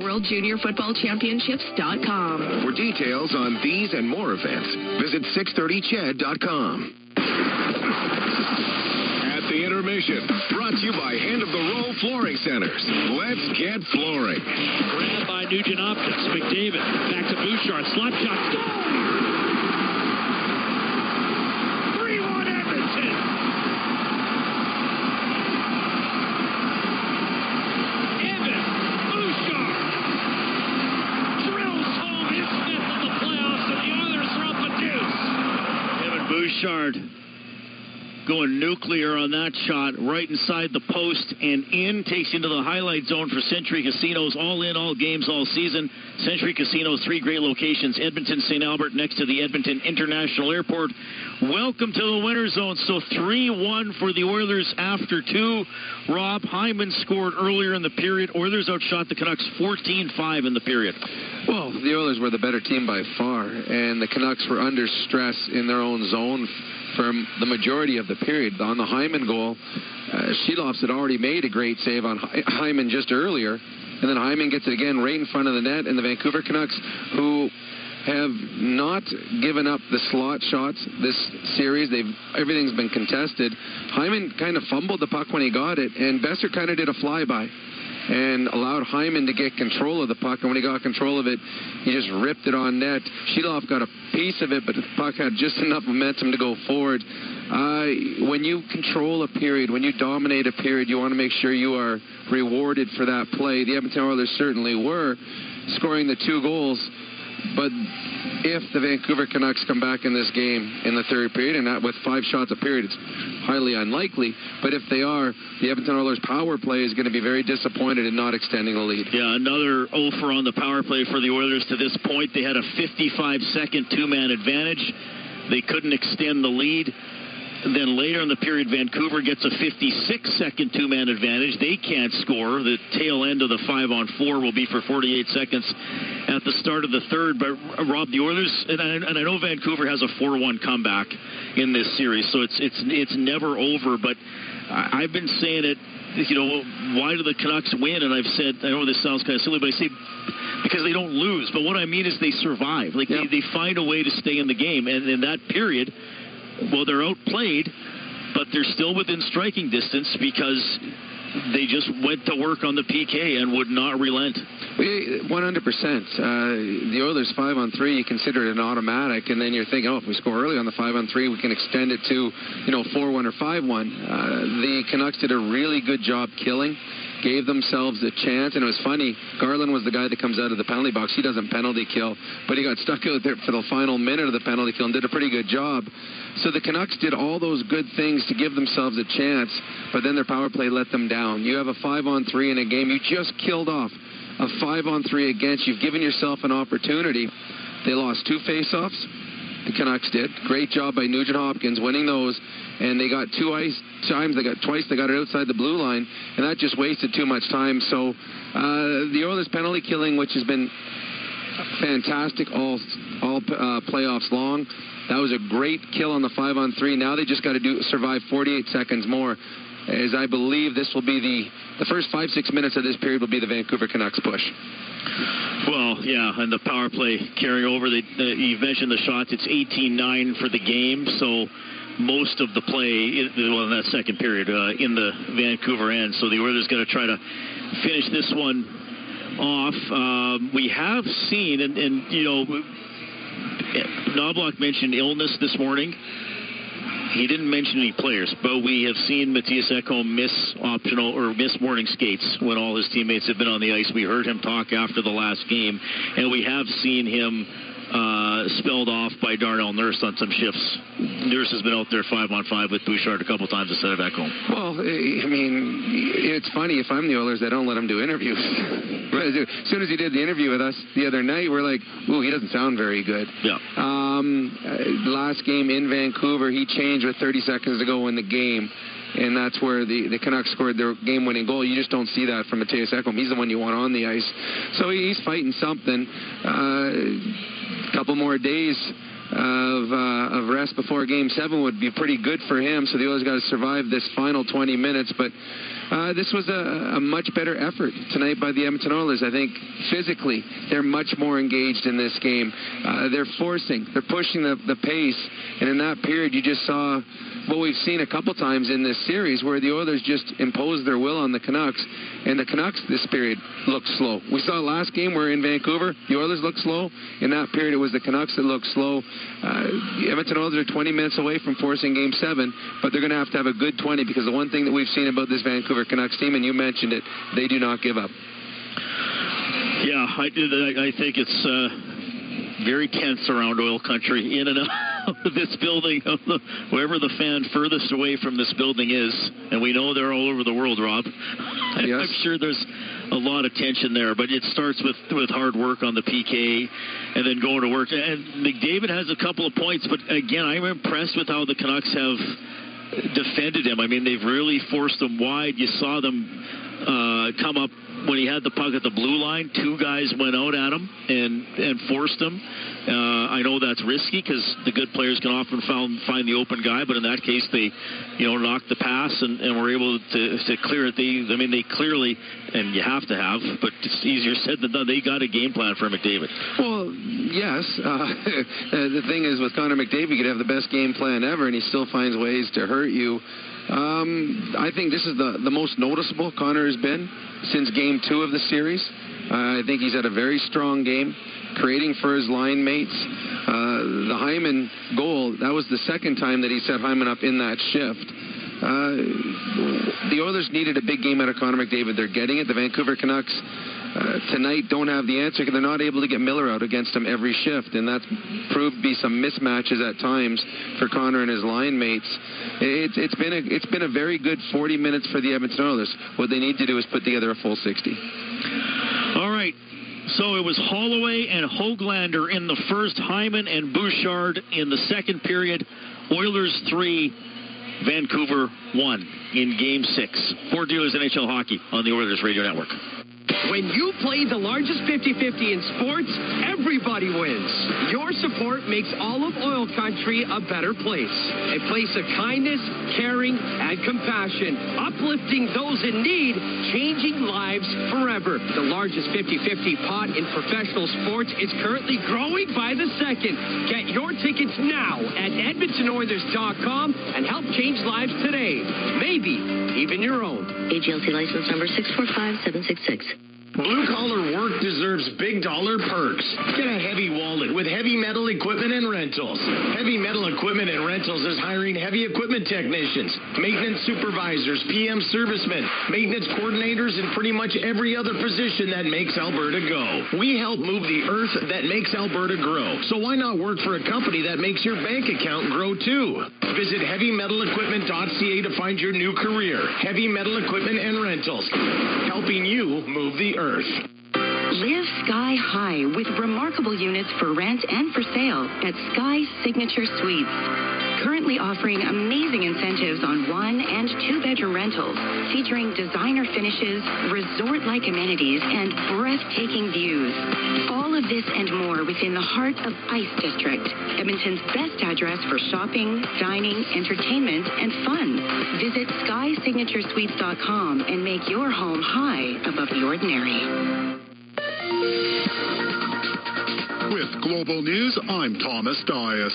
WorldJuniorFootballChampionships.com. For details on these and more events, visit 630ched.com. At the intermission, brought to you by Hand of the Row Flooring Centers. Let's get flooring. Grabbed by Nugent Optics. McDavid back to Bouchard. Slap shot. Score! 3-1 Edmonton. Evan Bouchard drills home his fifth in the playoffs, and the others are up a deuce. Evan Bouchard going nuclear on that shot, right inside the post and in, takes into the highlight zone for Century Casinos, all in, all games, all season. Century Casinos, 3 great locations, Edmonton, St. Albert, next to the Edmonton International Airport. Welcome to the winner zone. So 3-1 for the Oilers after 2. Rob, Hyman scored earlier in the period. Oilers outshot the Canucks 14-5 in the period. Well, the Oilers were the better team by far, and the Canucks were under stress in their own zone for the majority of the period. On the Hyman goal, Sheeloffs had already made a great save on Hyman just earlier, and then Hyman gets it again right in front of the net, and the Vancouver Canucks, who have not given up the slot shots this series. Everything's been contested. Hyman kind of fumbled the puck when he got it, and Besser kind of did a flyby and allowed Hyman to get control of the puck. And when he got control of it, he just ripped it on net. Sheeloff got a piece of it, but the puck had just enough momentum to go forward. When you control a period, when you dominate a period, you want to make sure you are rewarded for that play. The Edmonton Oilers certainly were, scoring the 2 goals. But if the Vancouver Canucks come back in this game in the third period, and that with 5 shots a period, it's highly unlikely. But if they are, the Edmonton Oilers power play is going to be very disappointed in not extending the lead. Yeah, another 0 for on the power play for the Oilers to this point. They had a 55-second 2-man advantage. They couldn't extend the lead. Then later in the period, Vancouver gets a 56-second 2-man advantage. They can't score. The tail end of the 5-on-4 will be for 48 seconds at the start of the third. But, Rob, the Oilers, and I know Vancouver has a 4-1 comeback in this series, so it's never over. But I've been saying it, why do the Canucks win? And I've said, I know this sounds kind of silly, but I say because they don't lose. But what I mean is they survive. They find a way to stay in the game. And in that period, well, they're outplayed, but they're still within striking distance because they just went to work on the PK and would not relent. 100%. The Oilers 5-on-3, you consider it an automatic, and then you're thinking, if we score early on the 5-on-3, we can extend it to 4-1 or 5-1. The Canucks did a really good job killing, gave themselves a chance, and it was funny. Garland was the guy that comes out of the penalty box. He doesn't penalty kill, but he got stuck out there for the final minute of the penalty kill and did a pretty good job. So the Canucks did all those good things to give themselves a chance, but then their power play let them down. You have a 5-on-3 in a game. You just killed off a 5-on-3 against. You've given yourself an opportunity. They lost 2 faceoffs. The Canucks did. Great job by Nugent Hopkins winning those. And they got 2 ice times. They got twice. They got it outside the blue line, and that just wasted too much time. So the Oilers penalty killing, which has been fantastic all playoffs long. That was a great kill on the 5-on-3. Now they just got to survive 48 seconds more, as I believe this will be the first 5-6 minutes of this period will be the Vancouver Canucks push. Well, yeah, and the power play carrying over. You mentioned the shots. It's 18-9 for the game, so most of the play in that second period in the Vancouver end. So the Oilers going to try to finish this one off. We have seen, and Knobloch mentioned illness this morning. He didn't mention any players, but we have seen Matthias Ekholm miss morning skates when all his teammates have been on the ice. We heard him talk after the last game, and we have seen him spelled off by Darnell Nurse on some shifts. Nurse has been out there 5-on-5 with Bouchard a couple times instead of Ekholm. Well, I mean, it's funny. If I'm the Oilers, I don't let him do interviews. As soon as he did the interview with us the other night, we're like, ooh, he doesn't sound very good. Yeah. Last game in Vancouver, he changed with 30 seconds to go in the game. And that's where the Canucks scored their game-winning goal. You just don't see that from Matthias Ekholm. He's the one you want on the ice. So he's fighting something. A couple more days of rest before Game 7 would be pretty good for him. So the Oilers got to survive this final 20 minutes. But this was a much better effort tonight by the Edmonton Oilers. I think physically they're much more engaged in this game. They're pushing the pace. And in that period, you just saw what we've seen a couple times in this series where the Oilers just imposed their will on the Canucks. And the Canucks this period looked slow. We saw last game where in Vancouver, the Oilers looked slow. In that period, it was the Canucks that looked slow. Edmonton Oilers are 20 minutes away from forcing Game 7, but they're going to have a good 20 because the one thing that we've seen about this Vancouver Canucks team, and you mentioned it, they do not give up. Yeah, I think it's very tense around Oil Country, in and out of this building, wherever the fan furthest away from this building is. And we know they're all over the world, Rob. Yes. I'm sure there's a lot of tension there, but it starts with hard work on the PK and then going to work. And McDavid has a couple of points, but again, I'm impressed with how the Canucks have defended him. I mean, they've really forced him wide. You saw them come up when he had the puck at the blue line. Two guys went out at him and forced him. I know that's risky because the good players can often find the open guy, but in that case they knocked the pass and were able to clear it. They clearly, and you have to have, but it's easier said than done, they got a game plan for McDavid. Well, yes. The thing is, with Connor McDavid, you could have the best game plan ever and he still finds ways to hurt you. I think this is the most noticeable Connor has been since Game 2 of the series. I think he's had a very strong game, creating for his line mates. The Hyman goal, that was the second time that he set Hyman up in that shift. The Oilers needed a big game out of Connor McDavid. They're getting it. The Vancouver Canucks tonight don't have the answer because they're not able to get Miller out against him every shift, and that's proved to be some mismatches at times for Connor and his line mates. It's been a very good 40 minutes for the Edmonton Oilers. What they need to do is put together a full 60. All right. So it was Holloway and Höglander in the first, Hyman and Bouchard in the second period. Oilers 3, Vancouver 1 in Game 6. Fort Dealers NHL Hockey on the Oilers Radio Network. When you play the largest 50-50 in sports, everybody wins. Your support makes all of Oil Country a better place. A place of kindness, caring, and compassion. Uplifting those in need, changing lives forever. The largest 50-50 pot in professional sports is currently growing by the second. Get your tickets now at EdmontonOilers.com and help change lives today. Maybe even your own. AGLC license number 645766. Blue-collar work deserves big dollar perks. Get a heavy wallet with Heavy Metal Equipment and Rentals. Heavy Metal Equipment and Rentals is hiring heavy equipment technicians, maintenance supervisors, PM servicemen, maintenance coordinators, and pretty much every other position that makes Alberta go. We help move the earth that makes Alberta grow. So why not work for a company that makes your bank account grow too? Visit HeavyMetalEquipment.ca to find your new career. Heavy Metal Equipment and Rentals, helping you move the earth. Live sky high with remarkable units for rent and for sale at Sky Signature Suites. Currently offering amazing incentives on 1- and 2-bedroom rentals, featuring designer finishes, resort-like amenities, and breathtaking views. All of this and more within the heart of Ice District, Edmonton's best address for shopping, dining, entertainment, and fun. Visit SkySignatureSuites.com and make your home high above the ordinary. With Global News, I'm Thomas Dias.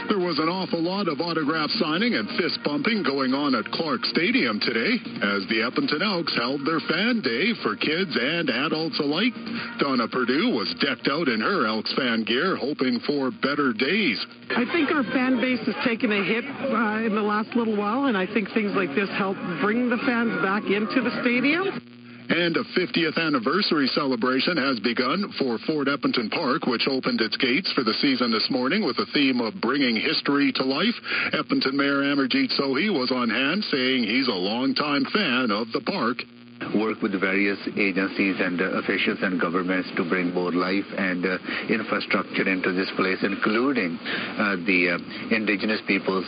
There was an awful lot of autograph signing and fist bumping going on at Clark Stadium today as the Edmonton Elks held their fan day for kids and adults alike. Donna Perdue was decked out in her Elks fan gear, hoping for better days. I think our fan base has taken a hit in the last little while, and I think things like this help bring the fans back into the stadium. And a 50th anniversary celebration has begun for Fort Edmonton Park, which opened its gates for the season this morning with a theme of bringing history to life. Edmonton Mayor Amarjeet Sohi was on hand, saying he's a longtime fan of the park. Work with various agencies and officials and governments to bring more life and infrastructure into this place, including the Indigenous Peoples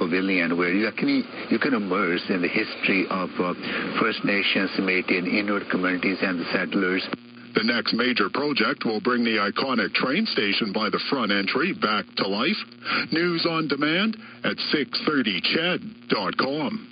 Pavilion, where you can immerse in the history of First Nations, Métis, and Inuit communities and the settlers. The next major project will bring the iconic train station by the front entry back to life. News on demand at 630ched.com.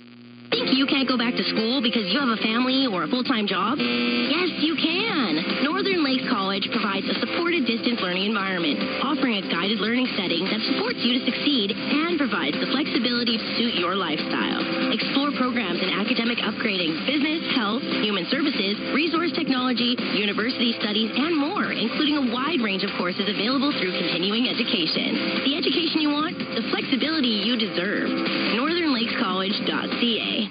Think you can't go back to school because you have a family or a full-time job? Yes, you can. Northern Lakes College provides a supported distance learning environment, offering a guided learning setting that supports you to succeed and provides the flexibility to suit your lifestyle. Explore programs in academic upgrading, business, health, human services, resource technology, university studies, and more, including a wide range of courses available through continuing education. The education you want, the flexibility you deserve. NorthernLakesCollege.ca.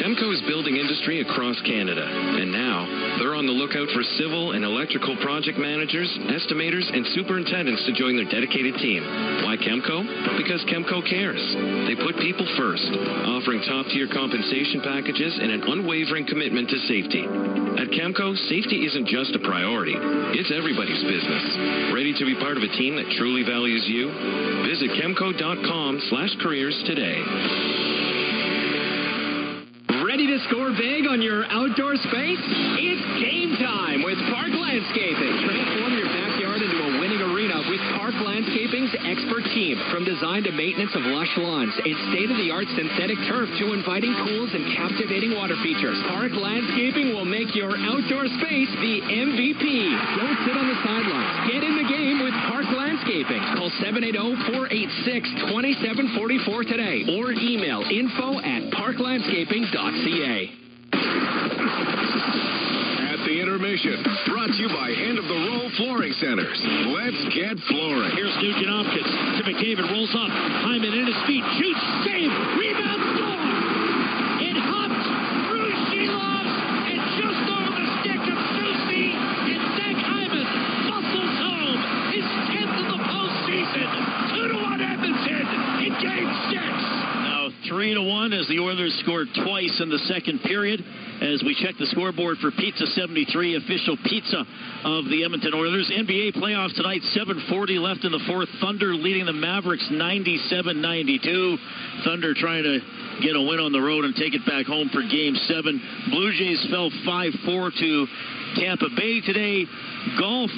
Chemco is building industry across Canada, and now they're on the lookout for civil and electrical project managers, estimators, and superintendents to join their dedicated team. Why Chemco? Because Chemco cares. They put people first, offering top-tier compensation packages and an unwavering commitment to safety. At Chemco, safety isn't just a priority. It's everybody's business. Ready to be part of a team that truly values you? Visit chemco.com/careers today. Ready to score big on your outdoor space? It's game time with Park Landscaping. Transform your backyard into a winning arena with Park Landscaping's expert team. From design to maintenance of lush lawns, it's state-of-the-art synthetic turf to inviting pools and captivating water features. Park Landscaping will make your outdoor space the MVP. Don't sit on the sidelines. Get in the game with Park Landscaping. Call 780-486-2744 today or email info@parklandscaping.ca. At the intermission, brought to you by End of the Row Flooring Centers. Let's get flooring. Here's Nugent Hopkins to McDavid, rolls up. Hyman in his feet, shoots, save, rebound, score. It hopped through Sheelovs and just over the stick of Susie. And Zach Hyman muscles home his 10th of the postseason. 2-1 Edmonton in Game 6. 3-1 as the Oilers scored twice in the second period. As we check the scoreboard for Pizza 73, official pizza of the Edmonton Oilers. NBA playoffs tonight, 7:40 left in the fourth. Thunder leading the Mavericks 97-92. Thunder trying to get a win on the road and take it back home for Game 7. Blue Jays fell 5-4 to Tampa Bay today. Golf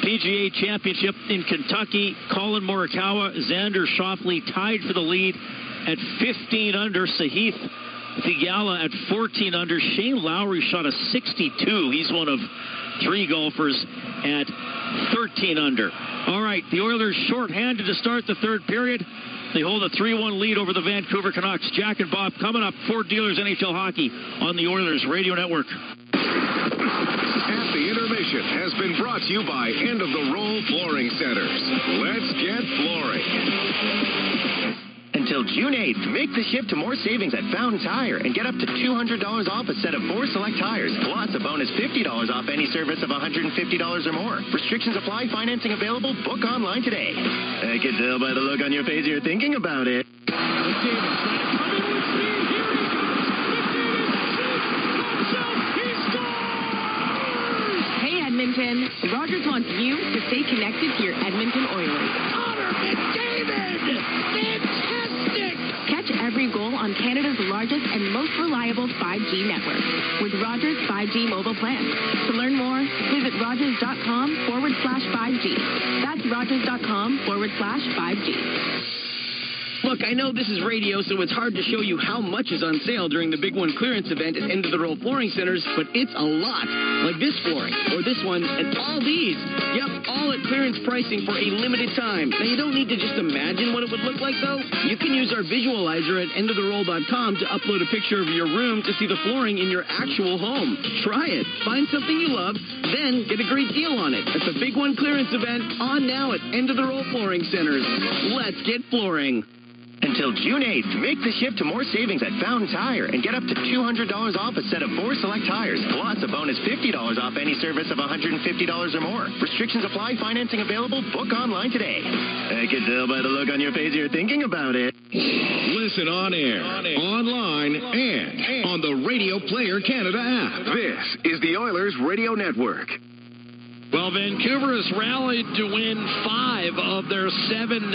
PGA Championship in Kentucky. Colin Morikawa, Xander Schauffele tied for the lead at 15 under. Sahith Theegala at 14 under. Shane Lowry shot a 62. He's one of three golfers at 13 under. All right, the Oilers shorthanded to start the third period. They hold a 3-1 lead over the Vancouver Canucks. Jack and Bob coming up. Ford Dealers NHL Hockey on the Oilers Radio Network. At the intermission has been brought to you by End of the Row Flooring Centers. Let's get flooring. Until June 8th, make the shift to more savings at Fountain Tire and get up to $200 off a set of 4 select tires, plus a bonus $50 off any service of $150 or more. Restrictions apply. Financing available. Book online today. I can tell by the look on your face you're thinking about it. Hey, Edmonton. Rogers wants you to stay connected to your Edmonton Oilers. Connor McDavid! Fantastic! Catch every goal on Canada's largest and most reliable 5G network with Rogers 5G mobile plan. To learn more, visit rogers.com/5G. That's rogers.com/5G. Look, I know this is radio, so it's hard to show you how much is on sale during the Big One clearance event at End of the Row Flooring Centers, but it's a lot. Like this flooring, or this one, and all these. Yep, all at clearance pricing for a limited time. Now, you don't need to just imagine what it would look like, though. You can use our visualizer at endoftheroll.com to upload a picture of your room to see the flooring in your actual home. Try it. Find something you love, then get a great deal on it at the Big One clearance event on now at End of the Row Flooring Centers. Let's get flooring. Until June 8th, make the shift to more savings at Fountain Tire and get up to $200 off a set of 4 select tires, plus a bonus $50 off any service of $150 or more. Restrictions apply. Financing available. Book online today. I can tell by the look on your face you're thinking about it. Listen on air, online, and on the Radio Player Canada app. This is the Oilers Radio Network. Well, Vancouver has rallied to win 5 of their 7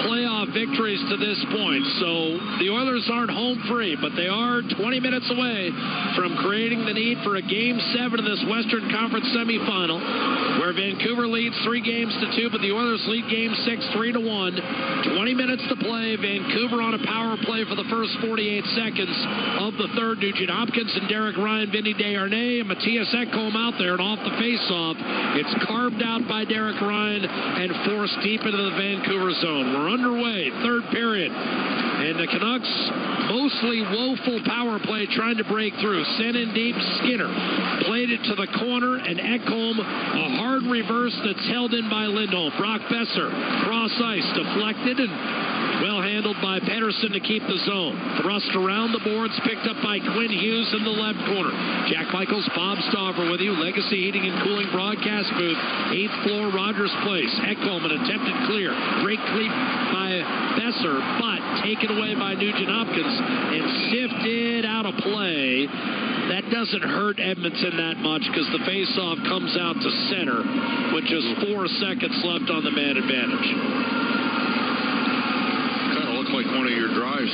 playoff victories to this point. So the Oilers aren't home free, but they are 20 minutes away from creating the need for a Game 7 of this Western Conference semifinal, where Vancouver leads 3-2, but the Oilers lead Game 6 3-1. 20 minutes to play. Vancouver on a power play for the first 48 seconds of the third. Nugent Hopkins and Derek Ryan, Vinny Desharnais, and Matthias Ekholm out there, and off the faceoff, it's carved out by Derek Ryan and forced deep into the Vancouver zone. We're underway, third period. And the Canucks, mostly woeful power play, trying to break through. Sent in deep, Skinner played it to the corner, and Ekholm, a hard reverse that's held in by Lindholm. Brock Besser, cross ice, deflected, and well handled by Pettersson to keep the zone. Thrust around the boards, picked up by Quinn Hughes in the left corner. Jack Michaels, Bob Stauffer with you. Legacy Heating and Cooling broadcast booth, 8th floor, Rogers Place. Ekholm, an attempted clear. Great cleat by Besser, but taken away by Nugent Hopkins and sifted out of play. That doesn't hurt Edmonton that much because the faceoff comes out to center with just 4 seconds left on the man advantage. Like one of your drives.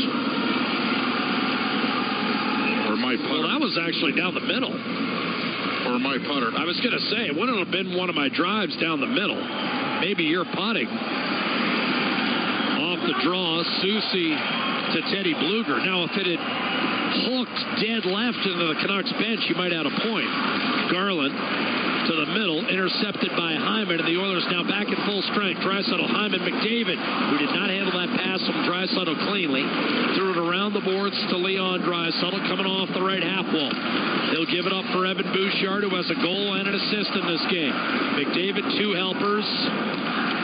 Or my putter. Well, that was actually down the middle. Or my putter. I was going to say, it wouldn't have been one of my drives down the middle. Maybe you're putting. Off the draw, Soucy to Teddy Bluger. Now, if it had hooked dead left into the Canucks bench, you might have a point. Garland to the middle, intercepted by Hyman, and the Oilers now back at full strength. Draisaitl, Hyman, McDavid, who did not handle that pass from Draisaitl cleanly, threw it around the boards to Leon Draisaitl, coming off the right half wall. They'll give it up for Evan Bouchard, who has a goal and an assist in this game. McDavid, 2 helpers.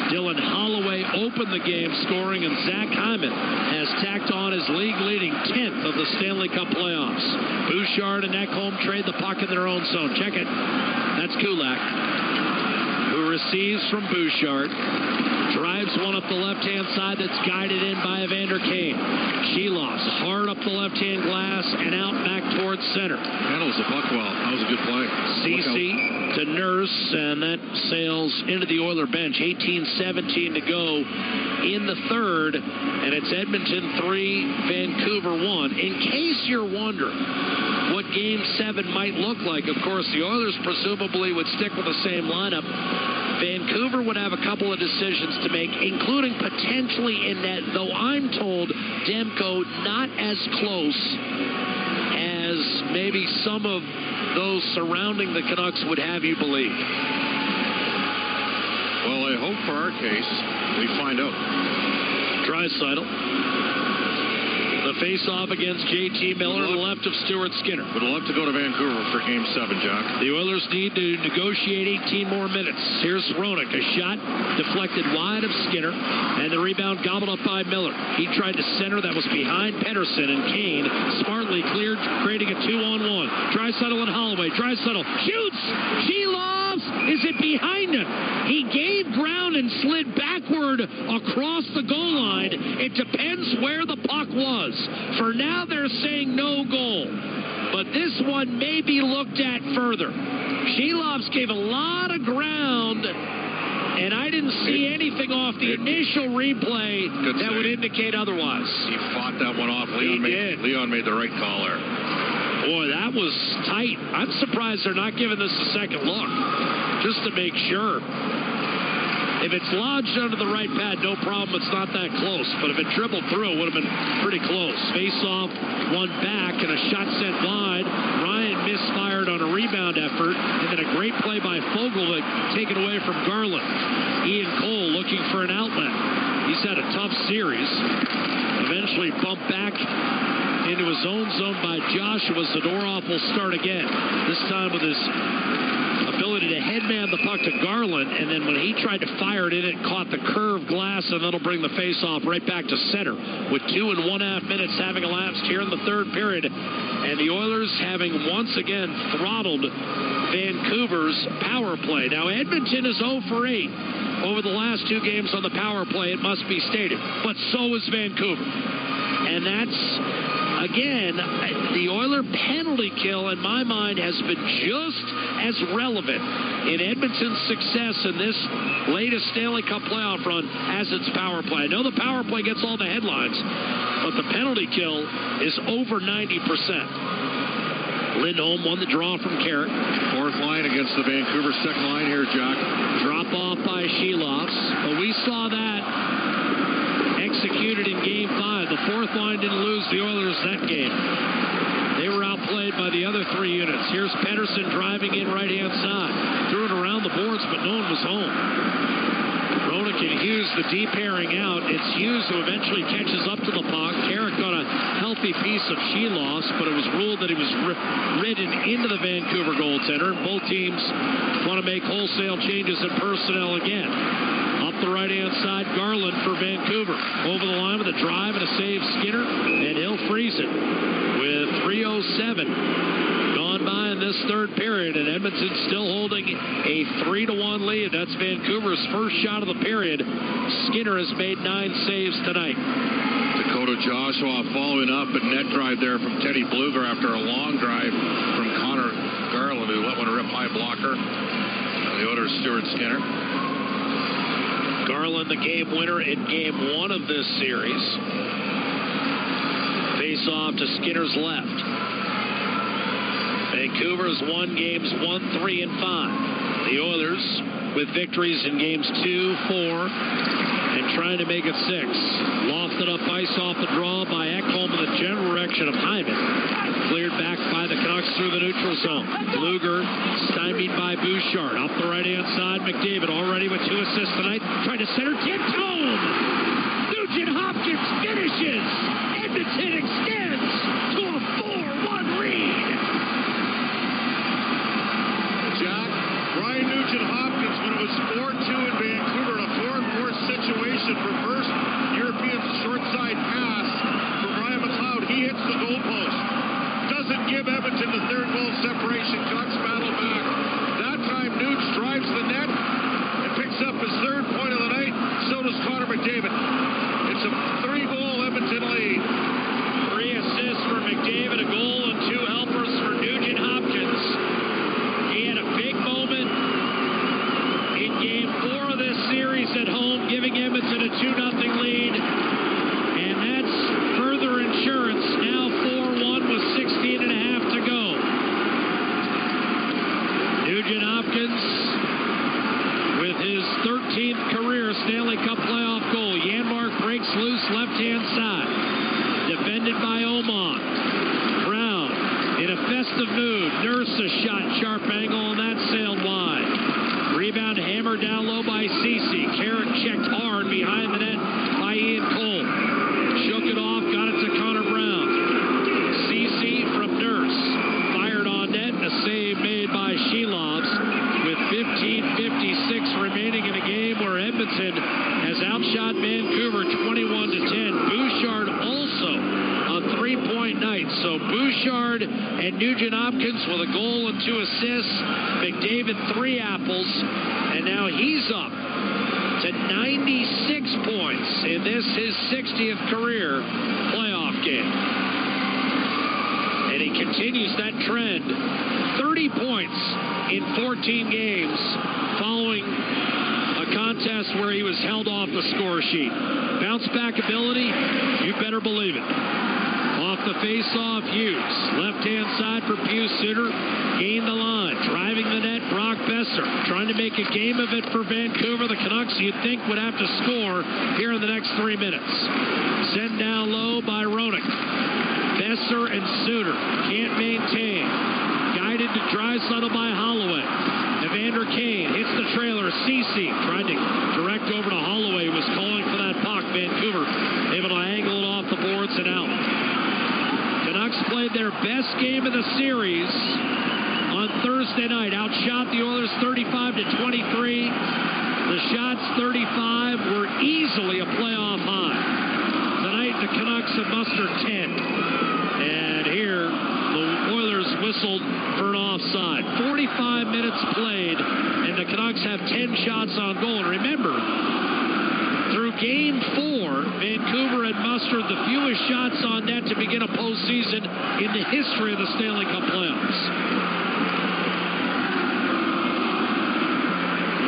Dylan Holloway opened the game scoring, and Zach Hyman has tacked on his league-leading 10th of the Stanley Cup playoffs. Bouchard and Ekholm trade the puck in their own zone. Check it. That's Kulak, who receives from Bouchard. Drives one up the left-hand side that's guided in by Evander Kane. Sheeloff's hard up the left-hand glass and out back towards center. Handles the puck well. That was a good play. Ceci to Nurse, and that sails into the Oiler bench. 18-17 to go in the third, and it's Edmonton 3, Vancouver 1. In case you're wondering what Game 7 might look like, of course, the Oilers presumably would stick with the same lineup. Vancouver would have a couple of decisions to make, including potentially in net, though I'm told Demko not as close as maybe some of those surrounding the Canucks would have you believe. Well, I hope for our case we find out. Draisaitl. The face-off against J.T. Miller to the left of Stuart Skinner. Would love to go to Vancouver for Game 7, Jack. The Oilers need to negotiate 18 more minutes. Here's Hronek. A shot deflected wide of Skinner, and the rebound gobbled up by Miller. He tried to center. That was behind Pettersson, and Kane smartly cleared, creating a 2-on-1. Draisaitl and Holloway. Draisaitl shoots! Sheeloff's! Is it behind him? He gave ground and slid backward across the goal line. It depends where the puck was. For now, they're saying no goal. But this one may be looked at further. Sheeloff's gave a lot of ground, and I didn't see anything off the initial replay that would indicate otherwise. He fought that one off. Leon made the right call there. Boy, that was tight. I'm surprised they're not giving this a second look, just to make sure. If it's lodged under the right pad, no problem. It's not that close. But if it dribbled through, it would have been pretty close. Face-off, one back, and a shot sent wide. Ryan misfired on a rebound effort, and then a great play by Fogle that taken away from Garland. Ian Cole looking for an outlet. He's had a tough series. Eventually bumped back into his own zone by Joshua. Zadorov will start again. This time with his ability to headman the puck to Garland, and then when he tried to fire it in, it caught the curved glass, and that'll bring the face-off right back to center with 2.5 minutes having elapsed here in the third period. And the Oilers having once again throttled Vancouver's power play. Now, Edmonton is 0 for 8 over the last 2 games on the power play, it must be stated. But so is Vancouver. And that's again, the Oiler penalty kill, in my mind, has been just as relevant in Edmonton's success in this latest Stanley Cup playoff run as its power play. I know the power play gets all the headlines, but the penalty kill is over 90%. Lindholm won the draw from Carrick. Fourth line against the Vancouver second line here, Jack. Drop off by Sheloffs. But we saw that executed in Game 5. The fourth line didn't lose the Oilers that game. They were outplayed by the other three units. Here's Pettersson driving in right-hand side. Threw it around the boards, but no one was home. Roenick and Hughes, the deep pairing out. It's Hughes who eventually catches up to the puck. Carrick got a healthy piece of Sheloffs, but it was ruled that he was ridden into the Vancouver goaltender. Both teams want to make wholesale changes in personnel again. Up the right-hand side, Garland for Vancouver. Over the line with a drive and a save, Skinner, and he'll freeze it with 3:07 gone by in this third period, and Edmonton still holding a 3-1 lead. That's Vancouver's first shot of the period. Skinner has made 9 saves tonight. Dakota Joshua following up a net drive there from Teddy Bluger after a long drive from Connor Garland, who let one rip high blocker. The Oilers' Stuart Skinner. Garland, the game winner in Game 1 of this series. Face off to Skinner's left. Vancouver's won games 1, 3, and 5. The Oilers with victories in games 2, 4, and trying to make it 6. Lofted up ice off the draw by Ekholm in the general direction of Hyman. Cleared back by the Canucks through the neutral zone. Bluger stymied by Bouchard. Up the right-hand side, McDavid already with 2 assists tonight. Trying to center, tipped home. Nugent Hopkins finishes. Edmonton extends to a 4-1 lead. Jack, Ryan Nugent Hopkins, when it was 4-2 in Vancouver, a 4-4 situation, reversed European short side pass from Ryan McLeod. He hits the goalpost. Doesn't give Edmonton the third goal separation. Canucks battle back. That time, Nuge drives the net and picks up his third point of the night. So does Connor McDavid. It's a 3-goal Edmonton lead. 3 assists for McDavid, a goal and 2 helpers for Nugent Hopkins. He had a big moment in Game 4 of this series at home, giving Edmonton a 2-0 lead. And that's further insurance. Now 4-1 with 16 and a half to go. Nugent Hopkins with his 13th career Stanley Cup playoff goal. Janmark breaks loose left-hand side. Defended by Oman. Brown in a festive mood. Nurse a shot, sharp angle, and that sailed wide. Rebound hammered down low by Ceci. Carrick checked hard behind the net by Ian Cole. Shook it off, got it to Connor Brown. Ceci from Nurse. Fired on net, and a save made by Sheloffs with 15:56 remaining in a game where Edmonton has outshot Vancouver 21-10. Bouchard also a 3-point night. So Bouchard and Nugent Hopkins with a goal and 2 assists. McDavid 3 apples. And now he's up to 96 points in this, his 60th career playoff game. And he continues that trend. 30 points in 14 games following a contest where he was held off the score sheet. Bounce back ability, you better believe it. Off the face-off, Hughes. Left-hand side for Pius Suter. Gained the line. Driving the net, Brock Besser. Trying to make a game of it for Vancouver. The Canucks, you'd think, would have to score here in the next 3 minutes. Sent down low by Roenick. Besser and Suter can't maintain. Guided to Draisaitl by Holloway. Evander Kane hits the trailer. Ceci tried to direct over to Holloway. Was calling for that puck. Vancouver able to angle it off the boards and out. Canucks played their best game of the series on Thursday night. Outshot the Oilers 35-23. The shots 35 were easily a playoff high. Tonight the Canucks have mustered 10. And here the Oilers whistled for an offside. 45 minutes played, and the Canucks have 10 shots on goal. And remember, through Game 4, Vancouver had mustered the fewest shots on net to begin a postseason in the history of the Stanley Cup playoffs.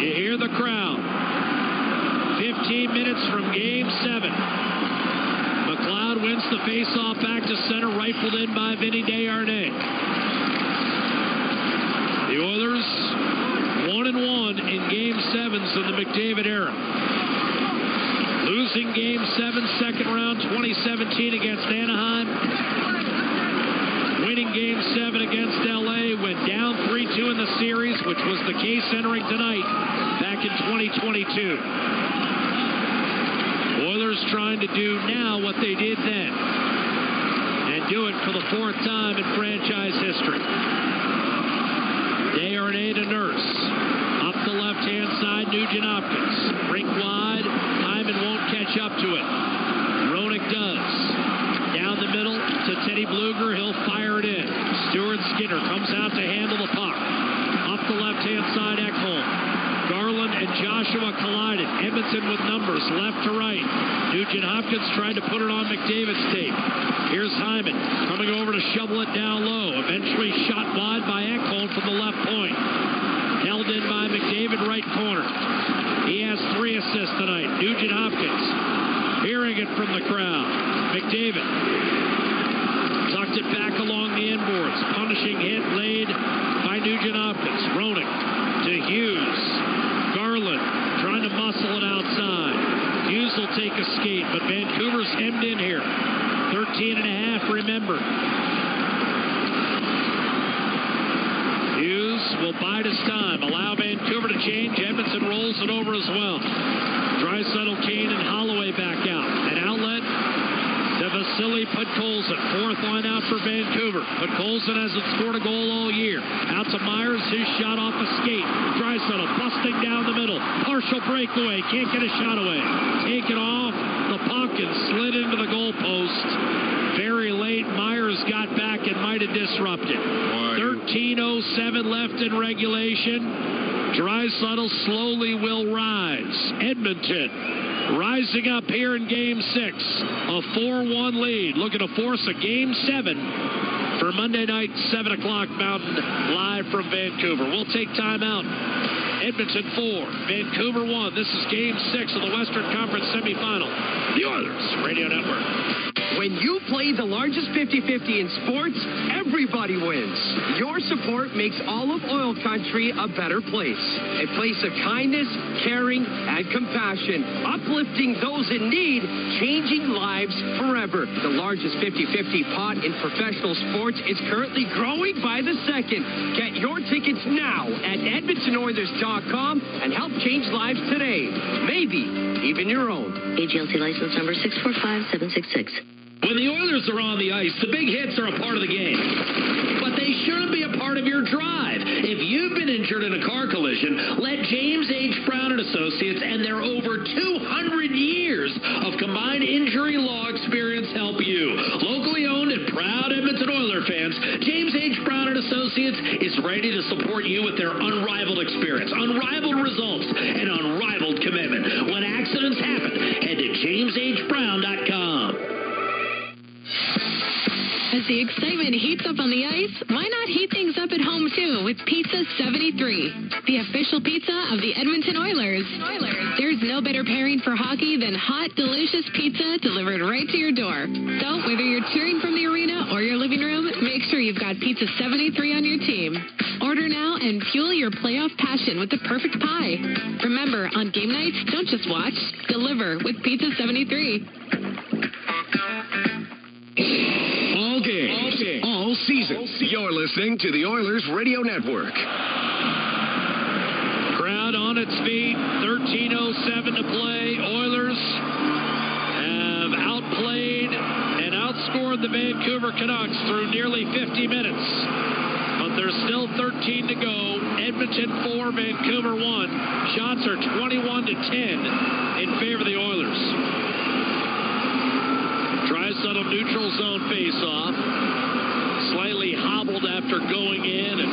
You hear the crowd. 15 minutes from Game 7. McLeod wins the faceoff back to center, rifled in by Vinny Desharnais. The Oilers 1-1 in Game 7s in the McDavid era. Losing Game 7, second round, 2017 against Anaheim. Winning Game 7 against LA, went down 3-2 in the series, which was the case entering tonight back in 2022. Oilers trying to do now what they did then, and do it for the fourth time in franchise history. Desharnais to Nurse. Up the left-hand side, Nugent Hopkins. Rink wide. Hyman won't catch up to it. Roenick does. Down the middle to Teddy Bluger. He'll fire it in. Stuart Skinner comes out to handle the puck. Up the left-hand side, Ekholm. Garland and Joshua collided. Edmonton with numbers left to right. Nugent Hopkins tried to put it on McDavid's tape. Here's Hyman coming over to shovel it down low. Eventually shot wide by Ekholm from the left point. Held in by McDavid, right corner. He has 3 assists tonight. Nugent Hopkins hearing it from the crowd. McDavid tucked it back along the inboards. Punishing hit laid by Nugent Hopkins. Roenick to Hughes. Garland trying to muscle it outside. Hughes will take a skate, but Vancouver's hemmed in here. 13.5, remember. Hughes will bide his time, allow Vancouver to change. Edmonton rolls it over as well. Draisaitl, Kane, and Holloway back out. An outlet to Vasily Podkolzin. Fourth line out for Vancouver. Podkolzin hasn't scored a goal all year. Out to Myers, his shot off a skate. Draisaitl busting down the middle. Partial breakaway, can't get a shot away. Taken off the puck and slid into the goalpost. Very late, Myers got back and might have disrupted. 13:07 left in regulation. Draisaitl slowly will rise. Edmonton rising up here in Game 6. A 4-1 lead. Looking to force a Game 7 for Monday night, 7 o'clock Mountain, live from Vancouver. We'll take time out. Edmonton 4, Vancouver 1. This is Game 6 of the Western Conference semifinal. The Oilers Radio Network. When you play the largest 50-50 in sports, everybody wins. Your support makes all of oil country a better place. A place of kindness, caring, and compassion. Uplifting those in need, changing lives forever. The largest 50-50 pot in professional sports is currently growing by the second. Get your tickets now at EdmontonOilers.com and help change lives today. Maybe even your own. AGLC license number 645766. When the Oilers are on the ice, the big hits are a part of the game. But they shouldn't be a part of your drive. If you've been injured in a car collision, let James H. Brown & Associates and their over 200 years of combined injury law experience help you. Locally owned and proud Edmonton Oiler fans, James H. Brown & Associates is ready to support you with their unrivaled experience, unrivaled results, and unrivaled commitment. When accidents happen, head to jameshbrown.com. As the excitement heats up on the ice, why not heat things up at home too with Pizza 73, the official pizza of the Edmonton Oilers. There's no better pairing for hockey than hot, delicious pizza delivered right to your door. So whether you're cheering from the arena or your living room, make sure you've got Pizza 73 on your team. Order now and fuel your playoff passion with the perfect pie. Remember, on game nights, don't just watch, deliver with Pizza 73. All games, all season. You're listening to the Oilers Radio Network. Crowd on its feet. 13:07 to play. Oilers have outplayed and outscored the Vancouver Canucks through nearly 50 minutes. But there's still 13 to go. Edmonton 4, Vancouver 1. Shots are 21-10 in favor of the Oilers. Draisaitl neutral zone face-off. Slightly hobbled after going in and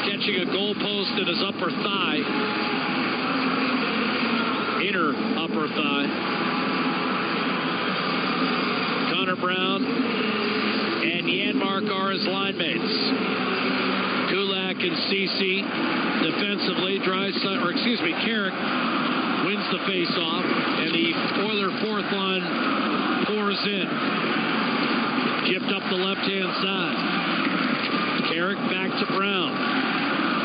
catching a goalpost in his upper thigh. inner upper thigh. Connor Brown and Janmark are his line mates. Kulak and Ceci defensively. Carrick wins the face-off, and the Oiler fourth line pours in. Chipped up the left-hand side. Carrick back to Brown.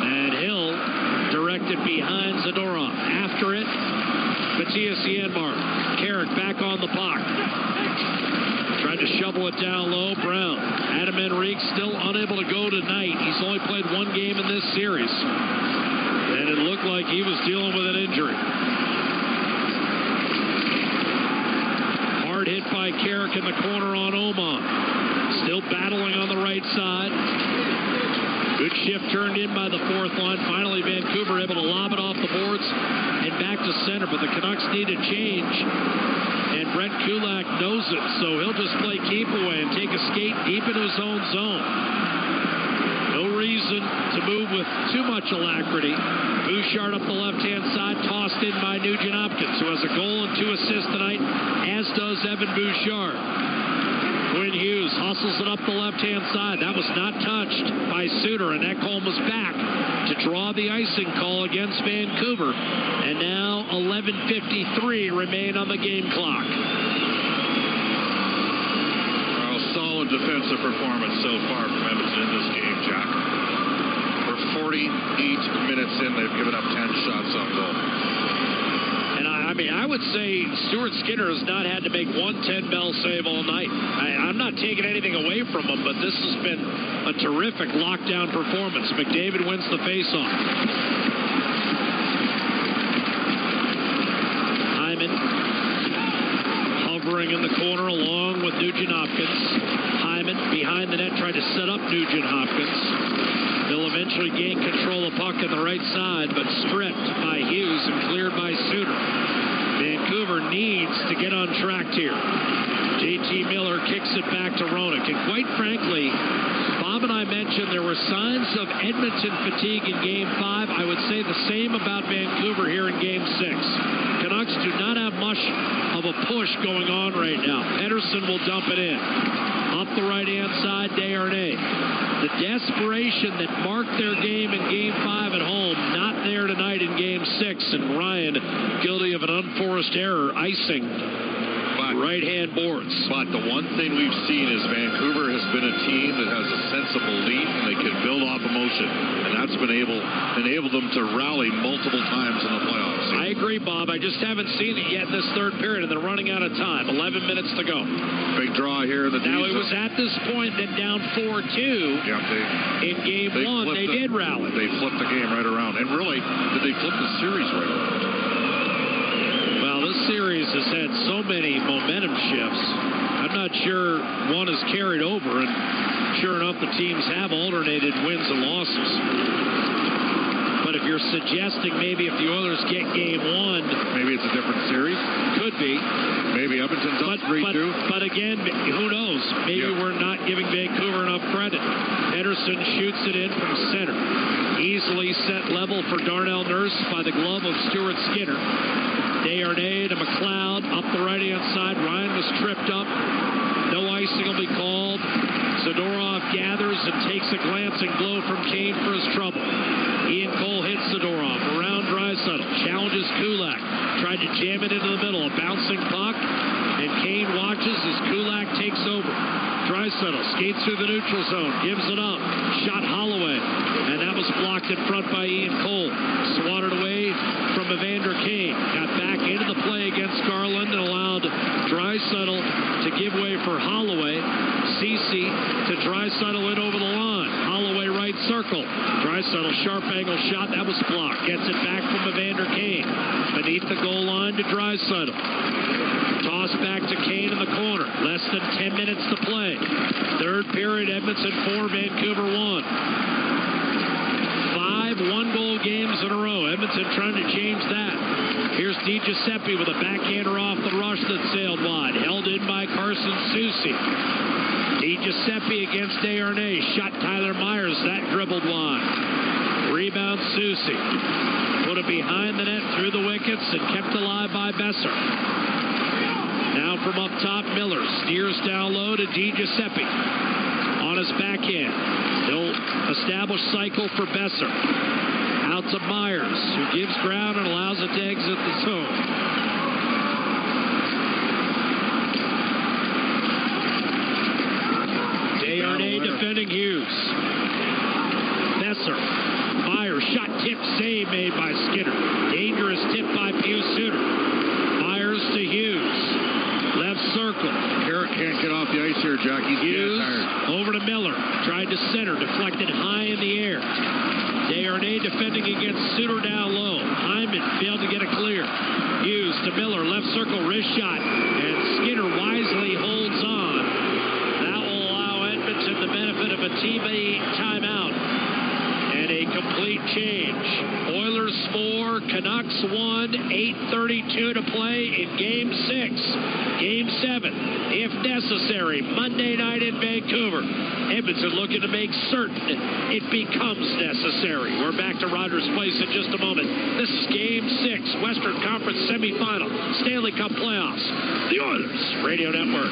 And Hill directed behind Zadorov. After it, Matthias Janmark. Carrick back on the puck. Tried to shovel it down low. Brown. Adam Henrique still unable to go tonight. He's only played one game in this series. And it looked like he was dealing with an injury. Hard hit by Carrick in the corner on Oman. Still battling on the right side. Good shift turned in by the fourth line. Finally, Vancouver able to lob it off the boards and back to center. But the Canucks need a change. And Brett Kulak knows it. So he'll just play keep away and take a skate deep into his own zone. No reason to move with too much alacrity. Bouchard up the left-hand side, tossed in by Nugent Hopkins, who has a goal and 2 assists tonight, as does Evan Bouchard. Quinn Hughes hustles it up the left-hand side. That was not touched by Suter, and Ekholm was back to draw the icing call against Vancouver. And now 11:53 remain on the game clock. Well, solid defensive performance so far from Edmonton in this game, Jack. For 48 minutes in, they've given up 10 shots on goal. I would say Stuart Skinner has not had to make one 10-bell save all night. I'm not taking anything away from him, but this has been a terrific lockdown performance. McDavid wins the faceoff. Hyman hovering in the corner along with Nugent Hopkins. Hyman behind the net tried to set up Nugent Hopkins. They'll eventually gain control of puck on the right side, but stripped by Hughes and cleared by Suter. Vancouver needs to get on track here. JT Miller kicks it back to Roenick. And quite frankly, Bob and I mentioned there were signs of Edmonton fatigue in Game 5. I would say the same about Vancouver here in Game 6. Canucks do not have much of a push going on right now. Pettersson will dump it in. Up the right-hand side, Desharnais. The desperation that marked their game in Game 5 at home, not there tonight in Game 6. And Ryan, guilty of an unforced error, icing right-hand boards. But the one thing we've seen is Vancouver has been a team that has a sense of belief, and they can build off emotion. And that's enabled them to rally multiple times in the playoffs. I agree, Bob. I just haven't seen it yet in this third period, and they're running out of time. 11 minutes to go. Big draw here in the Now, it was at this point that down 4-2 in Game 1, they did rally. They flipped the game right around. And really, did they flip the series right around? Well, this series has had so many momentum shifts. I'm not sure one has carried over, and sure enough, the teams have alternated wins and losses. But if you're suggesting maybe if the Oilers get Game 1... Maybe it's a different series? Could be. Maybe Edmonton's up 3-2. But again, who knows? Maybe we're not giving Vancouver enough credit. Pettersson shoots it in from center. Easily set level for Darnell Nurse by the glove of Stuart Skinner. Desharnais to McLeod up the right-hand side. Ryan was tripped up. No icing will be called. Zadorov gathers and takes a glancing blow from Kane for his trouble. Ian Cole hits Zadorov around Draisaitl. Challenges Kulak. Tried to jam it into the middle. A bouncing puck. And Kane watches as Kulak takes over. Draisaitl skates through the neutral zone. Gives it up. Shot Holloway. And that was blocked in front by Ian Cole. Swatted away from Evander Kane. Got back into the play against Garland and allowed Draisaitl to give way for Holloway. Ceci to Draisaitl in over the line. Holloway right circle. Draisaitl sharp angle shot. That was blocked. Gets it back from Evander Kane. Beneath the goal line to Draisaitl. Toss back to Kane in the corner. Less than 10 minutes to play. Third period, Edmonton 4, Vancouver 1. 5 one-goal games in a row. Edmonton trying to change that. Here's DiGiuseppe with a backhander off the rush that sailed wide. Held in by Carson Soucy. DiGiuseppe against Desharnais. Shot Tyler Myers. That dribbled wide. Rebound Soucy. Put it behind the net, through the wickets, and kept alive by Besser. Now from up top, Miller steers down low to Di Giuseppe. On his backhand, he'll establish cycle for Besser. Out to Myers, who gives ground and allows it to exit the zone. Desharnais defending Hughes. Besser. Myers, shot tip, save made by Skinner. Dangerous tip by Pius Suter. Myers to Hughes. Left circle. Garrett can't get off the ice here, Jack. He's Hughes over to Miller. Tried to center. Deflected high in the air. Desharnais defending against Suter down low. Hyman failed to get a clear. Hughes to Miller. Left circle. Wrist shot. And Skinner wisely holds on. That will allow Edmonton the benefit of a teammate timeout. And a complete change. Oilers 4, Canucks 1, 8:32 to play in Game 6. Game 7, if necessary, Monday night in Vancouver. Edmonton looking to make certain it becomes necessary. We're back to Rogers Place in just a moment. This is Game 6, Western Conference semifinal, Stanley Cup playoffs. The Oilers Radio Network.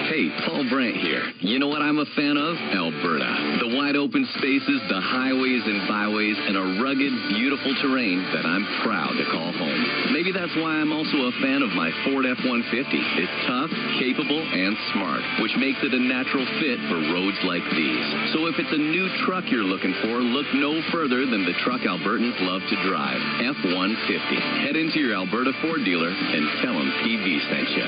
Hey, Paul Brandt here. You know what I'm a fan of? Alberta. The wide open spaces, the highways and byways, and a rugged, beautiful terrain that I'm proud to call home. Maybe that's why I'm also a fan of my Ford F-150. It's tough, capable, and smart, which makes it a natural fit for roads like these. So if it's a new truck you're looking for, look no further than the truck Albertans love to drive, F-150. Head into your Alberta Ford dealer and tell them PB sent you.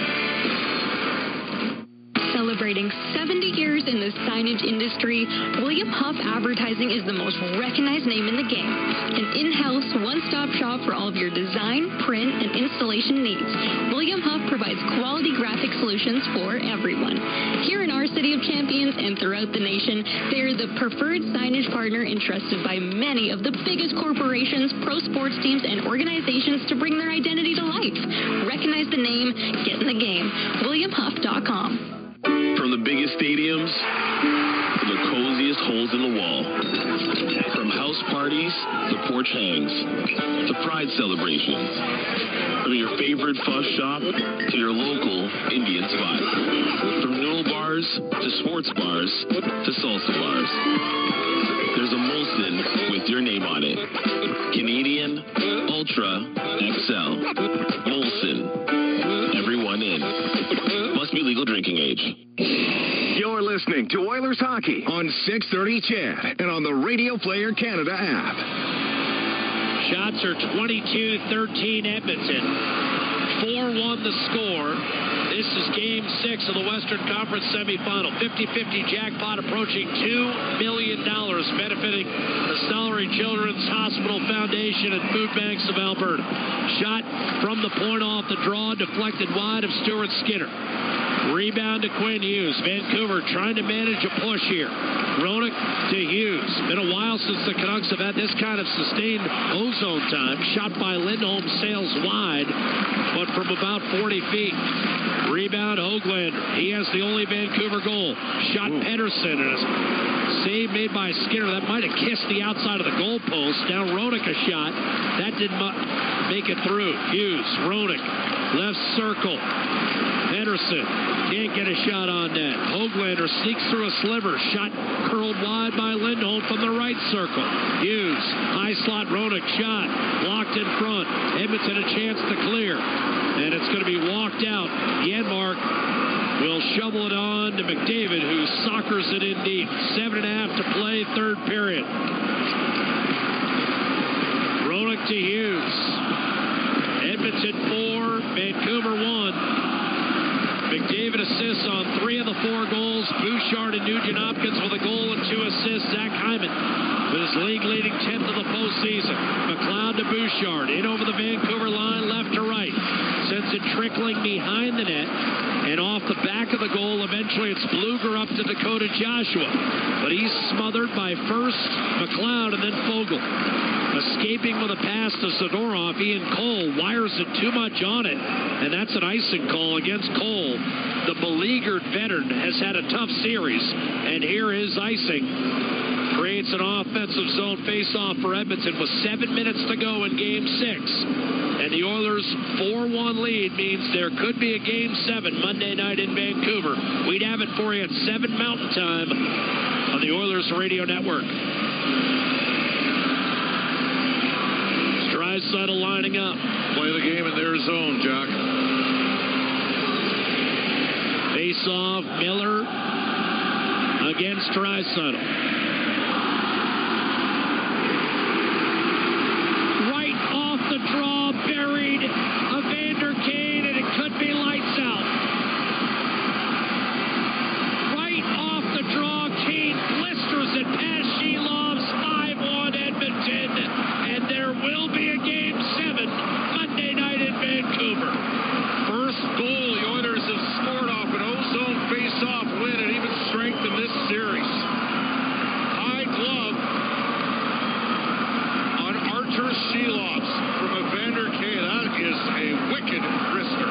Celebrating 70 years in the signage industry, William Huff Advertising is the most recognized name in the game. An in-house, one-stop shop for all of your design, print, and installation needs. William Huff provides quality graphic solutions for everyone. Here in our City of Champions and throughout the nation, they are the preferred signage partner entrusted by many of the biggest corporations, pro sports teams, and organizations to bring their identity to life. Recognize the name, get in the game. WilliamHuff.com. From the biggest stadiums to the coziest holes in the wall. From house parties, the porch hangs, to pride celebrations. From your favorite fuss shop to your local Indian spot. From noodle bars to sports bars to salsa bars. There's a Molson with your name on it. Canadian, Ultra, XL. Molson. Everyone in. Must be legal drinking age. You're listening to Oilers Hockey on 630 CHED and on the Radio Player Canada app. Shots are 22-13 Edmonton. 4-1 the score. This is Game 6 of the Western Conference semifinal. 50-50 jackpot approaching $2 million, benefiting the Stollery Children's Hospital Foundation and Food Banks of Alberta. Shot from the point off the draw, deflected wide of Stuart Skinner. Rebound to Quinn Hughes. Vancouver trying to manage a push here. Roenick to Hughes. Been a while since the Canucks have had this kind of sustained ozone time. Shot by Lindholm, sails wide, but from about 40 feet. Rebound Höglander. He has the only Vancouver goal. Shot Pedersen, and a save made by Skinner. That might have kissed the outside of the goalpost. Down Roenick a shot. That didn't make it through. Hughes, Roenick, left circle. Pedersen can't get a shot on net. Höglander sneaks through a sliver. Shot curled wide by Lindholm from the right circle. Hughes, high slot Roenick shot. Blocked in front. Edmonton a chance to clear. And it's going to be walked out. Janmark will shovel it on to McDavid, who soccers it in deep. 7.5 to play, third period. Roenick to Hughes. Edmonton 4, Vancouver 1. McDavid assists on 3 of the 4 goals. Bouchard and Nugent-Hopkins with a goal and 2 assists. Zach Hyman with his league-leading 10th of the postseason. McLeod to Bouchard. In over the Vancouver line, left to right. Sends it trickling behind the net. And off the back of the goal, eventually it's Bluger up to Dakota Joshua. But he's smothered by first McLeod and then Fogle. Escaping with a pass to Zadorov, Ian Cole wires it too much on it, and that's an icing call against Cole. The beleaguered veteran has had a tough series, and here is icing. Creating creates an offensive zone face-off for Edmonton with 7 minutes to go in Game 6. And the Oilers' 4-1 lead means there could be a Game 7 Monday night in Vancouver. We'd have it for you at 7 Mountain Time on the Oilers Radio Network. Draisaitl lining up. Play the game in their zone, Jack. Face-off, Miller against Draisaitl. Right off the draw, buried Evander Kane, and it could be lights out. Right off the draw, Kane blisters it past Shelov's 5-1 Edmonton, and there will be a Game 7 Monday night in Vancouver. First goal the Oilers have scored off an O-zone face-off win, and even strengthened this series. High glove on Archer Shelovs from Evander Kane. That is a wicked wrister.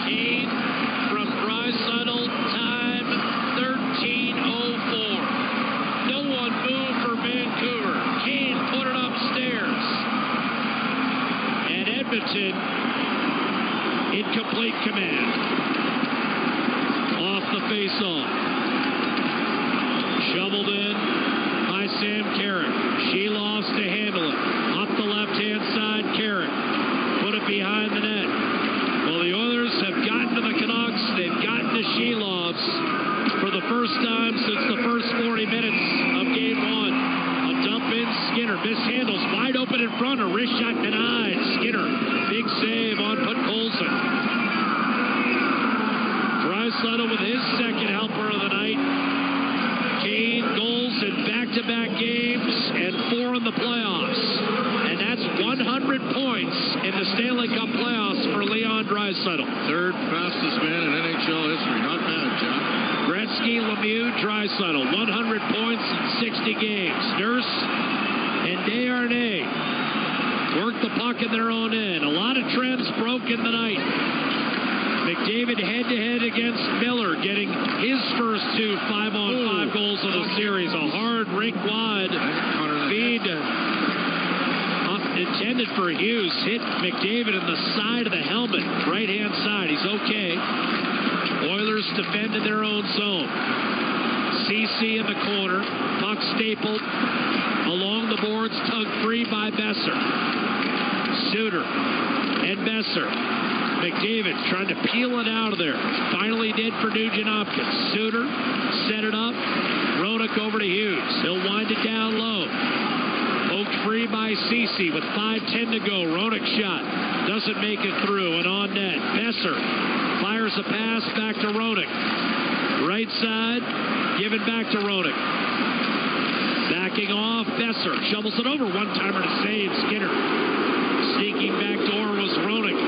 Kane from Draisaitl, time 13:04. No one moved for Vancouver. Kane put it upstairs. And Edmonton in complete command. Off the face-off. Shoveled in by Sam Carrick. Shelovs to handle it. Up the left-hand side, Carrick. Put it behind the net. Well, the Oilers have gotten to the Canucks. They've gotten to Shelovs for the first time since the first 40 minutes of Game 1. A dump in, Skinner. Mishandles wide open in front. A wrist shot denied. Skinner. Big save on Podkolzin. Draisaitl with his second helper of the night. Kane goals in back-to-back games and 4 in the playoffs. And that's 100 points in the Stanley Cup playoffs for Leon Draisaitl. Third fastest man in NHL history. Not bad, John. Gretzky, Lemieux, Draisaitl, 100 points in 60 games. Nurse and Desharnais work the puck in their own end. A lot of trends broke in the night. McDavid head-to-head against Miller, getting his first 2 5-on-5 goals of the series. A hard rink-wide feed intended for Hughes. Hit McDavid in the side of the helmet, right-hand side. He's okay. Oilers defend in their own zone. CC in the corner. Puck stapled along the boards, tugged free by Besser. Suter and Besser. McDavid trying to peel it out of there. Finally did for Nugent Hopkins. Suter set it up. Roenick over to Hughes. He'll wind it down low. Poked free by Ceci with 5:10 to go. Roenick shot. Doesn't make it through and on net. Besser fires a pass back to Roenick. Right side, given back to Roenick. Backing off, Besser shovels it over. One-timer to save Skinner. Sneaking back door was Roenick.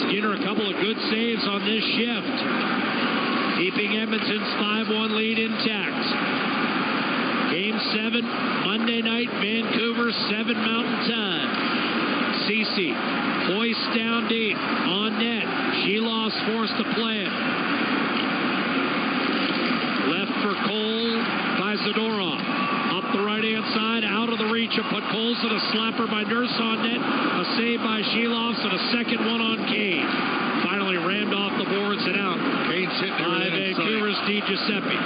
Skinner, a couple of good saves on this shift. Keeping Edmonton's 5-1 lead intact. Game 7, Monday night, Vancouver, 7 Mountain Time. Ceci, hoist down deep, on net. Shelov's forced to play it. Left for Cole by Zadorov. Up the right-hand side, out of the reach of Podkolzin. A slapper by Nurse on net. A save by Shelovs and a second one on Kane. Finally rammed off the boards and out. Kane's hit by Vancouver's Di Giuseppe.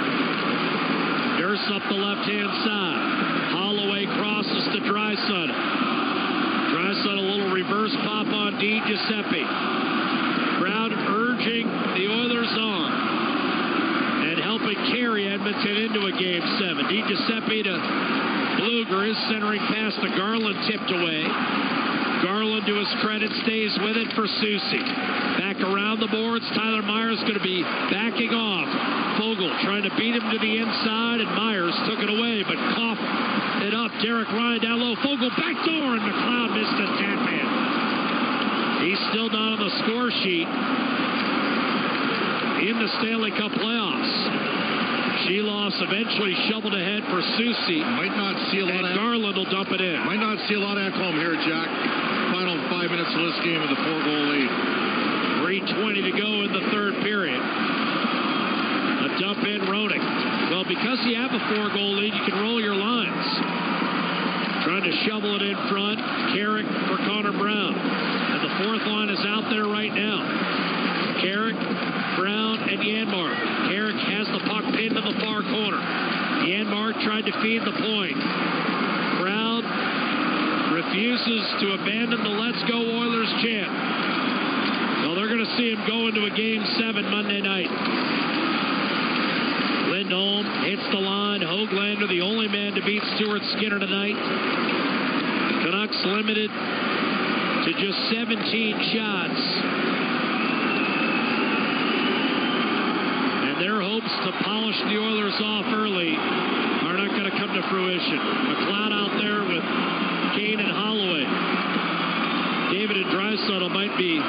Nurse up the left-hand side. Holloway crosses to Draisaitl. Draisaitl, a little reverse pop on Di Giuseppe. Crowd urging the Oilers on and helping carry Edmonton into a Game 7. Di Giuseppe to Bluger. His centering pass to Garland tipped away. Garland, to his credit, stays with it for Soucy. Back around the boards. Tyler Myers going to be backing off. Fogle trying to beat him to the inside, and Myers took it away, but coughed it up. Derek Ryan down low. Fogle back door, and McLeod missed a tap in. He's still not on the score sheet in the Stanley Cup playoffs. Shelovs eventually shoveled ahead for Soucy. Might not see a lot and Garland will dump it in. Might not see a lot at home here, Jack. Final 5 minutes of this game with a 4-goal lead. 3:20 to go in the third period. A dump in Roenick. Well, because you have a 4-goal lead, you can roll your lines. Trying to shovel it in front. Carrick for Connor Brown. And the fourth line is out there right now. Carrick, Brown, and Janmark. Carrick has the puck pinned to the far corner. Janmark tried to feed the point. Brown refuses to abandon the Let's Go Oilers chant. Well, they're going to see him go into a Game 7 Monday night. Lindholm hits the line. Höglander, the only man to beat Stuart Skinner tonight. Canucks limited to just 17 shots. And their hopes to polish the Oilers off early are not going to come to fruition. McLeod out there with Kane and Holloway. David and Draisaitl might be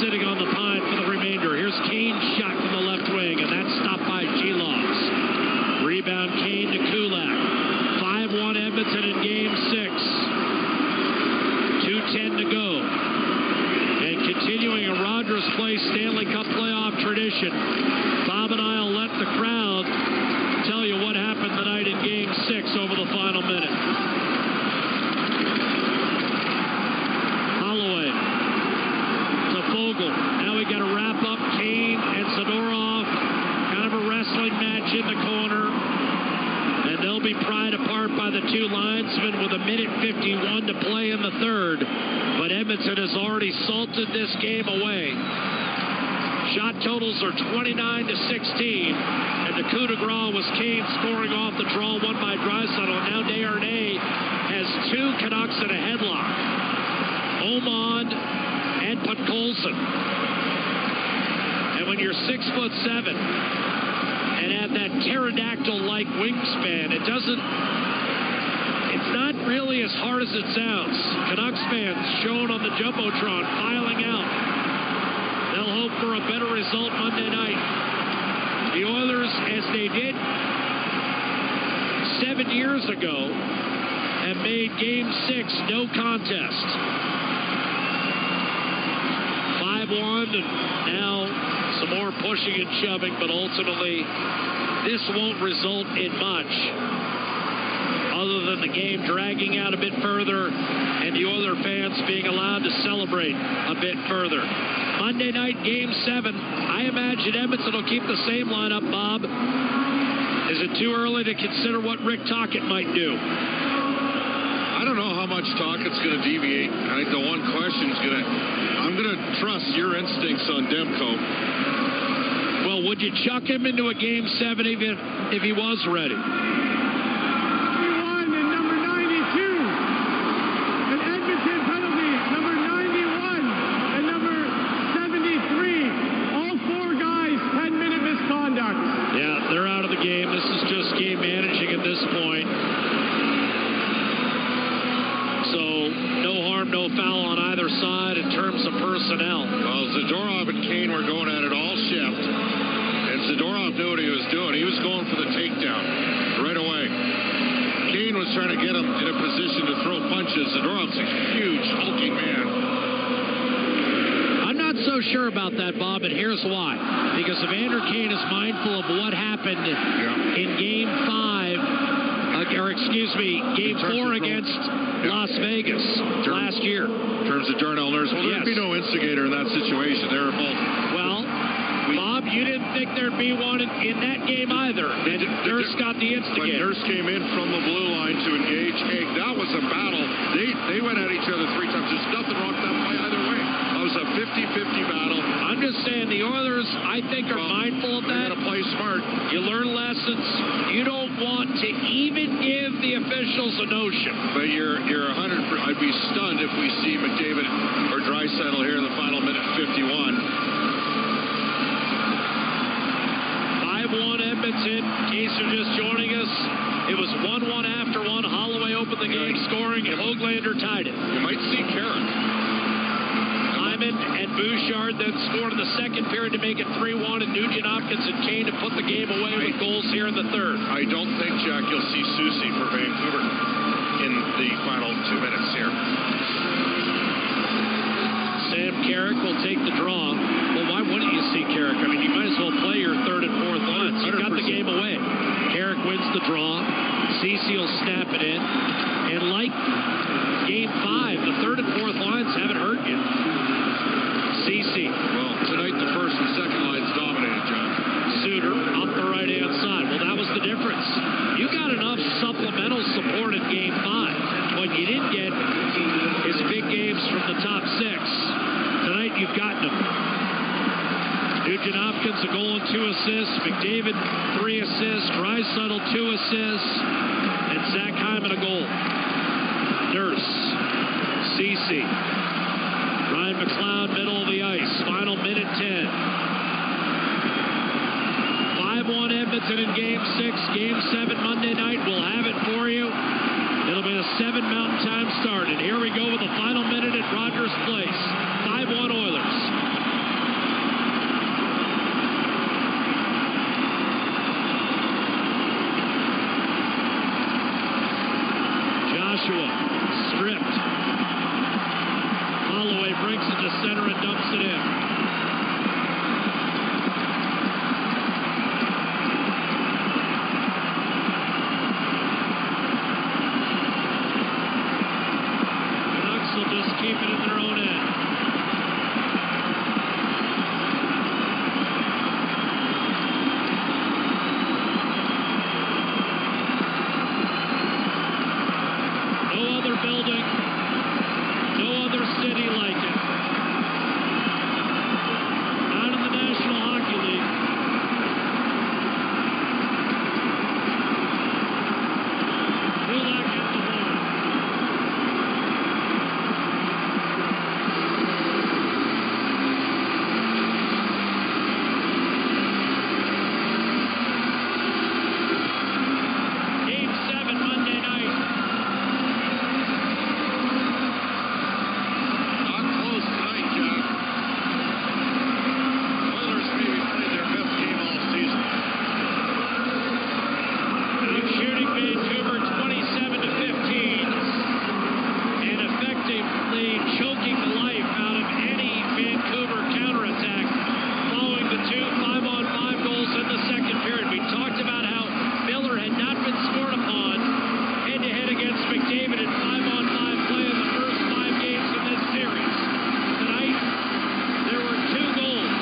sitting on the pine for the remainder. Here's Kane's shot from the left wing, and that's stopped by G-Logs. Rebound Kane to Kulak. 5-1 Edmonton in Game 6. 2:10 to go. And continuing a Rogers Place Stanley Cup playoff tradition, Bob and I will let the crowd tell you what happened tonight in Game 6 over the final minute. Holloway to Fogle. Now we got to wrap up Kane and Zadorov. Kind of a wrestling match in the corner. And they'll be pried apart by the two linesmen with 1:51 to play in the third. But Edmonton has already salted this game away. Shot totals are 29 to 16. And the coup de grace was Kane scoring off the draw, won by Draisaitl. Now Desharnais has two Canucks in a headlock. Omand and Podkolzin. And when you're 6'7" and have that pterodactyl-like wingspan, it's not really as hard as it sounds. Canucks fans shown on the Jumbotron filing out. They'll hope for a better result Monday night. The Oilers, as they did 7 years ago, have made Game 6 no contest. 5-1, and now some more pushing and shoving, but ultimately this won't result in much other than the game dragging out a bit further and the Oiler fans being allowed to celebrate a bit further. Monday night, Game 7. I imagine Edmonton will keep the same lineup, Bob. Is it too early to consider what Rick Tocchet might do? I don't know how much Tocchett's going to deviate. I think the one question is I'm going to trust your instincts on Demko. Well, would you chuck him into a Game 7 even if he was ready? Personnel. Well, Zadorov and Kane were going at it all shift, and Zadorov knew what he was doing. He was going for the takedown right away. Kane was trying to get him in a position to throw punches. Zadorov's a huge, hulking man. I'm not so sure about that, Bob, and here's why. Because Evander Kane is mindful of what happened in Game 4 against Las Vegas last year. In terms of Darnell Nurse, well, there'd be no instigator in that situation. They were both. Well, Bob, you didn't think there'd be one in that game either. And Nurse got the instigator. When Nurse came in from the blue line to engage Haig, that was a battle. They went at each other 3 times. There's nothing wrong with that play either way. That was a 50-50 battle. I'm just saying the Oilers, I think, are mindful of that. They got to play smart. You learn lessons. You don't want to even give the officials a notion. But you're 100%. I'd be stunned if we see McDavid or Draisaitl here in the final minute 51. 5-1 Edmonton. In case you're just joining us, it was 1-1 after one. Holloway opened the game scoring, and Höglander tied it. You might see Carrick. Hyman and Bouchard then scored in the second period to make it 3-1, and Nugent Hopkins and Kane to put the game away with goals here in the third. I don't think, Jack, you'll see Soucy for Vancouver in the final 2 minutes here. Sam Carrick will take the draw. Well, why wouldn't you see Carrick? I mean, you might as well play your third and fourth lines. You've got the third and fourth lines haven't hurt you. CC. Well, tonight the first and second lines dominated, John. Suter up the right-hand side. Well, that was the difference. You got enough supplemental support in Game 5. What you didn't get is big games from the top 6. Tonight you've gotten them. Nugent Hopkins, a goal and 2 assists. McDavid, 3 assists. Draisaitl, 2 assists. And Zach Hyman, a goal. Nurse. CC. Ryan McLeod, middle of the ice. Final minute 10. 5-1 Edmonton in Game 6. Game 7 Monday night. We'll have it for you. It'll be a 7 Mountain Time start. And here we go with the final minute at Rogers Place. 5-1 Oilers. Joshua stripped. Holloway brings it to center and dumps it in. Canucks will just keep it in their own end. No other building, no other city like it. Not in the National Hockey League. Kulak at the horn. Game 7 Monday night. Not close tonight, John. Oilers maybe played their best game all season. Shooting Vancouver 27-15 and effectively choking the life out of any Vancouver counterattack following the 2 5-on-5 goals in the second period. We talked about how Miller had not been scored upon head-to-head against McDavid in 5-on-5 play in the first 5 games of this series. Tonight, there were 2 goals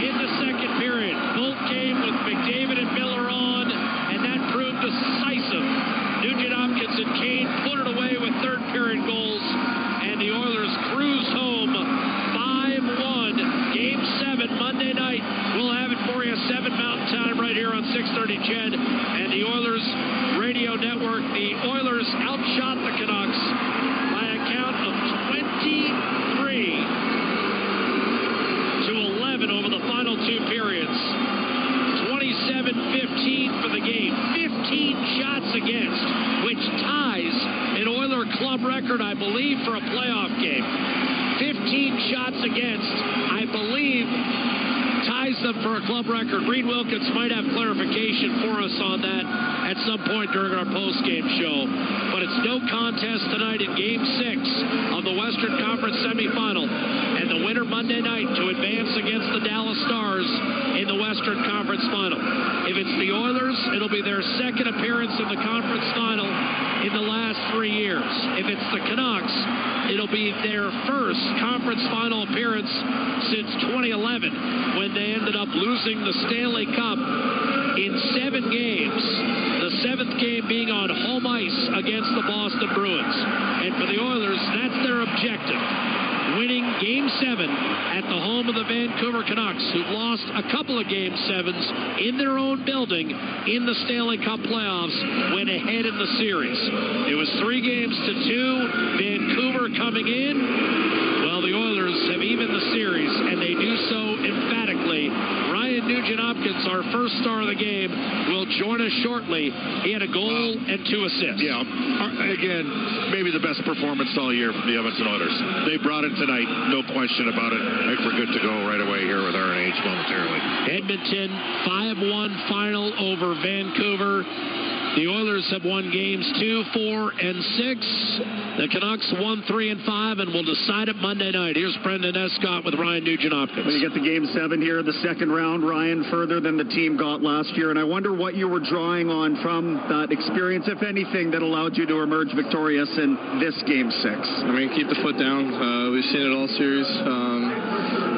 in the second period. Both came with McDavid and Miller on, and that proved decisive. Nugent Hopkins and Kane put it away with third period goals, and the Oilers cruise home 5-1. Game 7 Monday night. We'll have it for you 7 Mountain Time right here on 630 CHED and the Oilers Radio Network. The Oilers outshot the Canucks by a count of 23-11 over the final 2 periods. 27-15 for the game. 15 shots against, which ties an Oiler club record, I believe, for a playoff game. 15 shots against, I believe, ties them for a club record. Reed Wilkins might have clarification for us on that at some point during our post-game show. But it's no contest tonight in Game 6 of the Western Conference semifinal. And the winner Monday night to advance against the Dallas Stars in the Western Conference final. If it's the Oilers, it'll be their second appearance in the conference final in the last 3 years. If it's the Canucks, it'll be their first conference final appearance since 2011, when they ended up losing the Stanley Cup in 7 games, the 7th game being on home ice against the Boston Bruins. And for the Oilers, that's their objective. Winning Game 7 at the home of the Vancouver Canucks, who've lost a couple of Game 7s in their own building in the Stanley Cup playoffs, went ahead in the series. It was 3-2. Vancouver coming in. Well, the Oilers have evened the series, and they do so emphatically. Ryan Nugent-Hopkins, our first star of the game, will join us shortly. He had a goal and 2 assists. Yeah, again, maybe the best performance all year from the Edmonton Oilers. They brought it tonight, no question about it. I think we're good to go right away here with RNH momentarily. Edmonton 5-1 final over Vancouver. The Oilers have won games 2, 4, and 6. The Canucks won 3 and 5, and will decide it Monday night. Here's Brendan Escott with Ryan Nugent-Hopkins. Well, you get the Game 7 here in the second round, Ryan, further than the team got last year. And I wonder what you were drawing on from that experience, if anything, that allowed you to emerge victorious in this Game 6. I mean, keep the foot down. We've seen it all series.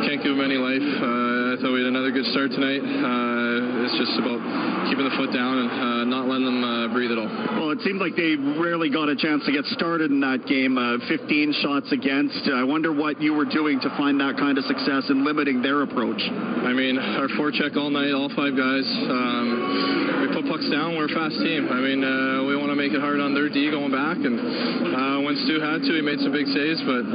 Can't give them any life. I thought we had another good start tonight. It's just about keeping the foot down and not letting them breathe at all. Well, it seemed like they rarely got a chance to get started in that game. 15 shots against. I wonder what you were doing to find that kind of success in limiting their approach. I mean, our forecheck all night, all 5 guys. We put pucks down. We're a fast team. I mean, we want to make it hard on their D going back. And when Stu had to, he made some big saves. But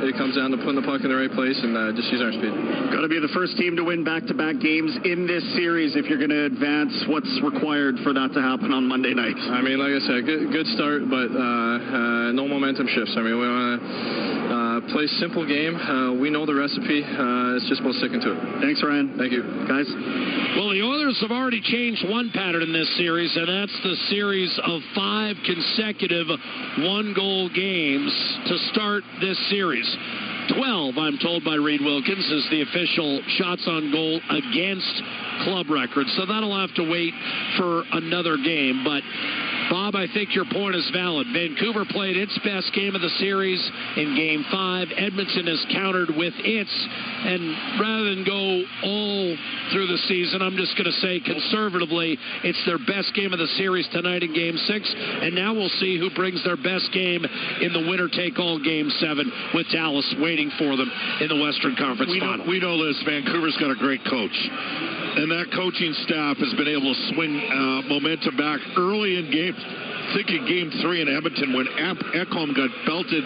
it comes down to putting the puck in the right place and just using our speed. Got to be the first team to win back-to-back games in this series if you're going to advance. What's required for that to happen on Monday night? I mean, like I said, good start, but no momentum shifts. I mean, we want to play simple game. We know the recipe. It's just about sticking to it. Thanks, Ryan. Thank you. Guys? Well, the Oilers have already changed one pattern in this series, and that's the series of 5 consecutive one-goal games to start this series. 12, I'm told by Reed Wilkins, is the official shots on goal against club record. So that'll have to wait for another game. But, Bob, I think your point is valid. Vancouver played its best game of the series in Game 5. Edmonton has countered with its. And rather than go all through the season, I'm just going to say conservatively, it's their best game of the series tonight in Game 6. And now we'll see who brings their best game in the winner-take-all Game 7 with Dallas waiting for them in the Western Conference Final. We know this. Vancouver's got a great coach. And that coaching staff has been able to swing momentum back early in games. Think of Game 3 in Edmonton when Ekholm got belted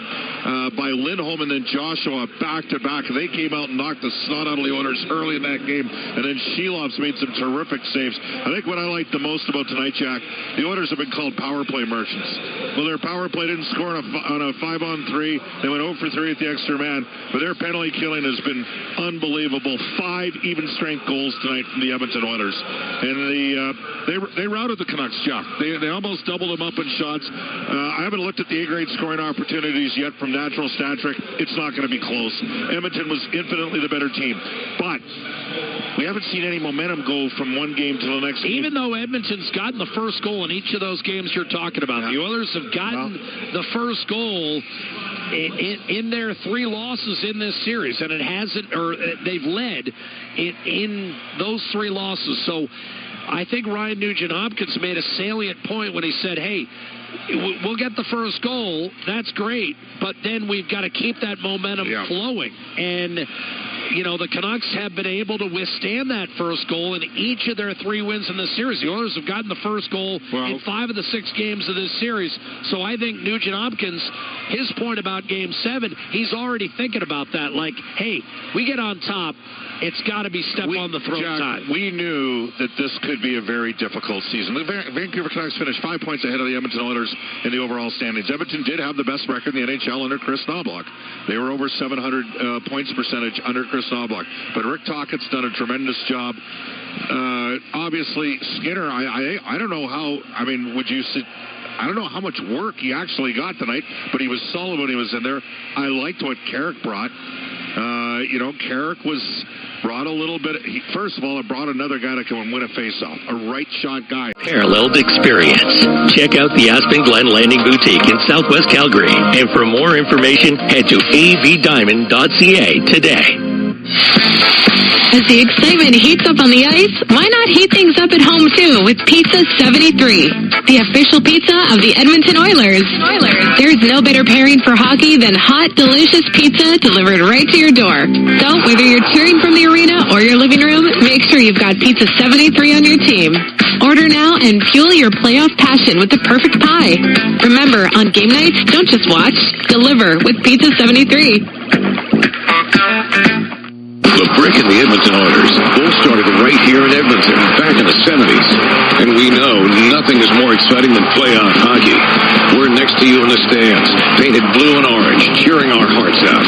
by Lindholm and then Joshua back-to-back. They came out and knocked the snot out of the Oilers early in that game, and then Shelov's made some terrific saves. I think what I like the most about tonight, Jack, the Oilers have been called power play merchants. Well, their power play didn't score on a 5-on-3. They went 0 for 3 at the extra man, but their penalty killing has been unbelievable. 5 even-strength goals tonight from the Edmonton Oilers. And they routed the Canucks, Jack. They almost doubled them up in shots. I haven't looked at the A-grade scoring opportunities yet from natural stat trick. It's not going to be close. Edmonton was infinitely the better team. But we haven't seen any momentum go from one game to the next. Even though Edmonton's gotten the first goal in each of those games you're talking about. The Oilers have gotten the first goal in their 3 losses in this series, and it hasn't, or they've led in those 3 losses. So I think Ryan Nugent-Hopkins made a salient point when he said, hey, we'll get the first goal. That's great. But then we've got to keep that momentum flowing. And, you know, the Canucks have been able to withstand that first goal in each of their 3 wins in the series. The Oilers have gotten the first goal in 5 of the 6 games of this series. So I think Nugent-Hopkins, his point about Game 7, he's already thinking about that. Like, hey, we get on top. It's got to be step on the throat time. We knew that this could be a very difficult season. The Vancouver Canucks finished 5 points ahead of the Edmonton Oilers in the overall standings. Edmonton did have the best record in the NHL under Chris Knoblauch. They were over 700 points percentage under Chris Knoblauch. But Rick Tocchet's done a tremendous job. Obviously, Skinner, I don't know how, I mean, I don't know how much work he actually got tonight, but he was solid when he was in there. I liked what Carrick brought. Carrick brought a little bit. First of all, it brought another guy to come and win a faceoff, a right shot guy. Paralleled experience. Check out the Aspen Glen Landing Boutique in Southwest Calgary. And for more information, head to avdiamond.ca today. As the excitement heats up on the ice, why not heat things up at home too with Pizza 73, the official pizza of the Edmonton Oilers. There's no better pairing for hockey than hot, delicious pizza delivered right to your door. So whether you're cheering from the arena or your living room, make sure you've got Pizza 73 on your team. Order now and fuel your playoff passion with the perfect pie. Remember, on game nights, don't just watch, deliver with Pizza 73. The Brick and the Edmonton Oilers both started right here in Edmonton back in the 70s. And we know nothing is more exciting than playoff hockey. We're next to you in the stands, painted blue and orange, cheering our hearts out.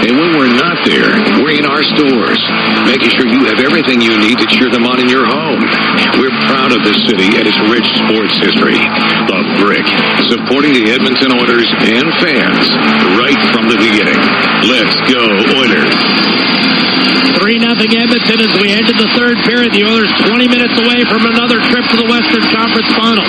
And when we're not there, we're in our stores, making sure you have everything you need to cheer them on in your home. We're proud of this city and its rich sports history. The Brick, supporting the Edmonton Oilers and fans right from the beginning. Let's go, Oilers. 3-0 Edmonton as we enter the third period. The Oilers 20 minutes away from another trip to the Western Conference Final.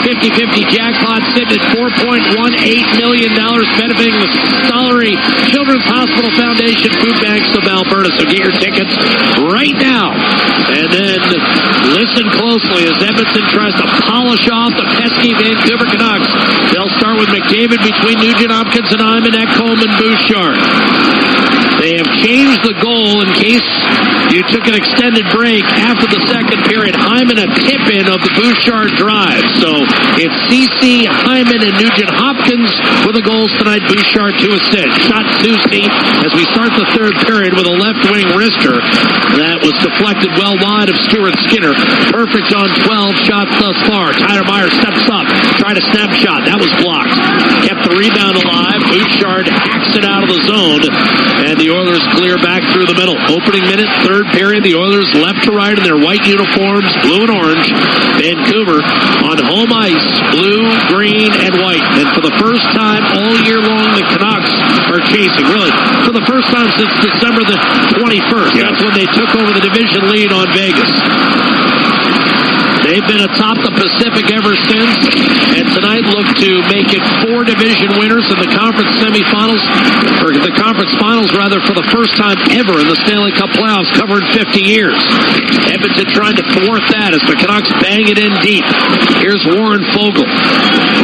50-50 jackpot sitting at $4.18 million, benefiting the Stollery Children's Hospital Foundation Food Banks of Alberta. So get your tickets right now. And then listen closely as Edmonton tries to polish off the pesky Vancouver Canucks. They'll start with McDavid between Nugent Hopkins and Hyman at Coleman Bouchard. They have changed the goal in case you took an extended break after the second period. Hyman a tip-in of the Bouchard drive. So it's CC, Hyman, and Nugent Hopkins with the goals tonight. Bouchard 2 assists. Shot Susie as we start the third period with a left-wing wrister that was deflected well wide of Stuart Skinner. Perfect on 12 shots thus far. Tyler Meyer steps up, tried a snapshot. That was blocked. Kept the rebound alive. Bouchard hacks it out of the zone, and the Oilers clear back through the middle. Opening minute, third period, the Oilers left to right in their white uniforms, blue and orange. Vancouver on home ice, blue, green, and white. And for the first time all year long, the Canucks are chasing. Really, for the first time since December the 21st. Yeah. That's when they took over the division lead on Vegas. They've been atop the Pacific ever since, and tonight look to make it 4 division winners in the conference semifinals, or the conference finals rather, for the first time ever in the Stanley Cup playoffs, covered 50 years. Edmonton trying to thwart that as the Canucks bang it in deep. Here's Warren Fogle,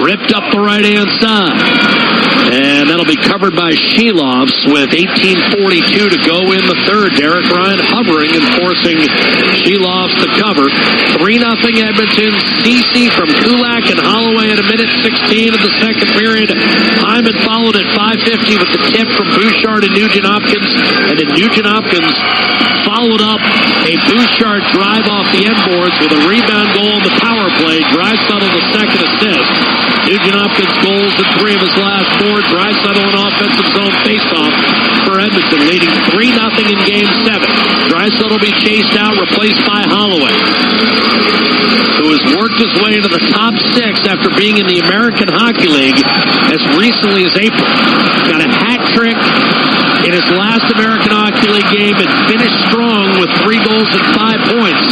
ripped up the right-hand side, and that'll be covered by Shelovs with 18:42 to go in the third. Derek Ryan hovering and forcing Shelovs to cover. 3-0 Edmonton. CC from Kulak and Holloway at a minute 16 of the second period. Hyman followed at 5:50 with the tip from Bouchard and Nugent Hopkins, and then Nugent Hopkins followed up a Bouchard drive off the end boards with a rebound goal on the power play. Draisaitl the second assist. Nugent Hopkins goals in 3 of his last 4. Draisaitl an offensive zone faceoff for Edmonton, leading 3-0 in Game 7. Draisaitl will be chased out, replaced by Holloway, who has worked his way into the top 6 after being in the American Hockey League as recently as April. Got a hat trick in his last American Hockey League game and finished strong with 3 goals and 5 points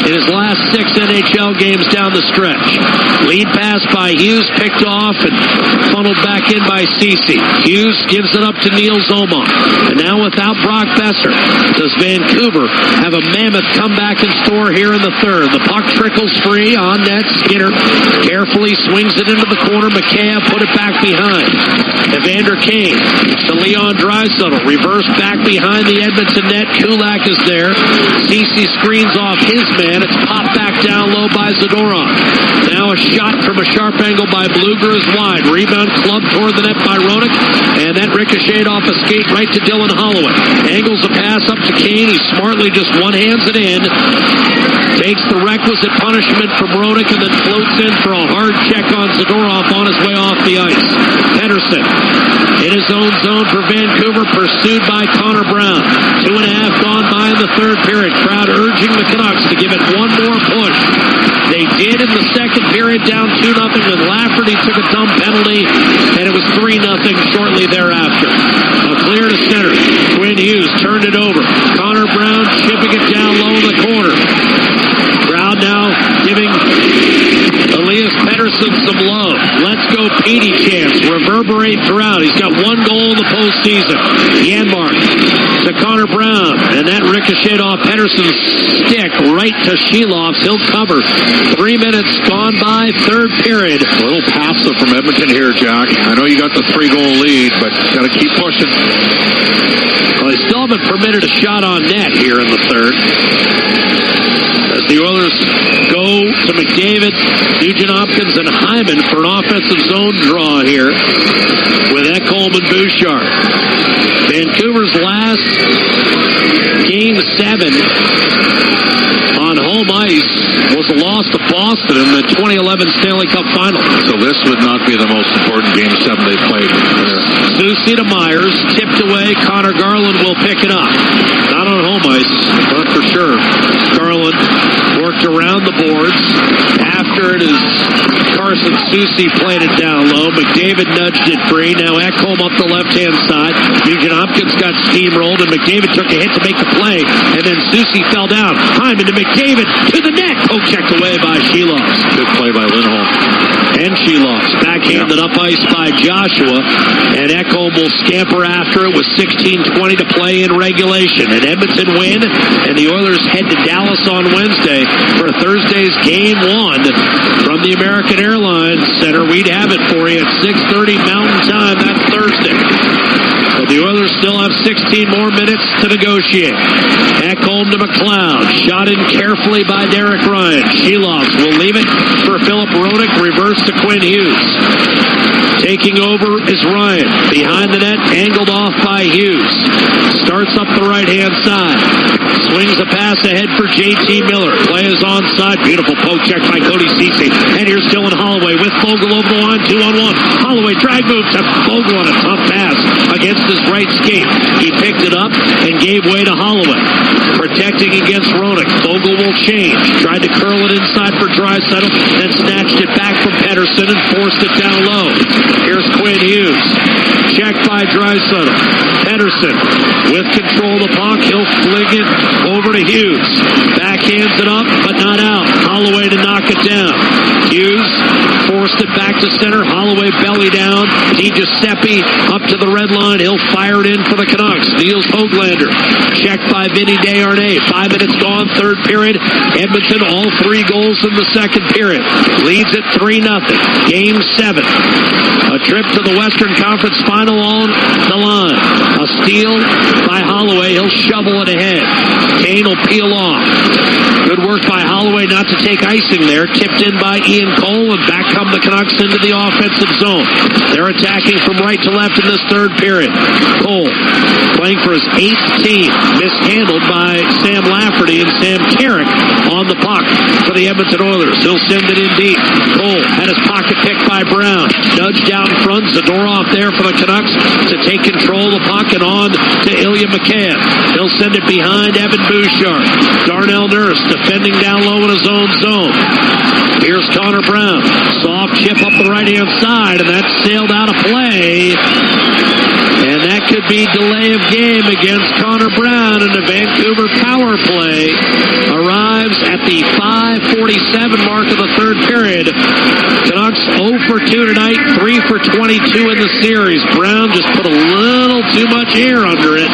in his last 6 NHL games down the stretch. Lead pass by Hughes, picked off and funneled back in by Ceci. Hughes gives it up to Neil Zomar. And now without Brock Besser, does Vancouver have a mammoth comeback in store here in the third? The puck trickles free on net. Skinner carefully swings it into the corner. McKay put it back behind. Evander Kane to Leon Draisaitl. Reverse back behind the Edmonton net. Kulak is there. Ceci screens off his man. It's popped back down low by Zadorov. Now a shot from a sharp angle by Bluger is wide. Rebound clubbed toward the net by Roenick, and that ricocheted off a skate right to Dylan Holloway. Angles a pass up to Kane. He smartly just one-hands it in. Takes the requisite punishment from Roenick and then floats in for a hard check on Zadorov on his way off the ice. Pedersen in his own zone for Vancouver, pursued by Connor Brown. 2.5 gone by in the third period. Crowd urging the Canucks to give it one more push. They did in the second period, down 2-0 when Lafferty took a dumb penalty, and it was 3-0 shortly thereafter. A clear to center. Quinn Hughes turned it over. Connor Brown chipping it down low in the corner. Crowd now giving Elias Pettersson some love. Let's go Petey chants reverberate throughout. He's got 1 goal in the postseason. Janmark to Connor Brown, and that ricocheted off Pettersson's stick right to Shelovs. He'll cover. 3 minutes gone by, third period. A little passive from Edmonton here, Jack. I know you got the 3-goal lead, but got to keep pushing. Well, they still haven't permitted a shot on net here in the third. As the Oilers go to McDavid, Nugent Hopkins, and Hyman for an offensive zone draw here with that Coleman Bouchard. Vancouver's last Game 7 on home ice was a loss to Boston. Boston in the 2011 Stanley Cup Final. So this would not be the most important Game 7 they played. Susie to Myers, tipped away. Connor Garland will pick it up. Not on home ice, not for sure. Garland worked around the boards. After it is Carson Susie played it down low. McDavid nudged it free. Now Ekholm up the left-hand side. Nugent Hopkins got steamrolled, and McDavid took a hit to make the play, and then Susie fell down. Hyman to McDavid to the net. Poke checked away by Sheloffs. Good play by Lindholm. And Sheloffs backhanded up ice by Joshua, and Ekholm will scamper after it with 16:20 to play in regulation. An Edmonton win, and the Oilers head to Dallas on Wednesday for Thursday's Game 1 from the American Airlines Center. We'd have it for you at 6:30 Mountain Time. That's Thursday. But the Oilers still have 16 more minutes to negotiate. Ekholm to McLeod. Shot in carefully by Derek Ryan. Sheloffs will leave it for Philip Roenick. Reverse to Quinn Hughes. Taking over is Ryan. Behind the net, angled off by Hughes. Starts up the right-hand side. Swings a pass ahead for J.T. Miller. Play is onside. Beautiful poke check by Cody Ceci. And here's Dylan Holloway with Fogle over the line, 2-on-1. Holloway drag move to Fogle on a tough pass against his right skate. He picked it up and gave way to Holloway. Protecting against Roenick. Fogle will change. Tried to curl it inside for Draisaitl, then snatched it back from Pettersson and forced it down low. Here's Quinn Hughes. Checked by Draisaitl. Pettersson with control of the puck. He'll fling it over to Hughes. Backhands it up, but not out. Holloway to knock it down. Hughes forced it back to center. Holloway belly down. DiGiuseppe up to the red line. He'll fire it in for the Canucks. Niels Höglander. Checked by Vinny Desharnais. 5 minutes gone, third period. Edmonton, all 3 goals in the second period. Leads at 3-0. Game 7. A trip to the Western Conference Final on the line. A steal by Holloway. He'll shovel it ahead. Kane will peel off. Good work by Holloway not to take icing there. Tipped in by Ian Cole, and back come the Canucks into the offensive zone. They're attacking from right to left in this third period. Cole playing for his 8th team. Mishandled by Sam Lafferty and Sam Carrick on the puck for the Edmonton Oilers. He'll send it in deep. Cole had his pocket picked by Brown. Nudged out in front. Zadorov there for the Canucks to take control of the puck and on to Ilya Mikheyev. He'll send it behind Evan Bouchard. Darnell Nurse defending down low in his own zone. Here's Connor Brown. Soft chip up the right-hand side, and that sailed out of play. And that could be delay of game against Connor Brown, and the Vancouver power play arrives at the 5:47 mark of the third period. Canucks 0 for 2 tonight, 3 for 22 in the series. Brown just put a little too much air under it,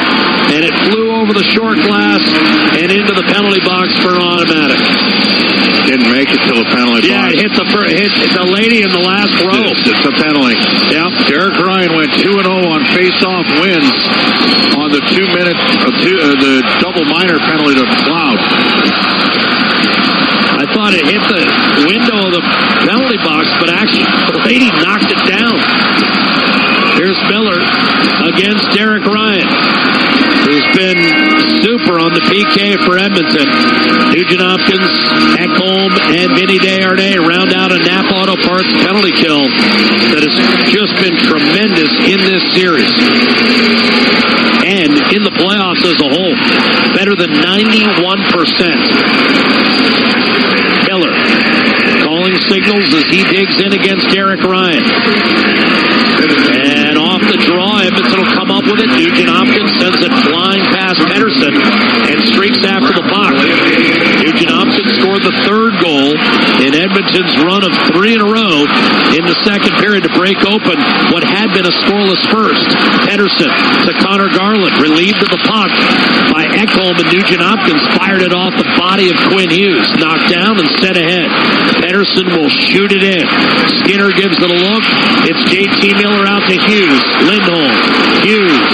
and it flew over the short glass and into the penalty box for an automatic. Didn't make it till the penalty box. Yeah, it hit the lady in the last row. It's a penalty. Yep. Derek Ryan went 2-0 on face-off wins on the 2-minute, the double minor penalty to McLeod. I thought it hit the window of the penalty box, but actually the lady knocked it down. Here's Miller against Derek Ryan, who's been super on the PK for Edmonton. Nugent Hopkins, Ekholm, and Vinny Desharnais round out a Napa Auto Parts penalty kill that has just been tremendous in this series. And in the playoffs as a whole, better than 91%. Miller calling signals as he digs in against Derek Ryan. And off the draw, Edmonton will come up with it. Nugent Hopkins sends it flying past Pettersson and streaks after the puck. Nugent Hopkins scored the third goal in Edmonton's run of 3 in a row in the second period to break open what had been a scoreless first. Pettersson to Connor Garland, relieved of the puck by Ekholm, and Nugent Hopkins fired it off the body of Quinn Hughes. Knocked down and set ahead. Pettersson will shoot it in. Skinner gives it a look. It's J.T. Miller out to Hughes. Lindholm. Hughes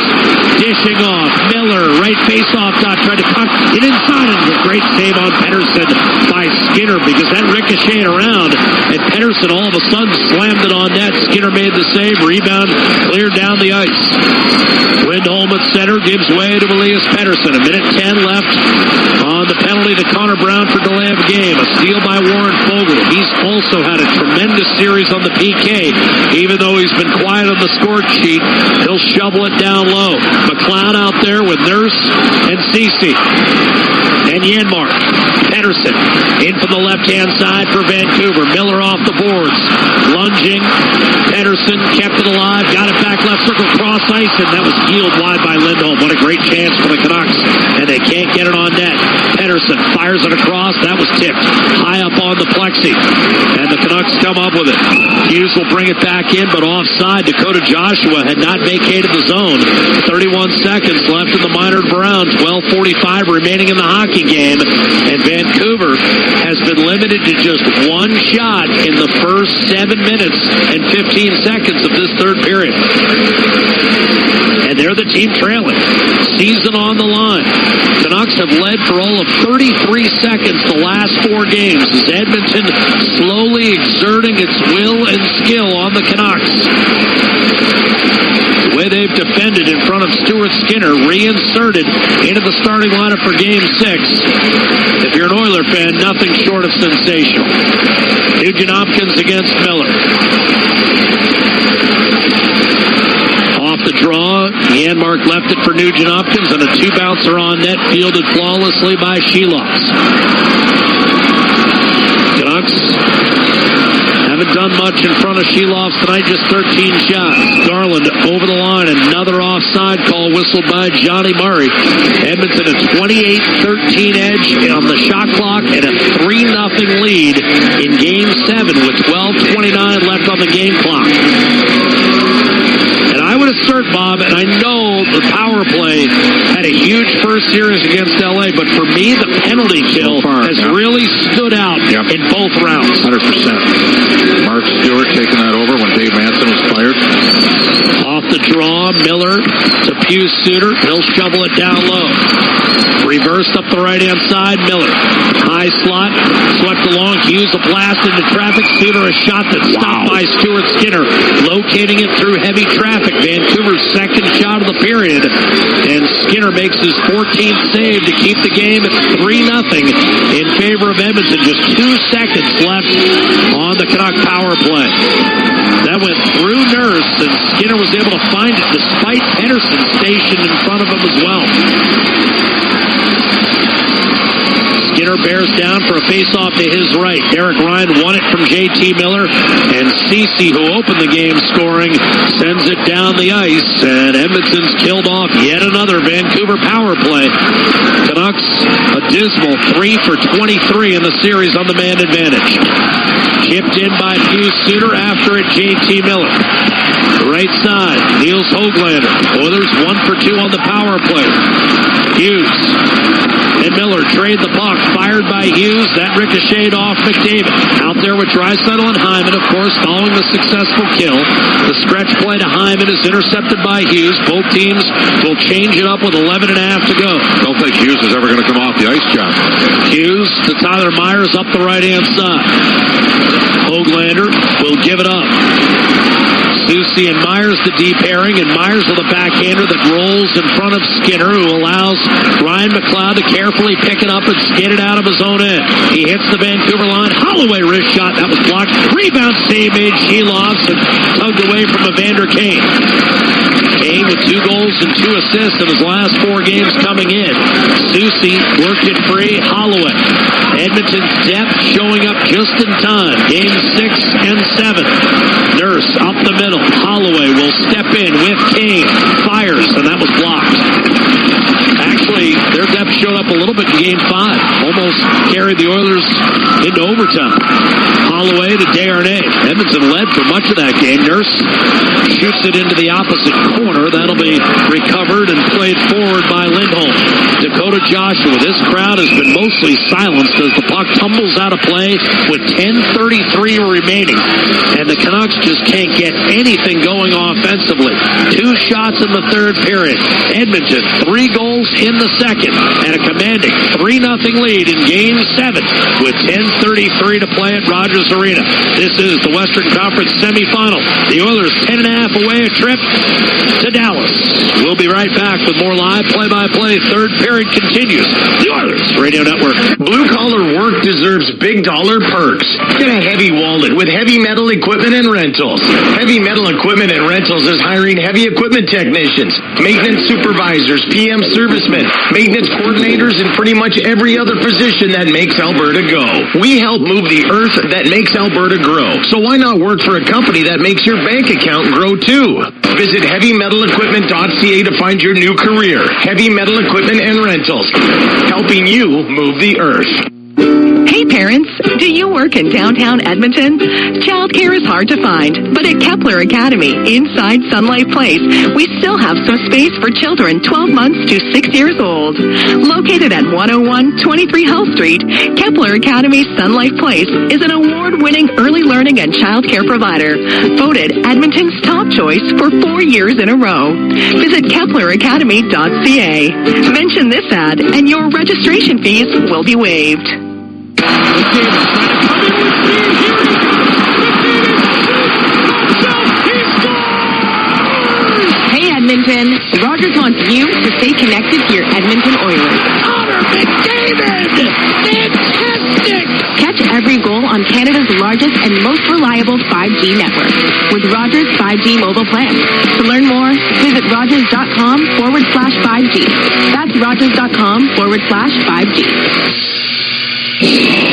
dishing off. Miller, right face-off dot, tried to cut it inside, and a great save on Pettersson by Skinner because that ricocheted around, and Pettersson all of a sudden slammed it on net. Skinner made the save. Rebound cleared down the ice. Lindholm at center gives way to Elias Pettersson. 1:10 left on the penalty penalty to Connor Brown for delay of game. A steal by Warren Fogle. He's also had a tremendous series on the PK. Even though he's been quiet on the score sheet, he'll shovel it down low. McLeod out there with Nurse and Cece. And Yanmark. Pedersen in from the left-hand side for Vancouver. Miller off the boards. Lunging. Pedersen kept it alive. Got it back left circle. Cross ice. And that was healed wide by Lindholm. What a great chance for the Canucks. And they can't get it on net. Pedersen fires it across. That was tipped high up on the plexi. And the Canucks come up with it. Hughes will bring it back in, but offside. Dakota Joshua had not vacated the zone. 31 seconds left in the minor round. 12:45 remaining in the hockey game. And Vancouver has been limited to just one shot in the first 7 minutes and 15 seconds of this third period. And they're the team trailing. Season on the line. Canucks have led for all of 33 seconds the last 4 games as Edmonton slowly exerting its will and skill on the Canucks. The way they've defended in front of Stuart Skinner, reinserted into the starting lineup for Game 6. If you're an Oiler fan, nothing short of sensational. Nugent-Hopkins against Miller. Off the draw, Yanmark left it for Nugent-Hopkins, and a 2-bouncer on net, fielded flawlessly by Sheloffs. Canucks haven't done much in front of Sheloffs tonight, just 13 shots. Garland over the line, another offside call whistled by Johnny Murray. Edmonton a 28-13 edge on the shot clock and a 3-0 lead in Game 7 with 12:29 left on the game clock. And I would assert, Bob, and I know the power play had a huge first series against LA, but for me, the penalty kill has really stood out in both rounds. 100%. Mark Stewart taking that over when Dave Manson was fired. Off the draw, Miller to Pius Suter. He'll shovel it down low. Reversed up the right-hand side, Miller. High slot, swept along. Hughes a blast into traffic. Suter a shot that's stopped by Stuart Skinner. Locating it through heavy traffic. Vancouver's second shot of the period. And Skinner makes his 14th save to keep the game at 3-0 in favor of Edmonton. Just 2 seconds left on the Canuck power play. That went through Nurse, and Skinner was able to find it despite Pedersen stationed in front of him as well. Skinner bears down for a face-off to his right. Derek Ryan won it from J.T. Miller, and Cece, who opened the game scoring, sends it down the ice, and Edmonton's killed off yet another Vancouver power play. Canucks a dismal 3 for 23 in the series on the man advantage. Chipped in by Pius Suter, after it J.T. Miller. Right side, Niels Höglander. Oilers 1 for 2 on the power play. Hughes and Miller trade the puck. Fired by Hughes. That ricocheted off McDavid. Out there with Draisaitl and Hyman, of course, following the successful kill. The stretch play to Hyman is intercepted by Hughes. Both teams will change it up with 11 and a half to go. Don't think Hughes is ever going to come off the ice, John. Hughes to Tyler Myers up the right-hand side. Höglander will give it up. Susie and Myers the deep pairing, and Myers with a backhander that rolls in front of Skinner, who allows Ryan McLeod to carefully pick it up and skid it out of his own end. He hits the Vancouver line. Holloway wrist shot. That was blocked. Rebound save made Sheloffs and tugged away from Evander Kane. Kane with 2 goals and 2 assists in his last 4 games coming in. Susie worked it free. Holloway. Edmonton's depth showing up just in time. Game 6 and 7. Nurse up the middle. Holloway will step in with Kane. Fires, and that was blocked. Actually, their depth showed up a little bit in Game 5. Almost carried the Oilers into overtime. Holloway to Desharnais. Edmonton led for much of that game. Nurse shoots it into the opposite corner. That'll be recovered and played forward by Lindholm. Dakota Joshua. This crowd has been mostly silenced as the puck tumbles out of play with 10:33 remaining. And the Canucks just can't get anything going offensively. 2 shots in the third period. Edmonton, 3 goals in the second, and a commanding 3-0 lead in Game 7 with 10:33 to play at Rogers Arena. This is the Western Conference semifinal. The Oilers 10.5 away, a trip to Dallas. We'll be right back with more live play-by-play. Third period continues. The Oilers Radio Network. Blue-collar work deserves big-dollar perks. Get a heavy wallet with Heavy Metal Equipment and Rentals. Heavy Metal Equipment and Rentals is hiring heavy equipment technicians, maintenance supervisors, PM servicemen, maintenance coordinators, and pretty much every other position that makes Alberta go. We help move the earth that makes Alberta grow. So why not work for a company that makes your bank account grow too? Visit HeavyMetalEquipment.ca to find your new career. Heavy Metal Equipment and Rentals, helping you move the earth. Hey parents, do you work in downtown Edmonton? Childcare is hard to find, but at Kepler Academy, inside Sun Life Place, we still have some space for children 12 months to 6 years old. Located at 101 23 Hull Street, Kepler Academy Sun Life Place is an award-winning early learning and childcare provider, voted Edmonton's top choice for 4 years in a row. Visit KeplerAcademy.ca. Mention this ad, and your registration fees will be waived. Hey Edmonton, Rogers wants you to stay connected to your Edmonton Oilers. Connor McDavid! Fantastic! Catch every goal on Canada's largest and most reliable 5G network with Rogers 5G mobile plan. To learn more, visit rogers.com/5G. That's rogers.com/5G.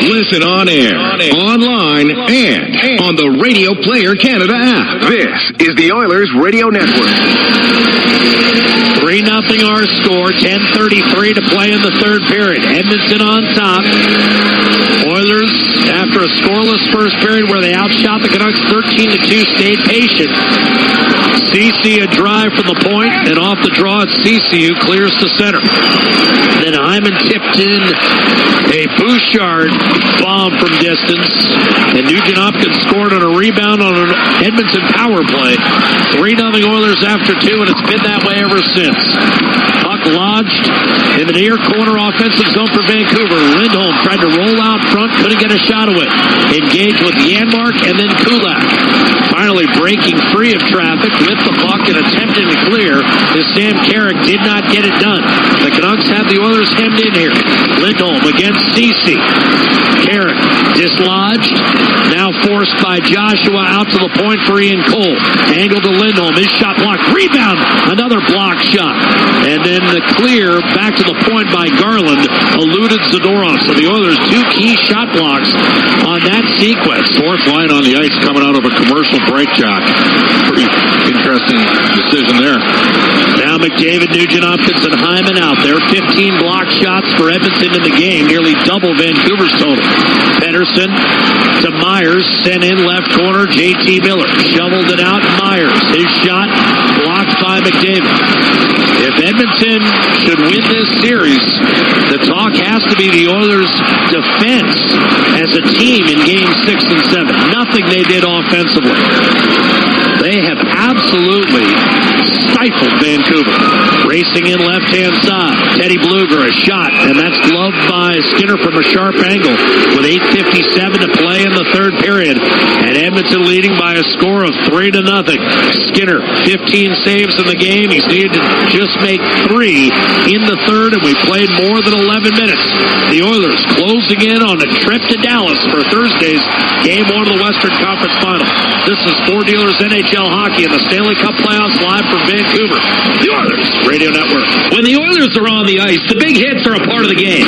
Listen on air, online, and on the Radio Player Canada app. This is the Oilers Radio Network. 3-0 our score, 10:33 to play in the third period. Edmonton on top. Oilers, after a scoreless first period where they outshot the Canucks 13-2, stayed patient. Ceci a drive from the point, and off the draw, it's Ceci who clears to center. Then Hyman tipped in a Bouchard bomb from distance, and Nugent-Hopkins scored on a rebound on an Edmonton power play. 3-0 Oilers after 2, and it's been that way ever since. Puck lodged in the near corner offensive zone for Vancouver. Lindholm tried to roll out front, couldn't get a shot away. Engaged with Janmark and then Kulak. Finally breaking free of traffic with the puck and attempting to clear. As Sam Carrick did not get it done. The Canucks have the Oilers hemmed in here. Lindholm against Ceci. Carrick dislodged. Now forced by Joshua out to the point for Ian Cole. Angle to Lindholm. His shot blocked. Rebound. Another block shot. And then the clear back to the point by Garland eluded Zadorov. So the Oilers 2 key shot blocks on that sequence. Fourth line on the ice coming out of a commercial break, Jack. Pretty interesting decision there. Now McDavid, Nugent-Hopkins, and Hyman out there. 15 block shots for Edmonton in the game, nearly double Vancouver's total. Pedersen to Myers, sent in left corner. J.T. Miller shoveled it out. Myers, his shot blocked by McDavid. If Edmonton should win this series, the talk has to be the Oilers' defense as a team in Game 6 and 7. Nothing they did offensively. They have absolutely stifled Vancouver. Racing in left-hand side. Teddy Bluger, a shot, and that's gloved by Skinner from a sharp angle with 8:57 to play in the third period. And Edmonton leading by a score of 3-0. Skinner, 15 saves in the game. He's needed to just make 3 in the third, and we played more than 11 minutes. The Oilers closing in on a trip to Dallas for Thursday's Game 1 of the Western Conference Final. This is Ford Dealers NHL Hockey in the Stanley Cup Playoffs live from Vancouver. The Oilers Radio Network. When the Oilers are on the ice, the big hits are a part of the game.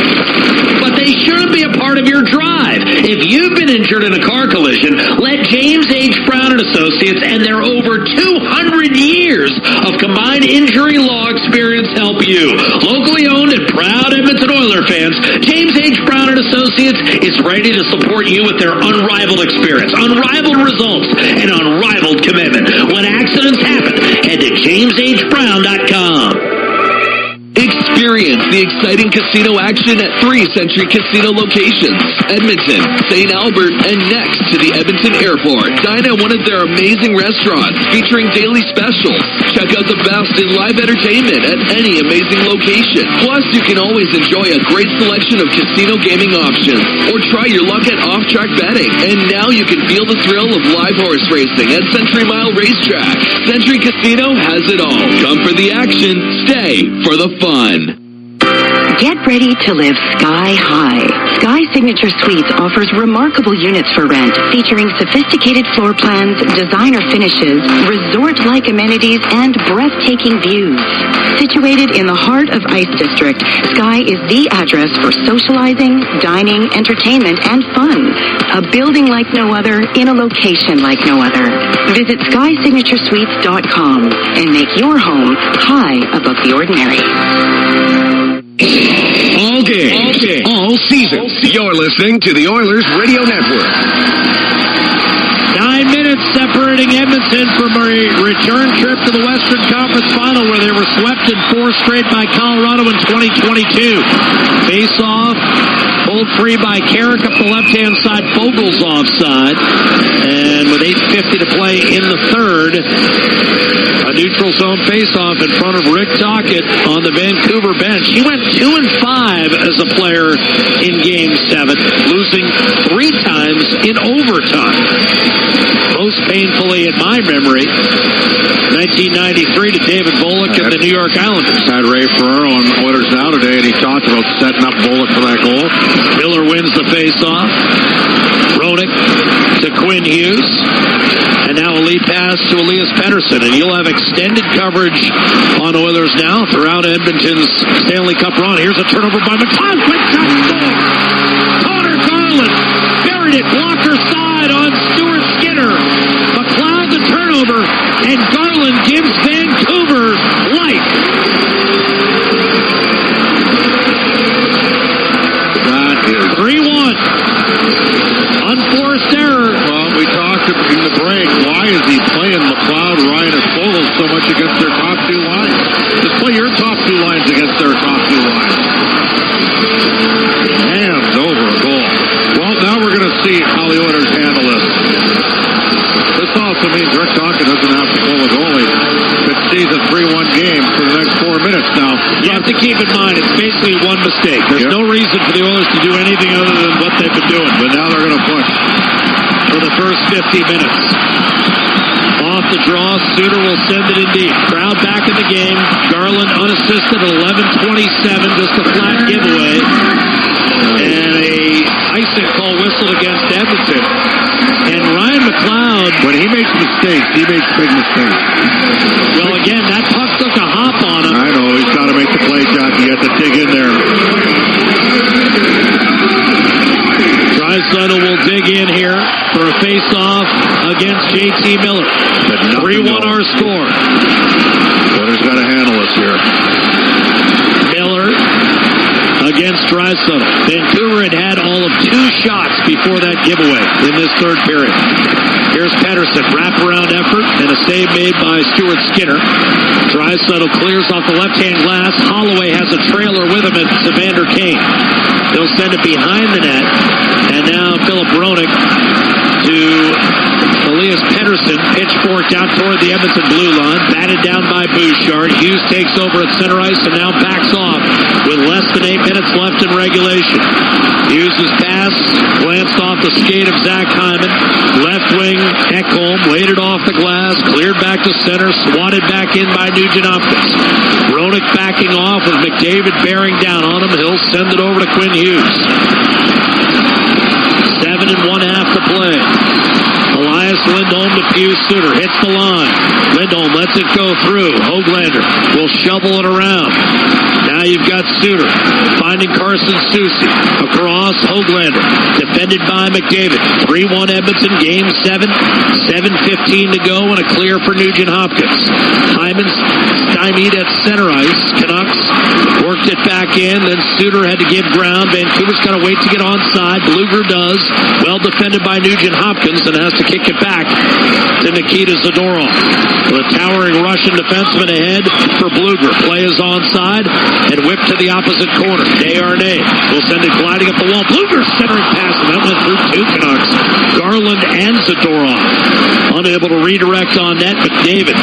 But they shouldn't be a part of your drive. If you've been injured in a car collision, let James H. Brown and Associates and their over 200 years of combined injury law experience help you. Locally owned and proud Edmonton Oilers fans, James H. Brown and Associates is ready to support you with their unrivaled experience, unrivaled results, and unrivaled commitment. When accidents happen, head to jameshbrown.com. Experience the exciting casino action at 3 Century Casino locations. Edmonton, St. Albert, and next to the Edmonton Airport. Dine at one of their amazing restaurants featuring daily specials. Check out the best in live entertainment at any amazing location. Plus, you can always enjoy a great selection of casino gaming options. Or try your luck at off-track betting. And now you can feel the thrill of live horse racing at Century Mile Racetrack. Century Casino has it all. Come for the action, Stay for the fun. Get ready to live sky high. Sky Signature Suites offers remarkable units for rent, featuring sophisticated floor plans, designer finishes, resort-like amenities, and breathtaking views. Situated in the heart of Ice District, Sky is the address for socializing, dining, entertainment, and fun. A building like no other in a location like no other. Visit SkySignatureSuites.com and make your home high above the ordinary. All games, all season. You're listening to the Oilers Radio Network. 9 minutes separating Edmonton from a return trip to the Western Conference Final, where they were swept in 4 straight by Colorado in 2022. Face-off, pulled free by Carrick up the left-hand side. Fogel's offside. And with 8:50 to play in the third, a neutral zone face-off in front of Rick Tocchet on the Vancouver bench. He went 2-5 as a player in Game 7, losing 3 times in overtime. Most painfully in my memory, 1993 to David Volek and the New York Islanders. Had Ray Ferraro on Oilers Now today, and he talked about setting up Volek for that goal. Miller wins the face-off. Roenick to Quinn Hughes. And now a lead pass to Elias Pettersson. And you'll have extended coverage on Oilers Now throughout Edmonton's Stanley Cup run. Here's a turnover by McLeod. Quick shot, score! Connor Garland buried it. Blocker side on Stuart Skinner. McLeod the turnover. And Garland gives Vancouver life. That is 3-1. Unforced error. Well, we talked in the break. Why is he playing McLeod, Ryan, and Fogel so much against their top 2 lines? Just play your top 2 lines against their top 2 lines. Hands over a goal. Well, now we're going to see how the Oilers handle this. This also means Rick Tocchet doesn't have to pull a goalie. It sees a 3-1 game for the next 4 minutes now. You have to keep in mind, it's basically one mistake. There's no reason for the Oilers to do anything other than what they've been doing. But now they're going to push for the first 50 minutes. Off the draw, Suter will send it in deep. Crowd back in the game. Garland unassisted at 11:27, just a flat giveaway. And a icing call whistled against Edmonton. And Ryan McLeod, when he makes mistakes, he makes big mistakes. Well, again, that puck took a hop on him. I know, he's got to make the play, Jockey. You have to dig in there. Draisaitl will dig in here for a face-off against JT Miller. 3-1 our score. Oilers got to handle us here. Miller against Draisaitl. Vancouver had all of 2 shots before that giveaway in this third period. Here's Pettersson, wraparound effort, and a save made by Stuart Skinner. Draisaitl clears off the left-hand glass. Holloway has a trailer with him. It's Evander Kane. They'll send it behind the net. And now Philip Roenick to Elias Pettersson, pitchforked out toward the Edmonton blue line, batted down by Bouchard. Hughes takes over at center ice and now backs off with less than 8 minutes left in regulation. Hughes' pass glanced off the skate of Zach Hyman. Left wing, Ekholm laid it off the glass, cleared back to center, swatted back in by Nugent-Hopkins. Roenick backing off with McDavid bearing down on him. He'll send it over to Quinn Hughes. 7 1/2 to play. Elias Lindholm to Pius Suter. Hits the line. Lindholm lets it go through. Höglander will shovel it around. Now you've got Suter finding Carson Soucy. Across Höglander. Defended by McDavid. 3-1 Edmonton. Game 7. 7:15 to go and a clear for Nugent-Hopkins. Hyman stymied at center ice. Canucks worked it back in. Then Suter had to give ground. Vancouver's got to wait to get onside. Bluger does. Well defended by Nugent-Hopkins and has to kick it back to Nikita Zadorov. The towering Russian defenseman ahead for Bluger. Play is onside and whipped to the opposite corner. Desharnais will send it gliding up the wall. Bluger centering pass, and that went through 2 Canucks. Garland and Zadorov unable to redirect on net, but David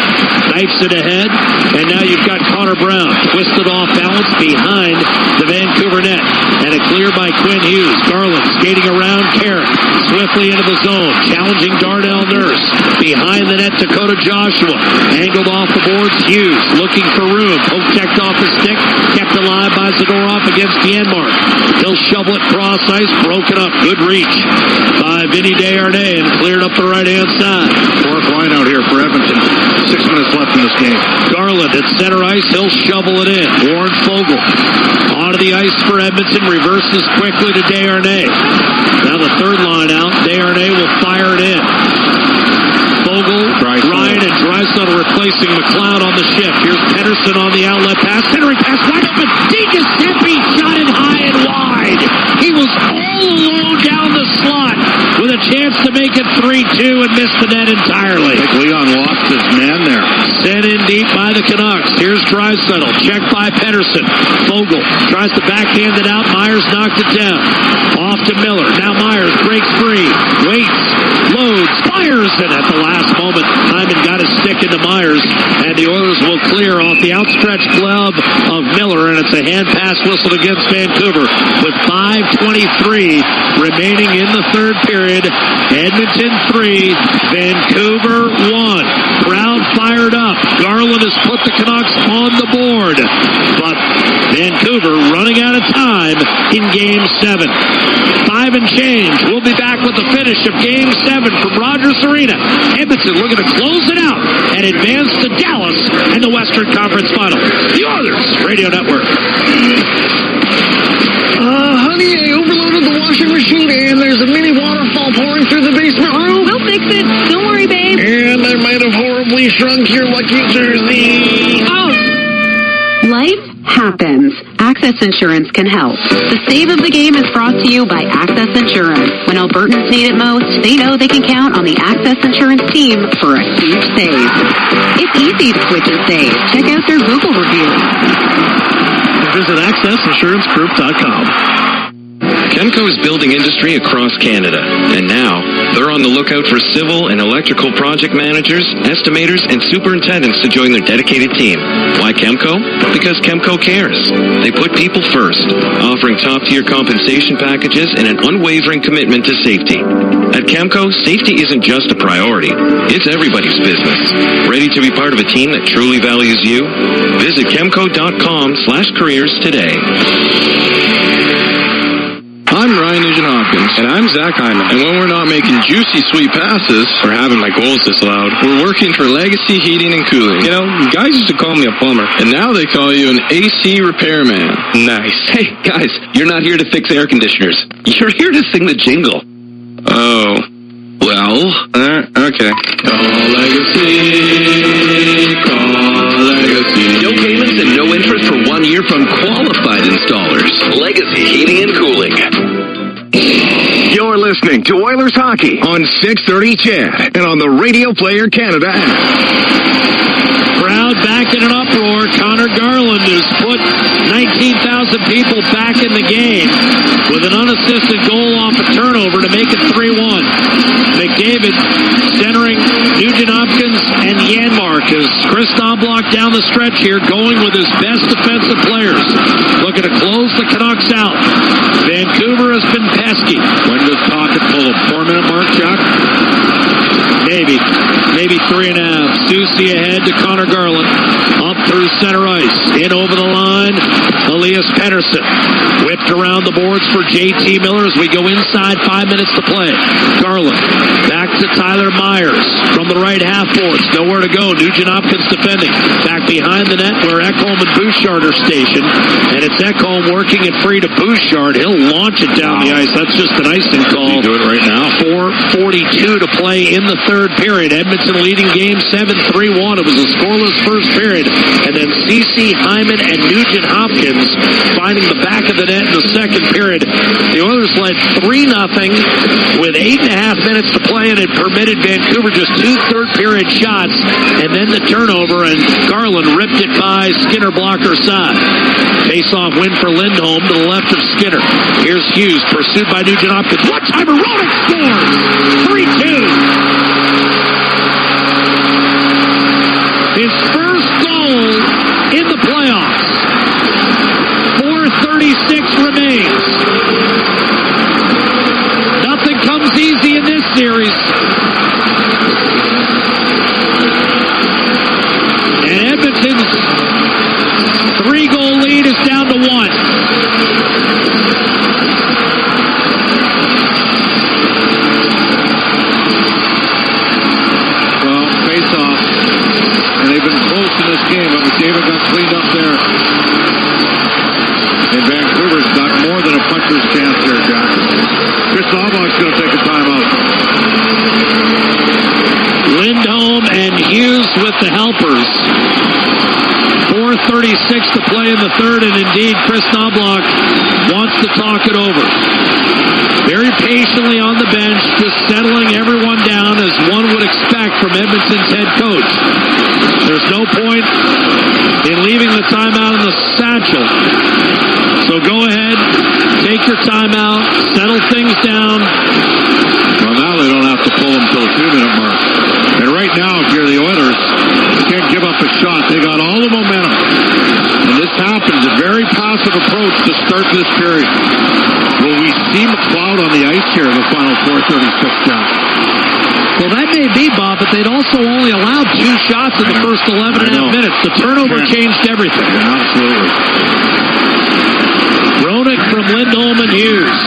knifes it ahead, and now you've got Connor Brown. Twisted off balance behind the Vancouver net. And a clear by Quinn Hughes. Garland skating around Carrick. Swiftly into the zone. Challenging Darnell Nurse. Behind the net, Dakota Joshua. Angled off the boards. Hughes looking for room. Poke checked off his stick. Kept alive by Zadorov against Janmark. He'll shovel it cross ice. Broken up. Good reach by Vinny Desharnais and cleared up the right-hand side. Fourth line out here for Edmonton. 6 minutes left in this game. Garland at center ice. He'll shovel it in. Warren Fogle onto the ice for Edmonton. Reverses quickly to Desharnais. Now the third line out. Desharnais will fire it in. Fogle, Ryan, and Draisaitl replacing McLeod on the shift. Here's Pettersson on the outlet pass. Centering pass wide open. DiGiuseppe shot it high and wide. He was all alone down the slot with a chance to make it 3-2 and missed the net entirely. I think Leon lost his man there. Sent in deep by the Canucks. Here's Draisaitl. Checked by Pettersson. Fogle tries to backhand it out. Myers knocked it down. Off to Miller. Now Myers breaks free. Waits. Loads. Fires. And at the last moment, Hyman got his stick into Myers. And the Oilers will clear off the outstretched glove of Miller. And it's a hand pass whistled against Vancouver with 5:23 remaining in the third period. Edmonton 3, Vancouver 1. Crowd fired up. Garland has put the Canucks on the board. But Vancouver running out of time in Game 7. 5 and change. We'll be back with the finish of Game 7 from Rogers Arena. Edmonton looking to close it out and advance to Dallas and the Western Conference Final. The Oilers Radio Network. Honey, I overloaded the washing machine and there's a mini waterfall pouring through the basement room. We'll fix it. Don't worry, babe. And I might have horribly shrunk your lucky jersey. Oh! Life happens. Access Insurance can help. The Save of the Game is brought to you by Access Insurance. When Albertans need it most, they know they can count on the Access Insurance team for a huge save. It's easy to switch and save. Check out their Google review. Visit AccessInsuranceGroup.com. Chemco is building industry across Canada, and now they're on the lookout for civil and electrical project managers, estimators, and superintendents to join their dedicated team. Why Chemco? Because Chemco cares. They put people first, offering top-tier compensation packages and an unwavering commitment to safety. At Chemco, safety isn't just a priority, it's everybody's business. Ready to be part of a team that truly values you? Visit chemco.com/careers today. I'm Ryan Nugent-Hopkins. And I'm Zach Hyman. And when we're not making juicy, sweet passes or having my goals disallowed, we're working for Legacy Heating and Cooling. You know, guys used to call me a plumber, and now they call you an AC repairman. Nice. Hey, guys, you're not here to fix air conditioners. You're here to sing the jingle. Oh. Well, okay. Call Legacy, call Legacy. No payments and no interest for 1 year from qualified installers. Legacy Heating and Cooling. You're listening to Oilers Hockey on 630 CHED and on the Radio Player Canada app. Crowd back in an uproar. Connor Garland has put 19,000 people back in the game with an unassisted goal off a turnover to make it 3-1. McDavid centering Nugent-Hopkins and Janmark as Chris Knobloch down the stretch here going with his best defensive players. Looking to close the Canucks out. Vancouver has been pesky. When does pocket pull a 4-minute mark, Chuck? Maybe 3.5. Soucy ahead to Connor Garland. Up through center ice. In over the line. Elias Pettersson. Whipped around the boards for J.T. Miller as we go inside 5 minutes to play. Garland back to Tyler Myers from the right half boards. Nowhere to go. Nugent-Hopkins defending. Back behind the net where Ekholm and Bouchard are stationed. And it's Ekholm working it free to Bouchard. He'll launch it down the ice. That's just an icing call. Do it right now. 4:42 to play in the third period. Edmonton leading Game 7 3-1. It was a scoreless first period. And then C.C. Hyman and Nugent-Hopkins finding the back of the net in the second period. The Oilers led 3-0 with 8.5 minutes to play, and it permitted Vancouver just 2 third-period shots, and then the turnover, and Garland ripped it by Skinner blocker side. Face-off win for Lindholm to the left of Skinner. Here's Hughes, pursued by Nugent-Hopkins. One-timer, Rodick scores! 3-2. His first goal in the playoffs. up there. And Vancouver's got more than a puncher's chance here, Jack. Chris Knobloch's going to take a timeout. Lindholm and Hughes with the helpers. 4:36 to play in the third, and indeed Chris Knobloch wants to talk it over. Very patiently on the bench, just settling everyone down as one would expect from Edmonton's head coach. There's no point in leaving the timeout in the satchel. So go ahead, take your timeout, settle things down. Well, now they don't have to pull them till the 2-minute mark. And right now, if you're the Oilers, you can't give up a shot. They got all the momentum. And this happens, a very passive approach to start this period. Will we see McLeod on the ice here in the final 4:36, Jack? Well, that may be, Bob, but they'd also only allowed 2 shots in the first 11 and a half minutes. The turnover changed everything. Yeah, absolutely. Roenick from Lindholm and Hughes.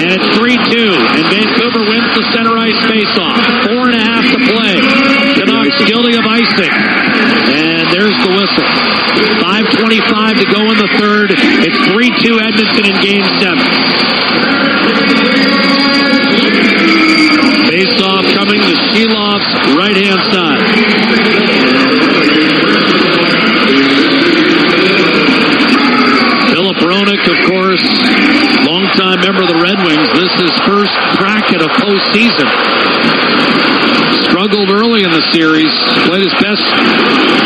And it's 3-2. And Vancouver wins the center ice faceoff. 4.5 to play. Canucks guilty of icing. And there's the whistle. 5:25 to go in the third. It's 3-2 Edmonton in Game 7. Face-off coming to Shelov's right-hand side. Philip Roenick, of course, longtime member of the Red Wings. This is his first crack at a postseason. Struggled early in the series, played his best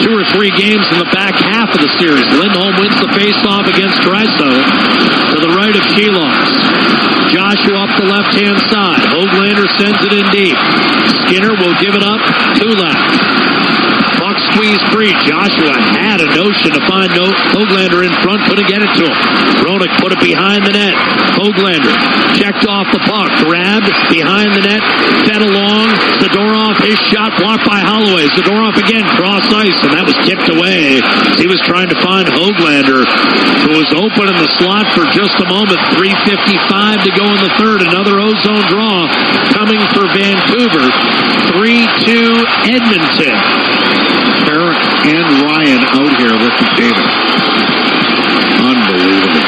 2 or 3 games in the back half of the series. Lindholm wins the face-off against Draisaitl to the right of Shelovs. Joshua up the left-hand side. Höglander sends it in deep. Skinner will give it up. Kulak. Puck squeeze free. Joshua had a notion to find Höglander in front. Couldn't get it to him. Roenick put it behind the net. Höglander checked off the puck. Grabbed behind the net. Fed along. Zadorov, his shot blocked by Holloway. Zadorov again, cross ice, and that was tipped away. He was trying to find Höglander, who was open in the slot for just a moment. 3:55 to go in the third. Another ozone draw coming for Vancouver. 3-2 Edmonton. Eric and Ryan out here with McDavid. Unbelievable.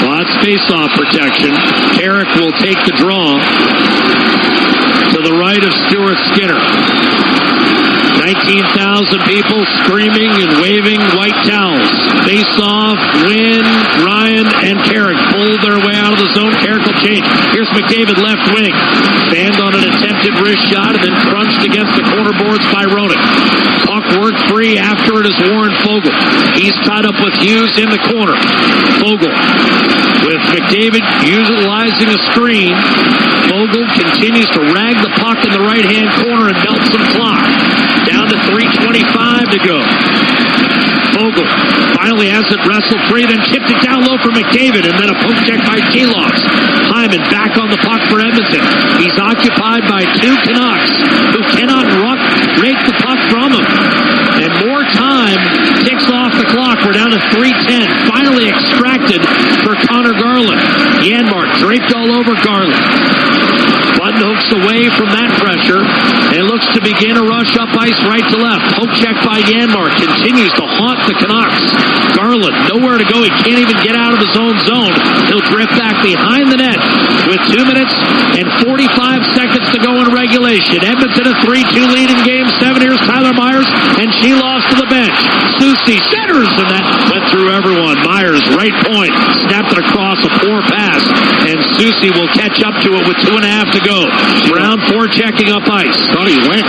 Lots face-off protection. Carrick will take the draw to the right of Stuart Skinner. 19,000 people screaming and waving white towels. Face-off, Wynn, Ryan, and Carrick pull their way out of the zone. Carrick will change. Here's McDavid left wing. Banned on an attempted wrist shot and then crunched against the corner boards by Roenick. Puck worked free. After it is Warren Foegele. He's tied up with Hughes in the corner. Foegele with McDavid utilizing a screen. Foegele continues to rag the puck in the right-hand corner and melt some clock. Down to 3:25 to go. Foegele finally has it wrestled free, then tipped it down low for McDavid, and then a poke check by Shelovs. Hyman back on the puck for Edmonton. He's occupied by 2 Canucks who cannot rake the puck from him. And more time ticks off the clock. We're down to 3:10. Finally extracted for Connor Garland. Janmark draped all over Garland. Button hooks away from that pressure and looks to begin a rush up ice right to left. Poke check by Janmark continues to haunt the Canucks. Garland, nowhere to go. He can't even get out of his own zone. He'll drift back behind the net with 2 minutes and 45 seconds to go in regulation. Edmonton a 3-2 lead in Game 7. Here's Tyler Myers, and she lost to the bench. Soucy centers, and that went through everyone. Myers, right point, snapped it across, a poor pass, and Soucy will catch up to it with 2.5 to go. Brown forechecking up ice. Thought he went.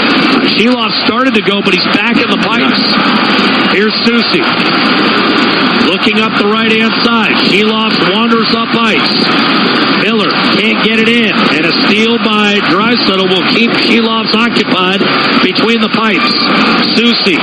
Shelovs started to go, but he's back in the pipes. Here's Soucy. Looking up the right-hand side. Shelovs wanders up ice. Miller can't get it in. And a steal by Draisaitl will keep Shelovs occupied between the pipes. Soucy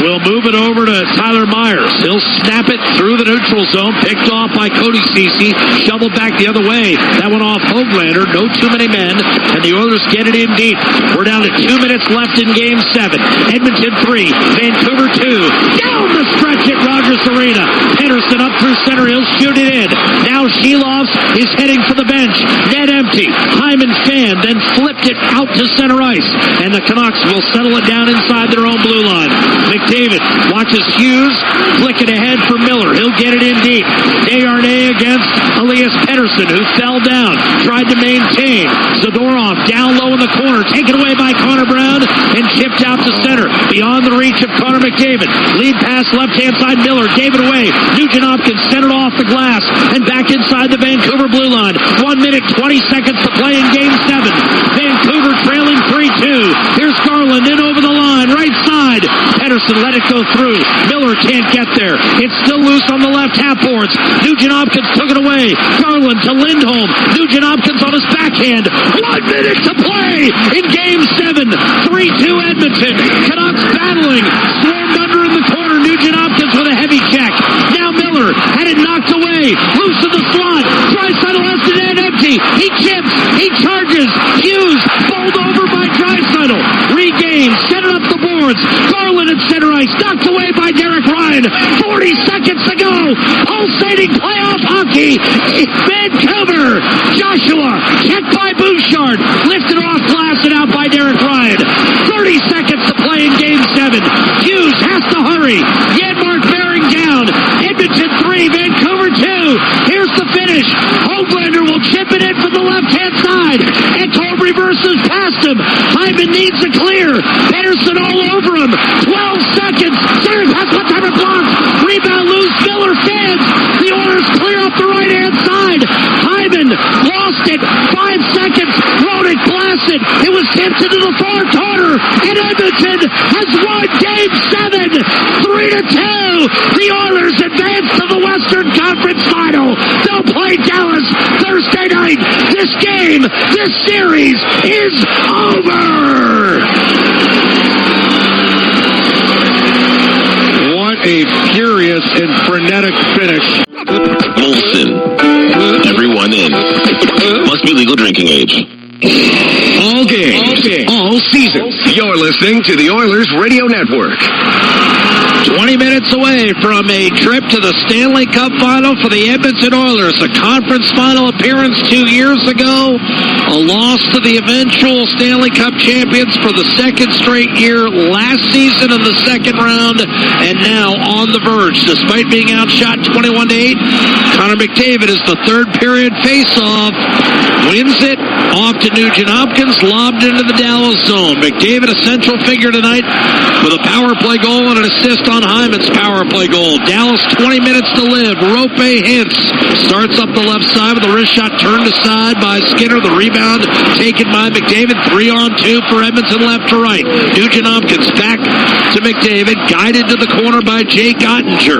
will move it over to Tyler Myers. He'll snap it through the neutral zone. Picked off by Cody Ceci. Shoveled back the other way. That went off Höglander. No too many men. And the Oilers get it in deep. We're down to 2 minutes left in Game 7. Edmonton 3. Vancouver 2. Down the stretch at Rogers Arena. Pedersen up through center. He'll shoot it in. Now Sheloff is heading for the bench. Net empty. Hyman fanned, then flipped it out to center ice. And the Canucks will settle it down inside their own blue line. McDavid watches Hughes flick it ahead for Miller. He'll get it in deep. Desharnais against Elias Pettersson, who fell down. Tried to maintain. Zadorov down low in the corner. Taken away by Connor Brown and chipped out to center. Beyond the reach of Connor McDavid. Lead pass left-hand side. Miller gave it away. Nugent Hopkins sent it off the glass and back inside the Vancouver blue line. 1 minute, 20 seconds to play in Game 7. Vancouver trailing 3-2. Here's Garland in over the line. Right side. Pettersson let it go through. Miller can't get there. It's still loose on the left half boards. Nugent Hopkins took it away. Garland to Lindholm. Nugent Hopkins on his backhand. 1 minute to play in Game 7. 3-2 Edmonton. Canucks battling. Swarmed under in the corner. Nugent Hopkins with a heavy check. Now Miller had it knocked away. Loose in the slot. Draisaitl has the net empty. He chips. He charges. Hughes bowled over by Draisaitl. Regains. Set it up the boards. Garland at center ice. Knocked away by Derek Ryan. 40 seconds to go. Pulsating playoff hockey. Vancouver. Joshua. Checked by Bouchard. Lifted off glass and out by Derek Ryan. 30 seconds to play in Game 7. Hughes has to hurry. Janmark bearing down. Edmonton 3, Vancouver 2. Here's the finish. Hoglander will chip it in from the left-hand side. Ekholm reverses past him. Hyman needs a clear. Pedersen all over him. 12 seconds. Center pass, one-timer blocked. Rebound loose. Miller fans. The Oilers clear up the right-hand side. Hyman lost it. 5 seconds. Rodick blasted. It was tipped into the far corner. And Edmonton has won Game 7. 3-2. The Oilers advance to the Western Conference Final. They'll play Dallas Thursday night. This game, this series is over. What a furious and frenetic finish. Molson. Everyone in. Must be legal drinking age. All games, all season. You're listening to the Oilers Radio Network. 20 minutes away from a trip to the Stanley Cup Final for the Edmonton Oilers. A conference final appearance 2 years ago. A loss to the eventual Stanley Cup champions for the second straight year last season in the second round. And now on the verge, despite being outshot 21-8, Connor McDavid is the third period faceoff. Wins it off to Nugent Hopkins, lobbed into the Dallas zone. McDavid, a central figure tonight with a power play goal and an assist on Hyman's power play goal. Dallas 20 minutes to live. Rope Hintz starts up the left side with a wrist shot turned aside by Skinner. The rebound taken by McDavid. 3-on-2 for Edmonton left to right. Nugent Hopkins back to McDavid, guided to the corner by Jake Ottinger,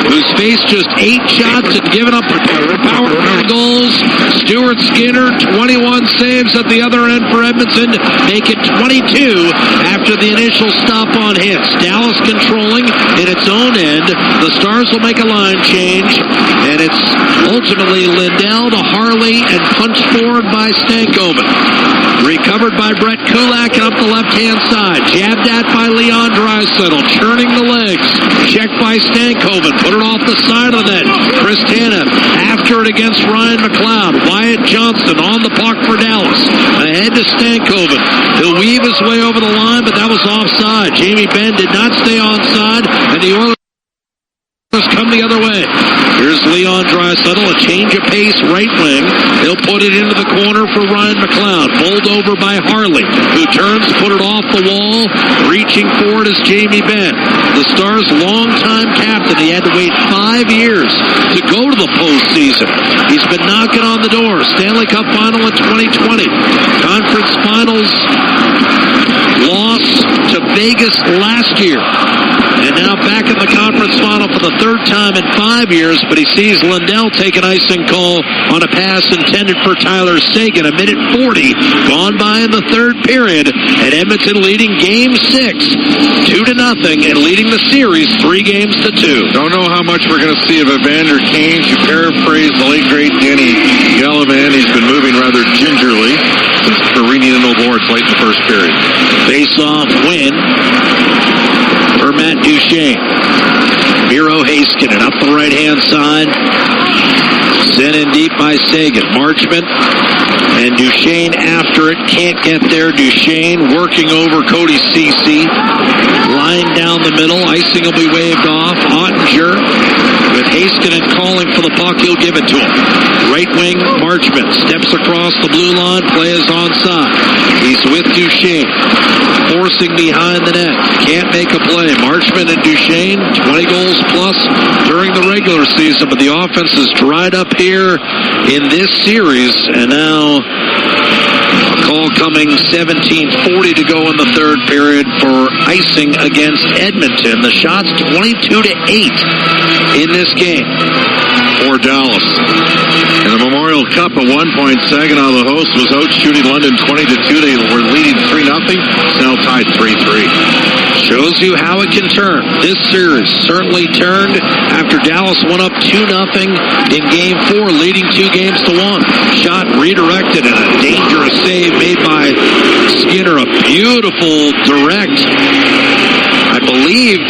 who's faced just 8 shots and given up power play goals. Stuart Skinner, 21 saves at the other end for Edmonton, make it 22 after the initial stop on Hintz. Dallas controlling in its own end. The Stars will make a line change, and it's ultimately Lindell to Harley and punched forward by Stankoven. Recovered by Brett Kulak and up the left-hand side. Jabbed at by Leon Draisaitl, churning the legs. Checked by Stankoven, put it off the side of the net. Chris Tanev after it against Ryan McLeod. Wyatt Johnston on the puck for Dallas. Ahead to Stankoven. He'll weave his way over the line, but that was offside. Jamie Benn did not stay onside, and the Oilers come the other way. Here's Leon Draisaitl, a change of pace right wing. He'll put it into the corner for Ryan McLeod. Bowled over by Harley, who turns to put it off the wall. Reaching forward is Jamie Benn, the Stars' longtime captain. He had to wait 5 years to go to the postseason. He's been knocking on the door. Stanley Cup Final in 2020. Conference Finals loss to Vegas last year. And now back in the conference final for the third time in 5 years, but he sees Lindell take an icing call on a pass intended for Tyler Seguin. 1:40 gone by in the third period, and Edmonton leading Game 6 2-0, and leading the series 3-2. Don't know how much we're going to see of Evander Kane. To paraphrase the late great Danny Gallivan, he's been moving rather gingerly since Carini and no boards late in the first period. Face-off win for Matt Duchene. Miro Heiskanen up the right-hand side. Sent in deep by Sagan. Marchment and Duchesne after it. Can't get there. Duchesne working over Cody Ceci. Line down the middle. Icing will be waved off. Ottinger with Heiskanen calling for the puck. He'll give it to him. Right wing, Marchment steps across the blue line. Play is onside. He's with Duchesne. Forcing behind the net. Can't make a play. Marchment and Duchesne, 20 goals plus during the regular season, but the offense has dried up here in this series, and now a call coming, 17:40 to go in the third period for icing against Edmonton. The shot's 22-8 in this game for Dallas. In the Memorial Cup, at one point, Saginaw, the host, was out shooting London 20-2. They were leading 3-0. It's now tied 3-3. Shows you how it can turn. This series certainly turned after Dallas went up 2-0 in Game 4, leading 2-1. Shot redirected and a dangerous save made by Skinner. A beautiful direct. I believe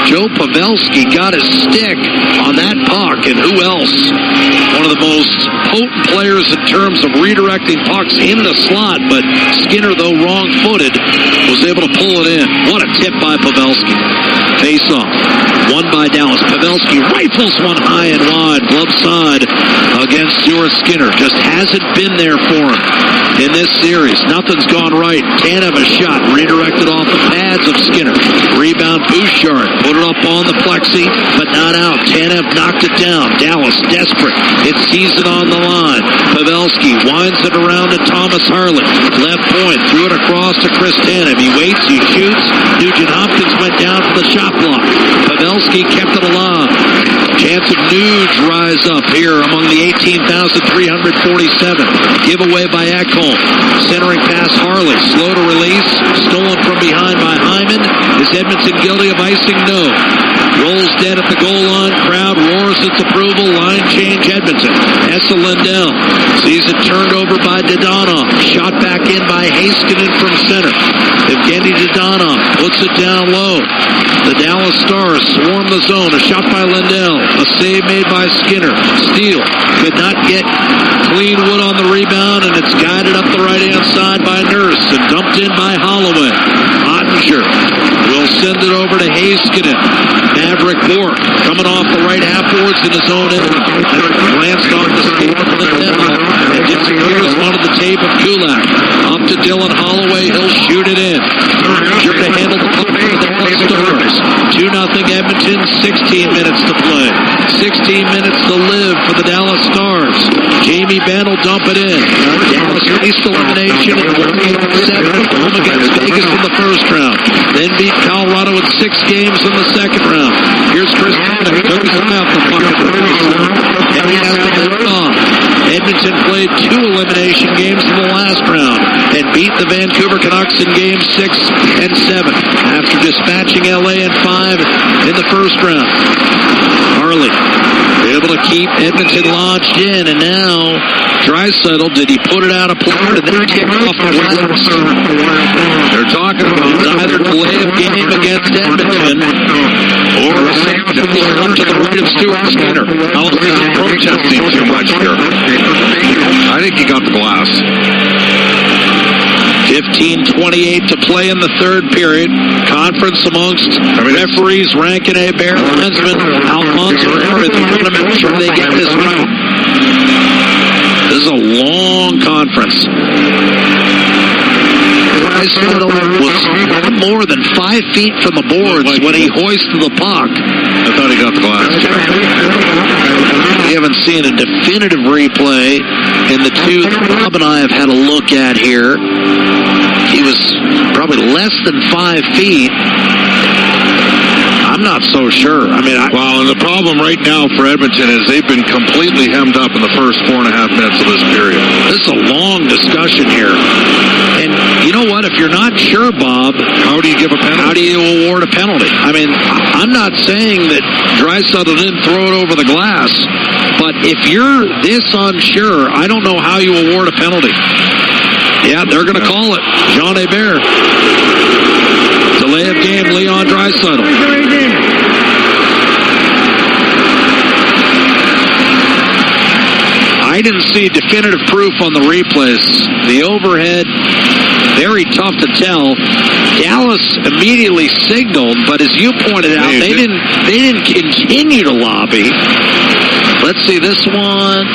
Joe Pavelski got his stick on that puck, and who else? One of the most potent players in terms of redirecting pucks in the slot, but Skinner, though wrong-footed, was able to pull it in. What a tip by Pavelski. Face-off. Won by Dallas. Pavelski rifles one high and wide, glove side against Stuart Skinner. Just hasn't been there for him in this series. Nothing's gone right. Can't have a shot. Redirected off the pads of Skinner. Rebound Bouchard. Put it up on the plexi, but not out. Tanev knocked it down. Dallas desperate. It's season on the line. Pavelski winds it around to Thomas Harley. Left point. Threw it across to Chris Tanev. He waits. He shoots. Nugent Hopkins went down for the shot block. Pavelski kept it alive. Chance of Nuge rise up here among the 18,347. Giveaway by Ekholm. Centering pass Harley. Slow to release. Stolen from behind by Hyman. Is Edmonton guilty of icing? No. Rolls dead at the goal line. Crowd roars its approval. Line change Edmonton. Essa Lindell sees it turned over by Dadonov. Shot back in by Heiskanen from center. Evgeny Dadonov puts it down low. The Dallas Stars swarm the zone. A shot by Lindell. A save made by Skinner. Steele could not get clean wood on the rebound, and it's guided up the right-hand side by Nurse and dumped in by Holloway. Ottinger will send it over to Heiskanen. Maverick Bourque coming off the right half boards in his own end. Glanced off the skate of Lindell and disappears onto the tape of Kulak. Up to Dylan Holloway. He'll shoot it in. Sure to handle the puck for the Dallas Stars. 2-0 Edmonton. 16 minutes to play. 16 minutes to live for the Dallas Stars. Jamie Benn will dump it in. Dallas faced elimination in 1-7 home against Vegas in the first round. Then beat Colorado in 6 games in the second round. Here's Chris Tanev. Took his eye off the puck. And he has to let it off. Edmonton played 2 elimination games in the last round and beat the Vancouver Canucks in games 6 and 7 after dispatching LA in 5 in the first round. Harley able to keep Edmonton launched in, and now Draisaitl, did he put it out of play or did they kick off the glass? They're talking about either delay of game against Edmonton or a save to the right of Stuart Skinner. I'll say he's protesting too much here. I think he got the glass. 15:28 to play in the third period. Conference amongst referees, Rankin A. Bear, Lensman, Alfonso Herrera. They want to make sure they get this right. This is a long conference. Draisaitl was more than 5 feet from the boards when he hoisted the puck. I thought he got the glass. We haven't seen a definitive replay in the 2 that Bob and I have had a look at here. He was probably less than 5 feet. I'm not so sure. I mean, well, and the problem right now for Edmonton is they've been completely hemmed up in the first 4.5 minutes of this period. This is a long discussion here. And you know what? If you're not sure, Bob, how do you give a penalty? How do you award a penalty? I mean, I'm not saying that Draisaitl didn't throw it over the glass, but if you're this unsure, I don't know how you award a penalty. Yeah, they're going to call it. Jean Hebert. Delay of game, Leon Draisaitl. I didn't see definitive proof on the replays. The overhead, very tough to tell. Dallas immediately signaled, but as you pointed out, they didn't continue to lobby. Let's see this one.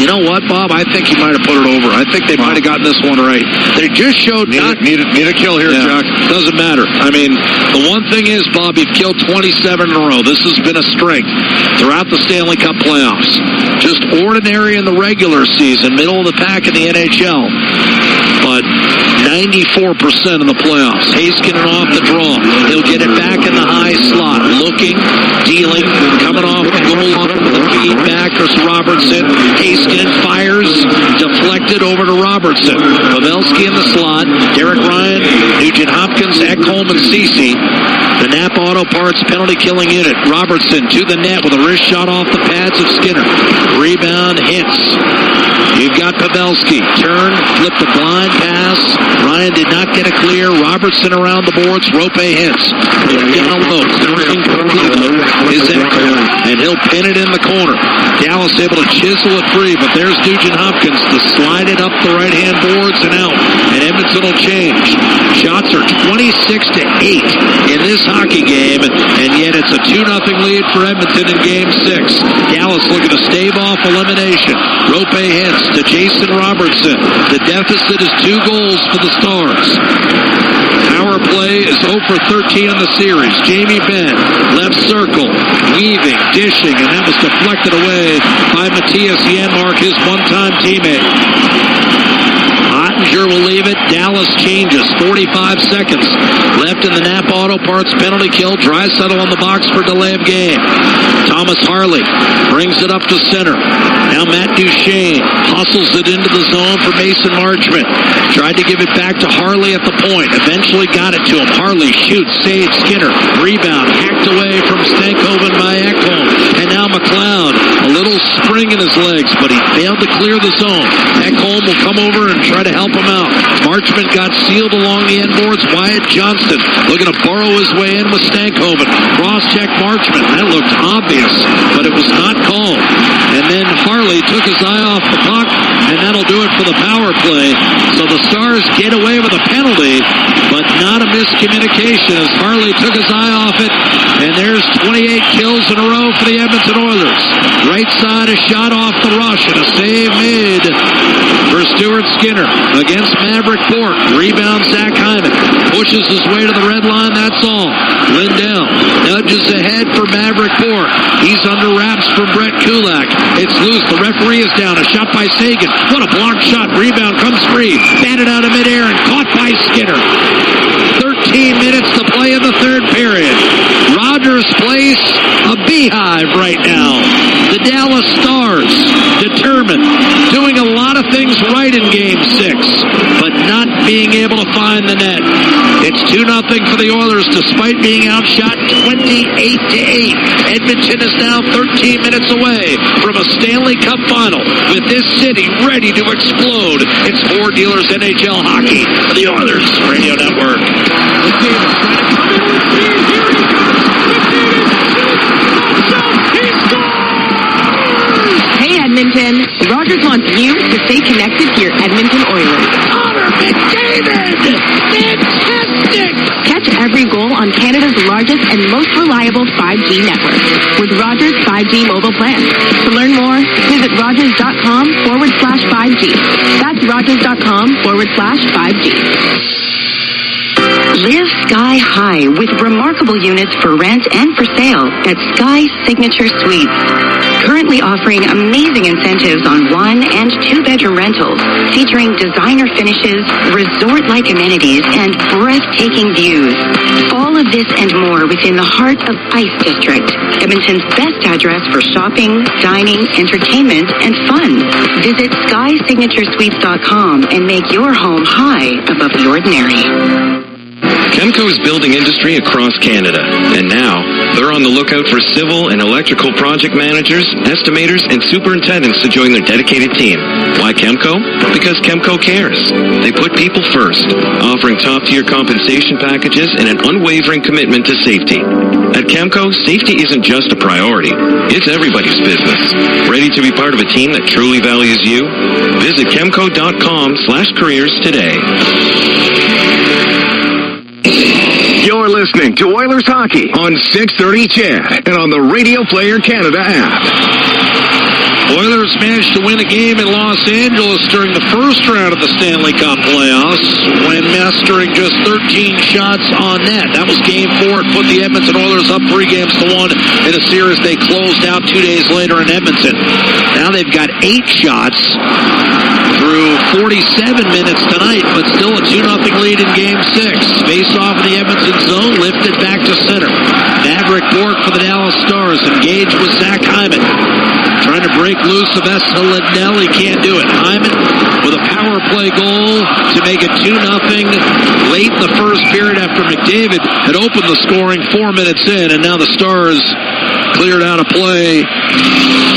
You know what, Bob? I think he might have put it over. I think they might have gotten this one right. They just showed need a kill here, Jack. Doesn't matter. I mean, the one thing is, Bob, you've killed 27 in a row. This has been a strength throughout the Stanley Cup playoffs. Just ordinary in the regular season, middle of the pack in the NHL. But 94% in the playoffs. Heiskanen off the draw. He'll get it back in the high slot. Looking, dealing, coming off the goal line with the feedback. Chris Robertson. Heiskanen fires, deflected over to Robertson. Pavelski in the slot. Derek Ryan, Nugent Hopkins, Ekholm, and Ceci. The Napa Auto Parts penalty killing unit. Robertson to the net with a wrist shot off the pads of Skinner. Rebound hits. You've got Pavelski. Turn, flip the blind pass. Ryan did not get it clear. Robertson around the boards. Rope hits. Down low. Is Ekholm, and he'll pin it in the corner. Dallas able to chisel it free, but there's Nugent Hopkins to slide it up the right-hand boards and out. And Edmonton will change. Shots are 26-8 in this hockey game, and yet it's a 2-0 lead for Edmonton in Game 6. Dallas looking to stave off elimination. Rope hits to Jason Robertson. The deficit is 2 goals for the Stars. Power play is 0 for 13 in the series. Jamie Benn, left circle, weaving, dishing, and that was deflected away by Matthias Janmark, his one-time teammate. Ottinger will leave it. Dallas changes. 45 seconds left in the Napa Auto Parts penalty kill. Draisaitl on the box for delay of game. Thomas Harley brings it up to center. Now Matt Duchene hustles it into the zone for Mason Marchment. Tried to give it back to Harley at the point. Eventually got it to him. Harley shoots, saves Skinner. Rebound hacked away from Stankoven by Ekholm. And now McLeod, a little spring in his legs, but he failed to clear the zone. Ekholm will come over and try to help him out. Marchment got sealed along the end boards. Wyatt Johnston looking to burrow his way in with Stankoven. Cross-check Marchment. That looked obvious, but it was not called. And then Harley took his eye off the puck, and that'll do it for the power play. So the Stars get away with a penalty, but not a miscommunication as Harley took his eye off it. And there's 28 kills in a row for the Edmonton Oilers. Right side, a shot off the rush, and a save made for Stuart Skinner against Maverick Port. Rebound Zach Hyman. Pushes his way to the red line, that's all. Lindell nudges ahead for Maverick Port. He's under wraps from Brett Kulak. It's loose. The referee is down. A shot by Sagan. What a blocked shot. Rebound comes free. Batted out of midair and caught by Skinner. 13 minutes to play in the third period. Rogers Place, a beehive right now. The Dallas Stars, determined, doing a lot of things right in Game 6, but not being able to find the net. It's 2-0 for the Oilers despite being outshot 28-8. Edmonton is now 13 minutes away from a Stanley Cup final with this city ready to explode. It's Ford Dealers NHL Hockey for the Oilers Radio Network. Hey, Edmonton. Rogers wants you to stay connected to your Edmonton Oilers. Connor McDavid! Fantastic! Catch every goal on Canada's largest and most reliable 5G network with Rogers 5G mobile plan. To learn more, visit rogers.com/5G. That's rogers.com/5G. Live sky high with remarkable units for rent and for sale at Sky Signature Suites. Currently offering amazing incentives on 1 and 2 bedroom rentals, featuring designer finishes, resort-like amenities, and breathtaking views. All of this and more within the heart of Ice District, Edmonton's best address for shopping, dining, entertainment, and fun. Visit SkySignatureSuites.com and make your home high above the ordinary. Chemco is building industry across Canada, and now they're on the lookout for civil and electrical project managers, estimators, and superintendents to join their dedicated team. Why Chemco? Because Chemco cares. They put people first, offering top-tier compensation packages and an unwavering commitment to safety. At Chemco, safety isn't just a priority, it's everybody's business. Ready to be part of a team that truly values you? Visit chemco.com/careers today. You're listening to Oilers Hockey on 630 CHED and on the Radio Player Canada app. Oilers managed to win a game in Los Angeles during the first round of the Stanley Cup playoffs when mastering just 13 shots on net. That was Game 4. It put the Edmonton Oilers up 3-1 in a series they closed out 2 days later in Edmonton. Now they've got 8 shots through 47 minutes tonight, but still a 2-0 lead in Game 6. Face off in the Edmonton zone, lifted back to center. Maverick Bourque for the Dallas Stars, engaged with Zach Hyman. Trying to break loose of Esa Lindell. He can't do it. Hyman with a power play goal to make it 2-0 late in the first period after McDavid had opened the scoring 4 minutes in, and now the Stars cleared out a play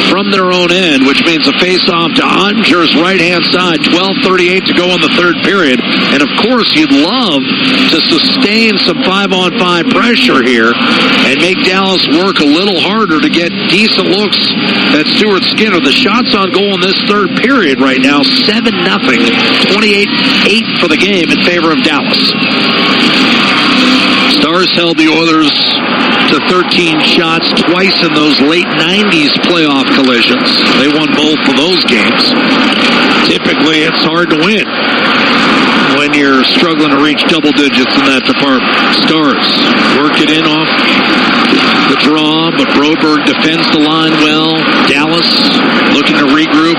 from their own end, which means a face-off to Ottinger's right-hand side. 12:38 to go in the third period. And, of course, you'd love to sustain some 5-on-5 pressure here and make Dallas work a little harder to get decent looks at Stuart Skinner. The shots on goal in this third period right now, 7-0, 28-8 for the game in favor of Dallas. Stars held the Oilers to 13 shots twice in those late 90s playoff collisions. They won both of those games. Typically, it's hard to win when you're struggling to reach double digits in that department. Stars work it in off the draw, but Broberg defends the line well. Dallas looking to regroup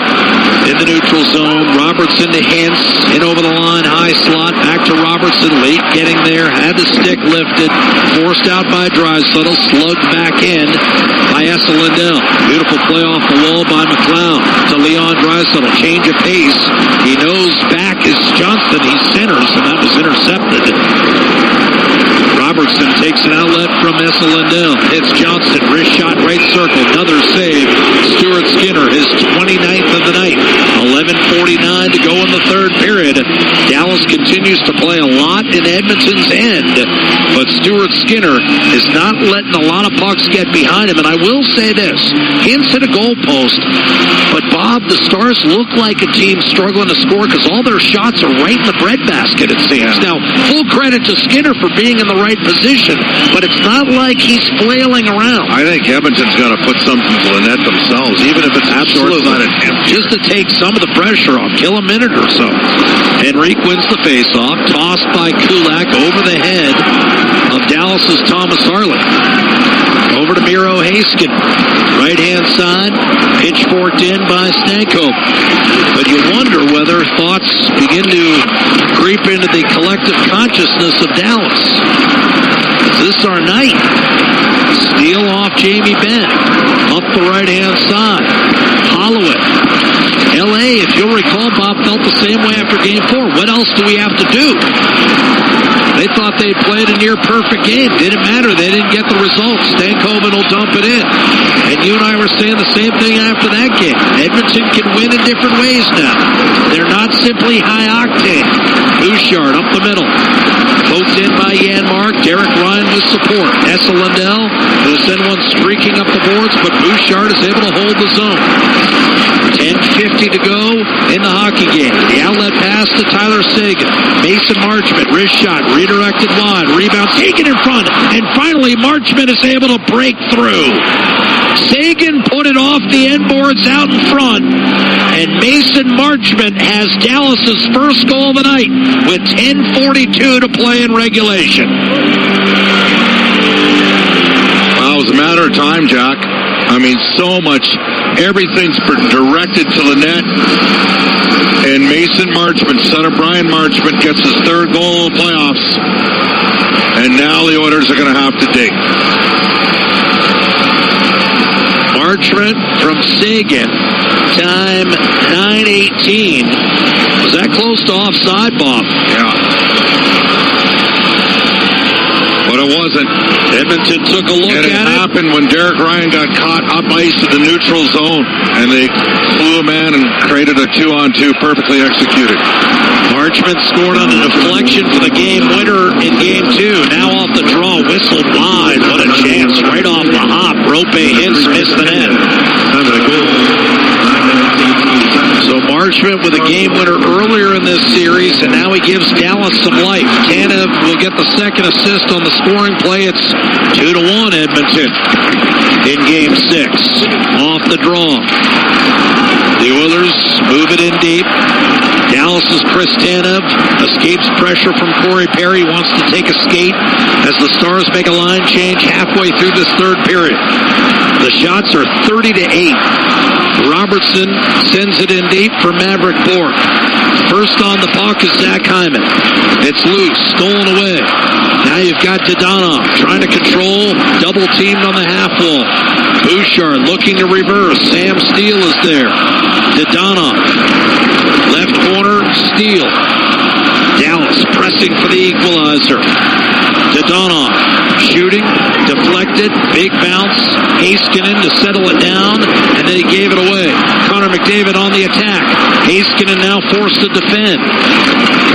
in the neutral zone. Robertson to Hintz, in over the line, high slot, back to Robertson, late getting there, had the stick lifted, forced out by Draisaitl, slugged back in by Esa Lindell. Beautiful play off the wall by McLeod to Leon Draisaitl. Change of pace. He knows back is Johnston. He centers, and that was intercepted. Robertson takes an outlet from Esa Lindell. Hits Johnston. Wrist shot, right circle. Another save. Stuart Skinner, his 29th of the night. 11:49 to go in the third period. Dallas continues to play a lot in Edmonton's end, but Stuart Skinner is not letting a lot of pucks get behind him. And I will say this. Hintz hit a goal post, but Bob, the Stars look like a team struggling to score because all their shots are right in the breadbasket, it seems. Now, full credit to Skinner for being in the right position, but it's not like he's flailing around. I think Edmonton's got to put something to the net themselves, even if it's a short-sided empty. Just to take some of the pressure off, kill a minute or so. Henrique wins the faceoff, tossed by Kulak over the head of Dallas's Thomas Harley. Over to Miro Haskin, right-hand side, pitchforked in by Stanko. But you wonder whether thoughts begin to creep into the collective consciousness of Dallas. Is this our night? Steal off Jamie Benn, up the right-hand side. Holloway. L.A., if you'll recall, Bob felt the same way after Game 4. What else do we have to do? They thought they played a near-perfect game. Didn't matter. They didn't get the results. Stankoven will dump it in. And you and I were saying the same thing after that game. Edmonton can win in different ways now. They're not simply high-octane. Bouchard up the middle. Poked in by Janmark. Derek Ryan with support. Esa Lindell will send one streaking up the boards, but Bouchard is able to hold the zone. 10:50 to go in the hockey game. The outlet pass to Tyler Seguin. Mason Marchment, wrist shot, redirected wide, rebound, Seguin in front, and finally Marchment is able to break through. Seguin put it off the end boards out in front, and Mason Marchment has Dallas's first goal of the night with 10:42 to play in regulation. Well, it was a matter of time, Jack. I mean, so much. Everything's directed to the net. And Mason Marchment, son of Brian Marchment, gets his third goal in the playoffs. And now the Oilers are going to have to dig. Marchment from Seguin. Time 9:18. Was that close to offside, Bob? Yeah. wasn't. Edmonton took a look And it at it. happened when Derek Ryan got caught up ice at the neutral zone, and they flew a man and created a 2-on-2 perfectly executed. Marchment scored on a deflection for the game winner in Game 2. Now off the draw, whistled wide. What a chance. Right off the hop. Rope Hintz missed the net. So Marchment with a game winner earlier in this series, and now he gives Dallas some life. Tanev will get the second assist on the scoring play. It's 2-1 Edmonton in Game 6. Off the draw. The Oilers move it in deep. Dallas's Chris Tanev escapes pressure from Corey Perry, wants to take a skate as the Stars make a line change halfway through this third period. The shots are 30-8. Robertson sends it in deep for Maverick Bourque. First on the puck is Zach Hyman. It's loose, stolen away. Now you've got Dadonov trying to control, double teamed on the half wall. Bouchard looking to reverse. Sam Steele is there. Dadonov, left corner, Steele. Dallas pressing for the equalizer. Dadonov shooting, deflected, big bounce. Heiskanen to settle it down, and then he gave it away. Connor McDavid on the attack. Heiskanen now forced to defend.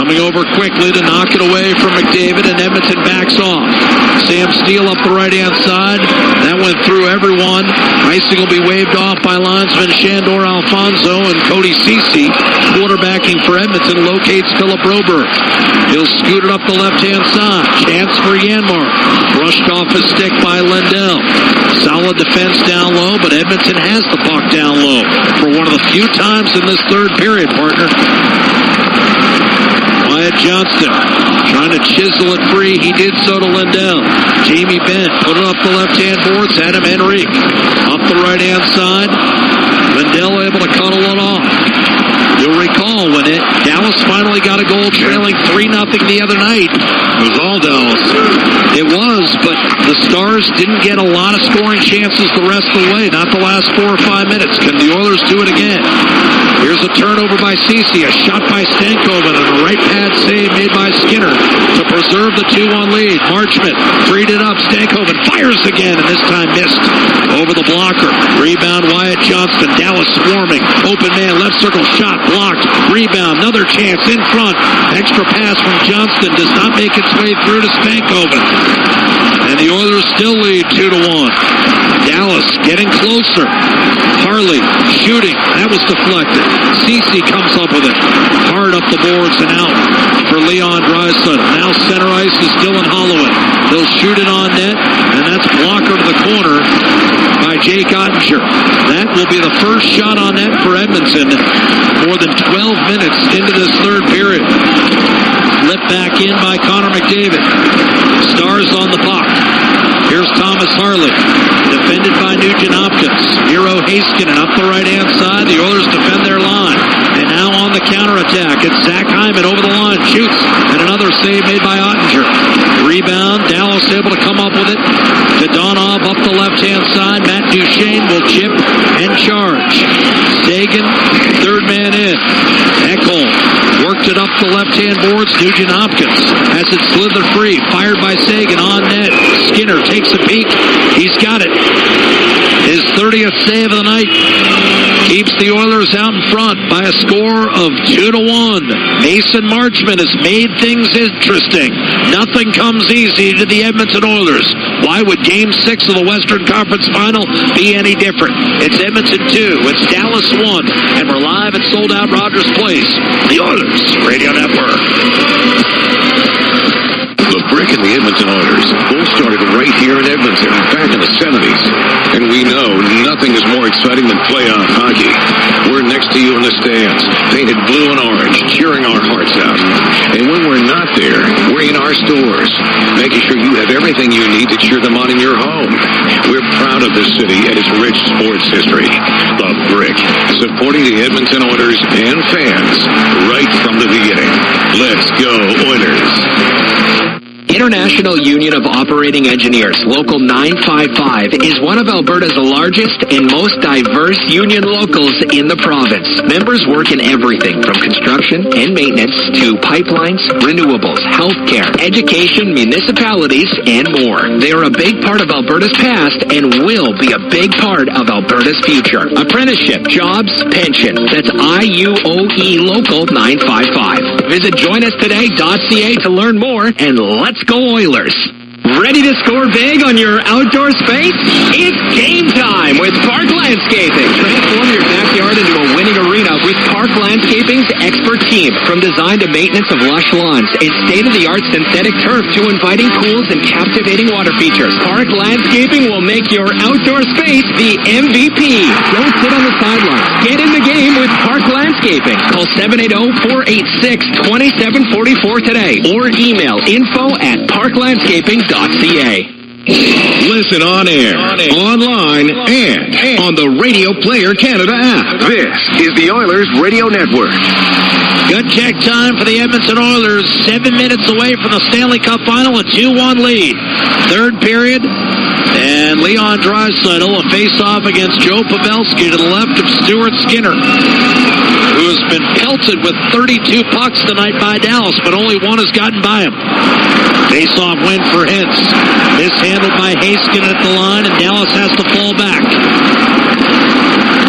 Coming over quickly to knock it away from McDavid, and Edmonton backs off. Sam Steele up the right-hand side. That went through everyone. Icing will be waved off by linesman Shandor Alfonso, and Cody Ceci, quarterbacking for Edmonton, locates Philip Broberg. He'll scoot it up the left-hand side. Chance for Yanmark. Brushed off his stick by Lindell. Solid defense down low, but Edmonton has the puck down low for one of the few times in this third period, partner. Wyatt Johnston trying to chisel it free. He did so to Lindell. Jamie Benn put it up the left-hand boards. Adam Henrique up the right-hand side. Lindell able to cuddle it off. You'll recall when Dallas finally got a goal trailing 3-0 the other night. It was all Dallas. It was, but the Stars didn't get a lot of scoring chances the rest of the way, not the last 4 or 5 minutes. Can the Oilers do it again? Here's a turnover by Ceci, a shot by Stankoven, and a right pad save made by Skinner to preserve the 2-1 lead. Marchment freed it up. Stankoven fires again, and this time missed over the blocker. Rebound Wyatt Johnston. Dallas swarming. Open man, left circle shot. Blocked. Rebound. Another chance in front. Extra pass from Johnston does not make its way through to Stankoven. And the Oilers still lead 2-1. Dallas getting closer. Harley shooting. That was deflected. Ceci comes up with it. Hard up the boards and out for Leon Draisaitl. Now center ice is Dylan Holloway. They'll shoot it on net, and that's blocker to the corner by Jake Ottinger. That will be the first shot on net for Edmonton more than 12 minutes into this third period. Flipped back in by Connor McDavid. Stars on the puck. Here's Thomas Harley, defended by Nugent Hopkins. Miro Heiskanen up the right-hand side. The Oilers defend their line. And now on the counterattack, it's Zach Hyman over the line. Shoots, and another save made by Ottinger. Rebound, Dallas able to come up with it. Dadonov up the left-hand side. Matt Duchene will chip and charge. Sagan, third man in. Ekholm worked it up the left-hand boards. Nugent Hopkins has it slithered free. Fired by Sagan on net. Skinner takes a peek. He's got it. His 30th save of the night keeps the Oilers out in front by a score of 2-1. Mason Marchment has made things interesting. Nothing comes easy to the Edmonton Oilers. Why would Game 6 of the Western Conference Final be any different? It's Edmonton 2. It's Dallas 1. And we're live at sold-out Rogers Place, the Oilers Radio Network. The Brick and the Edmonton Oilers both started right here in Edmonton back in the 70s. And we know nothing is more exciting than playoff hockey. We're next to you in the stands, painted blue and orange, cheering our hearts out. And when we're not there, we're in our stores, making sure you have everything you need to cheer them on in your home. We're proud of this city and its rich sports history. The Brick, supporting the Edmonton Oilers and fans right from the beginning. Let's go, Oilers. International National Union of Operating Engineers, Local 955, is one of Alberta's largest and most diverse union locals in the province. Members work in everything from construction and maintenance to pipelines, renewables, healthcare, education, municipalities, and more. They are a big part of Alberta's past and will be a big part of Alberta's future. Apprenticeship, jobs, pension. That's IUOE Local 955. Visit joinostoday.ca to learn more, and let's go Oilers! Ready to score big on your outdoor space? It's game time with Park Landscaping. Transform your backyard into a winning arena with Park Landscaping's expert team. From design to maintenance of lush lawns, and state-of-the-art synthetic turf to inviting pools and captivating water features, Park Landscaping will make your outdoor space the MVP. Don't sit on the sidelines. Get in the game with Park Landscaping. Call 780-486-2744 today or email info@parklandscaping.ca. Listen on air, online, and on the Radio Player Canada app. This is the Oilers Radio Network. Good check time for the Edmonton Oilers. 7 minutes away from the Stanley Cup Final, a 2-1 lead. Third period, and Leon Draisaitl, a face-off against Joe Pavelski to the left of Stuart Skinner, who has been pelted with 32 pucks tonight by Dallas, but only one has gotten by him. Face-off win for Hintz. Mishandled by Haskin at the line, and Dallas has to fall back.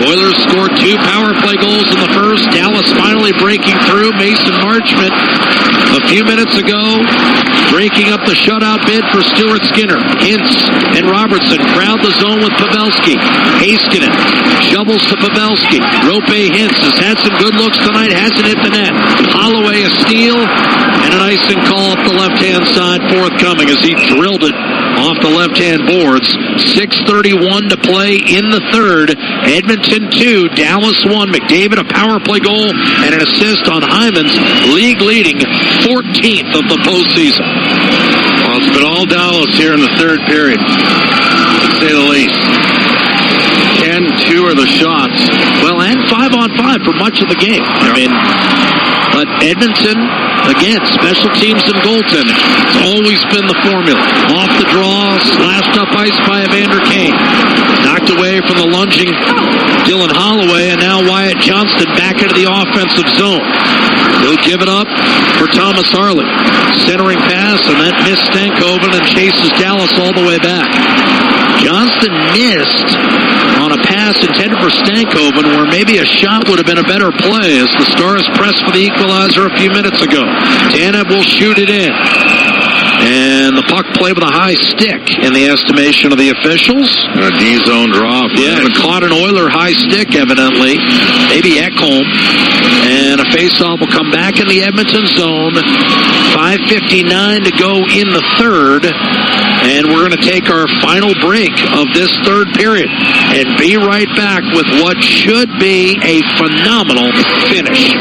Oilers scored 2 power play goals in the first. Dallas finally breaking through. Mason Marchment a few minutes ago breaking up the shutout bid for Stuart Skinner. Hintz and Robertson crowd the zone with Pavelski. Heiskanen shovels to Pavelski. Rope Hintz has had some good looks tonight, hasn't hit the net. Holloway a steal and an icing call up the left-hand side forthcoming as he drilled it off the left-hand boards. 6:31 to play in the third. Edmonton 2, Dallas 1. McDavid a power play goal and an assist on Hyman's league-leading 14th of the postseason. Well, it's been all Dallas here in the third period, to say the least. 10-2 are the shots. Well, and 5-on-5 for much of the game. I mean, but Edmonton, again, special teams and goaltending. It's always been the formula. Off the draw, slashed up ice by Evander Kane. Knocked away from the lunging Dylan Holloway, and now Wyatt Johnston back into the offensive zone. He'll give it up for Thomas Harley. Centering pass, and that missed Stankoven and chases Dallas all the way back. Johnston missed on a pass intended for Stankoven, where maybe a shot would have been a better play as the Stars pressed for the equalizer a few minutes ago. Tanev will shoot it in. And the puck played with a high stick in the estimation of the officials. A D-zone draw. Yeah, and caught an Oiler high stick, evidently. Maybe Ekholm. And a faceoff will come back in the Edmonton zone. 5:59 to go in the third. And we're going to take our final break of this third period and be right back with what should be a phenomenal finish.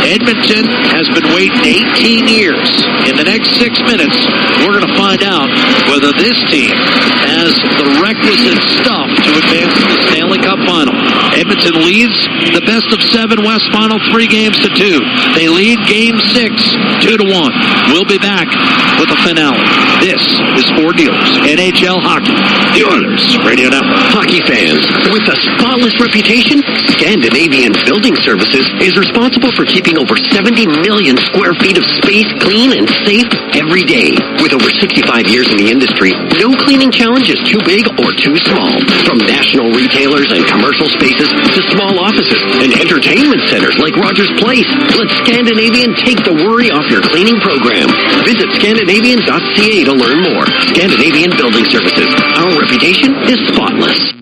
Edmonton has been waiting 18 years. In the next 6 minutes, we're going to find out whether this team has the requisite stuff to advance to the Stanley Cup Final. Edmonton leads the best of 7 West Final 3-2. They lead Game 6 2-1. We'll be back with the finale. This is Ford Dealers, NHL Hockey, the Oilers Radio Network. Hockey fans, with a spotless reputation, Scandinavian Building Services is responsible for keeping over 70 million square feet of space clean and safe every day. With over 65 years in the industry, no cleaning challenge is too big or too small. From national retailers and commercial spaces to small offices and entertainment centers like Rogers Place, let Scandinavian take the worry off your cleaning program. Visit Scandinavian.ca to learn more. Scandinavian Building Services. Our reputation is spotless.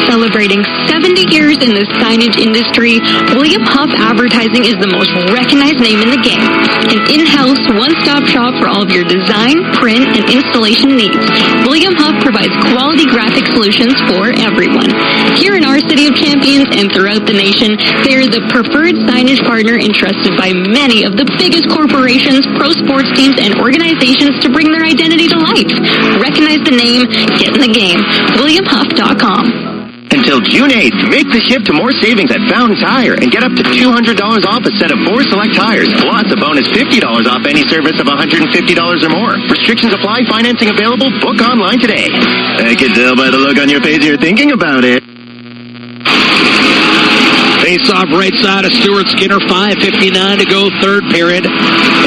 Celebrating 70 years in the signage industry, William Huff Advertising is the most recognized name in the game. An in-house, one-stop shop for all of your design, print, and installation needs. William Huff provides quality graphic solutions for everyone. Here in our City of Champions and throughout the nation, they are the preferred signage partner entrusted by many of the biggest corporations, pro sports teams, and organizations to bring their identity to life. Recognize the name, get in the game. WilliamHuff.com. Until June 8th, make the shift to more savings at Fountain Tire and get up to $200 off a set of 4 select tires, plus a bonus $50 off any service of $150 or more. Restrictions apply. Financing available. Book online today. I can tell by the look on your face you're thinking about it. Face-off right side of Stuart Skinner, 5:59 to go, third period.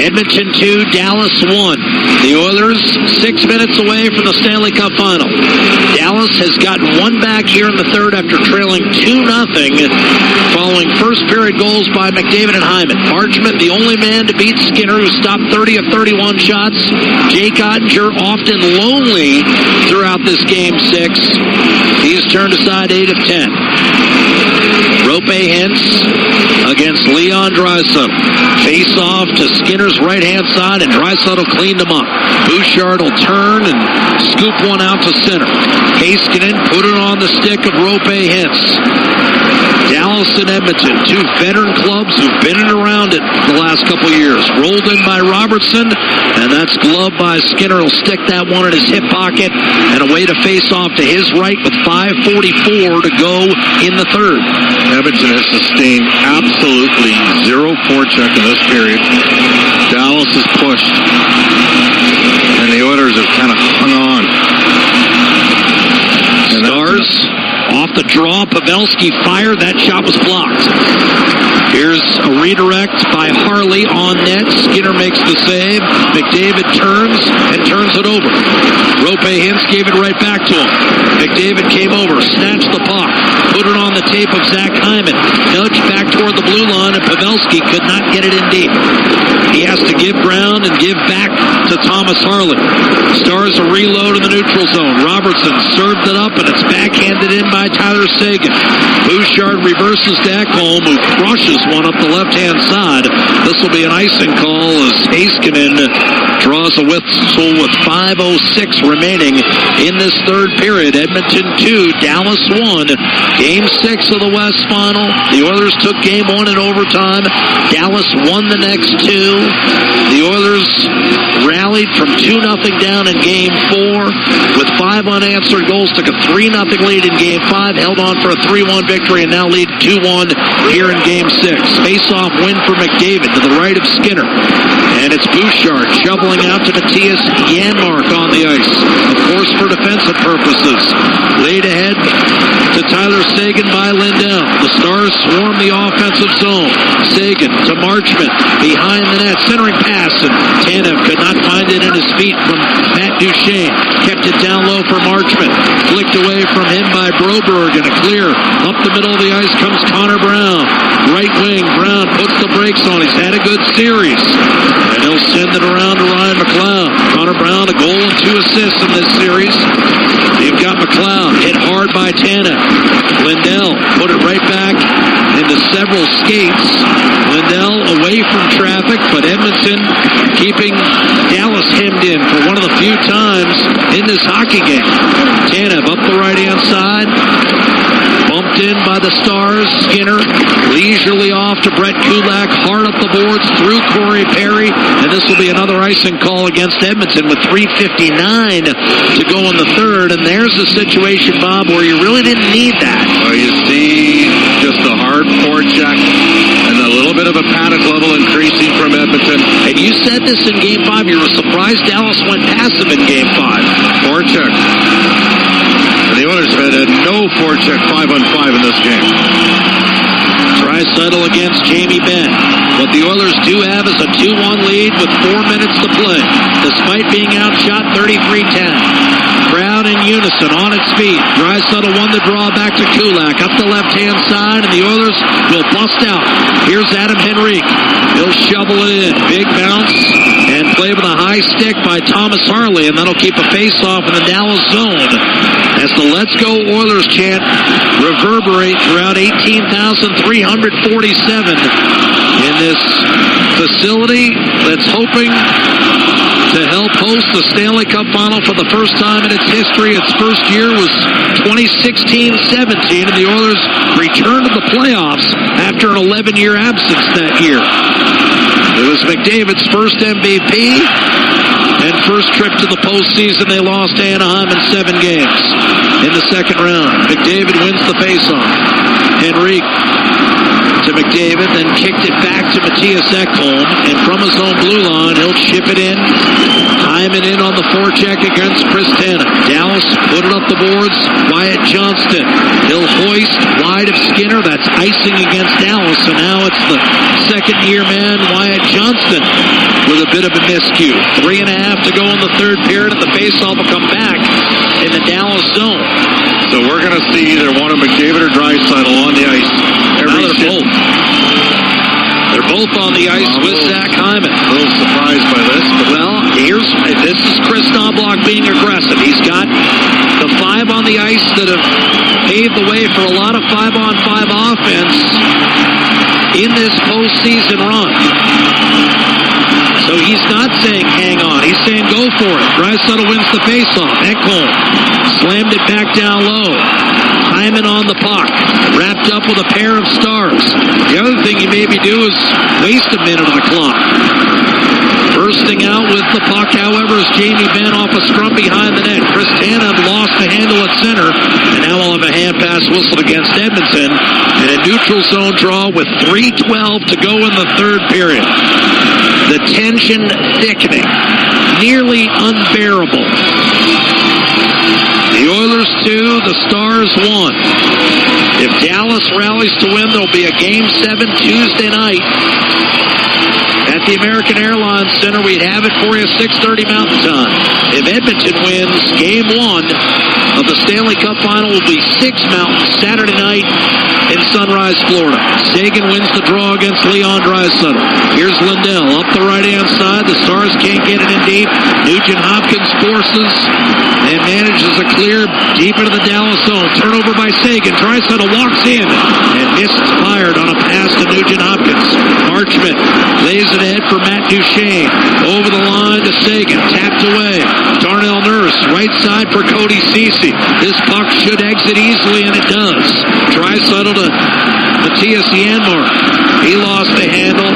Edmonton 2, Dallas 1. The Oilers 6 minutes away from the Stanley Cup final. Dallas has gotten one back here in the third after trailing 2-0 following first period goals by McDavid and Hyman. Marchment, the only man to beat Skinner, who stopped 30 of 31 shots. Jake Ottinger often lonely throughout this game 6. He's turned aside 8 of 10. Rope Hintz against Leon Draisaitl. Face off to Skinner's right-hand side, and Draisaitl cleaned him up. Bouchard will turn and scoop one out to center. Heiskanen put it on the stick of Rope Hintz. Dallas and Edmonton, two veteran clubs who've been in and around it the last couple of years. Rolled in by Robertson, and that's gloved by Skinner. He'll stick that one in his hip pocket, and away to face off to his right with 5:44 to go in the third. Edmonton has sustained absolutely zero forecheck in this period. Dallas is pushed, and the Oilers have kind of hung on. Stars off the draw. Pavelski fired. That shot was blocked. Here's a redirect by Harley on net. Skinner makes the save. McDavid turns and turns it over. Rope Hintz gave it right back to him. McDavid came over, snatched the puck, put it on the tape of Zach Hyman, nudged back toward the blue line, and Pavelski could not get it in deep. He has to give ground and give back to Thomas Harley. Stars a reload in the neutral zone. Robertson served it up, and it's backhanded in by Tyler Seguin. Bouchard reverses to Ekholm, who crushes one up the left-hand side. This will be an icing call as Heiskanen draws a whistle with 5:06 remaining in this third period. Edmonton 2, Dallas 1. Game 6 of the West Final. The Oilers took Game 1 in overtime. Dallas won the next 2. The Oilers rallied from 2-0 down in Game 4 with 5 unanswered goals, took a 3-0 lead in Game 5, held on for a 3-1 victory, and now lead 2-1 here in Game 6. Face-off win for McDavid to the right of Skinner. And it's Bouchard shoveling out to Matthias Janmark on the ice, of course for defensive purposes. Laid ahead to Tyler Seguin by Lindell. The Stars swarm the offensive zone. Seguin to Marchment behind the net, centering pass, and Tanev could not find it in his feet from Matt Duchene. Kept it down low for Marchment. Flicked away from him by Broberg, and a clear up the middle of the ice comes Connor Brown. Right wing, Brown puts the brakes on. He's had a good series, and he'll send it around to Ryan McLeod. Connor Brown, a goal and 2 assists in this series. You've got McLeod hit hard by Tanev. Lindell put it right back into several skates. Lindell away from traffic, but Edmonton keeping Dallas hemmed in for one of the few times in this hockey game. Tanev up the right-hand side. Bumped in by the Stars. Skinner leisurely off to Brett Kulak. Hard up the boards through Corey Perry. And this will be another icing call against Edmonton with 3:59 to go in the third. And there's a situation, Bob, where you really didn't need that. Well, you see just a hard forecheck and a little bit of a panic level increasing from Edmonton. And you said this in Game 5. You were surprised Dallas went passive in Game 5. Forecheck. And the Oilers have had no forecheck 5-on-5 in this game. Draisaitl against Jamie Benn. What the Oilers do have is a 2-1 lead with 4 minutes to play, despite being outshot 33-10. Crowd in unison on its feet. Draisaitl won the draw back to Kulak up the left-hand side, and the Oilers will bust out. Here's Adam Henrique. He'll shovel it in. Big bounce and play with a high stick by Thomas Harley, and that'll keep a face-off in the Dallas zone as the Let's Go Oilers chant reverberate throughout 18,347 in this facility that's hoping to help host the Stanley Cup Final for the first time in its history. Its first year was 2016-17, and the Oilers returned to the playoffs after an 11-year absence that year. It was McDavid's first MVP, And first trip to the postseason, they lost to Anaheim in 7 games in the second round. McDavid wins the faceoff. Henrique to McDavid, then kicked it back to Matthias Ekholm, and from his own blue line, he'll chip it in. Hyman in on the forecheck against Kristana. Dallas put it up the boards. Wyatt Johnston. He'll hoist wide of Skinner. That's icing against Dallas, so now it's the second-year man, Wyatt Johnston, with a bit of a miscue. 3.5 to go in the third period, and the faceoff will come back in the Dallas zone. So we're going to see either one of McDavid or Draisaitl on the ice. Now they're both. They're both on the ice with Zach Hyman. A little surprised by this. Well, this is Chris Knobloch being aggressive. He's got the 5 on the ice that have paved the way for a lot of 5-on-5 offense in this postseason run. So he's not saying hang on. He's saying go for it. Draisaitl wins the faceoff. Ekholm slammed it back down low. Hyman on the puck. Wrapped up with a pair of stars. The other thing you maybe do is waste a minute of the clock. Bursting out with the puck, however, is Jamie Benn off a scrum behind the net. Kristana lost the handle at center, and now we'll have a hand pass whistled against Edmonton, and a neutral zone draw with 3:12 to go in the third period. The tension thickening, nearly unbearable. The Oilers 2, the Stars 1. If Dallas rallies to win, there'll be a Game 7 Tuesday night at the American Airlines Center. We'd have it for you 6:30 Mountain Time. If Edmonton wins, Game 1 of the Stanley Cup Final will be 6 Mountain Saturday night in Sunrise, Florida. Sagan wins the draw against Leon Draisaitl. Here's Lindell up the right-hand side. The Stars can't get it in deep. Nugent Hopkins forces and manages a clear deep into the Dallas zone. Turnover by Sagan. Draisaitl walks in and misfired on a pass to Nugent Hopkins. Marchment lays it ahead for Matt Duchene. Over the line to Sagan. Tapped away. Darnell Nurse, right side for Cody Ceci. This puck should exit easily, and it does. Draisaitl to Matthias Janmark. He lost the handle.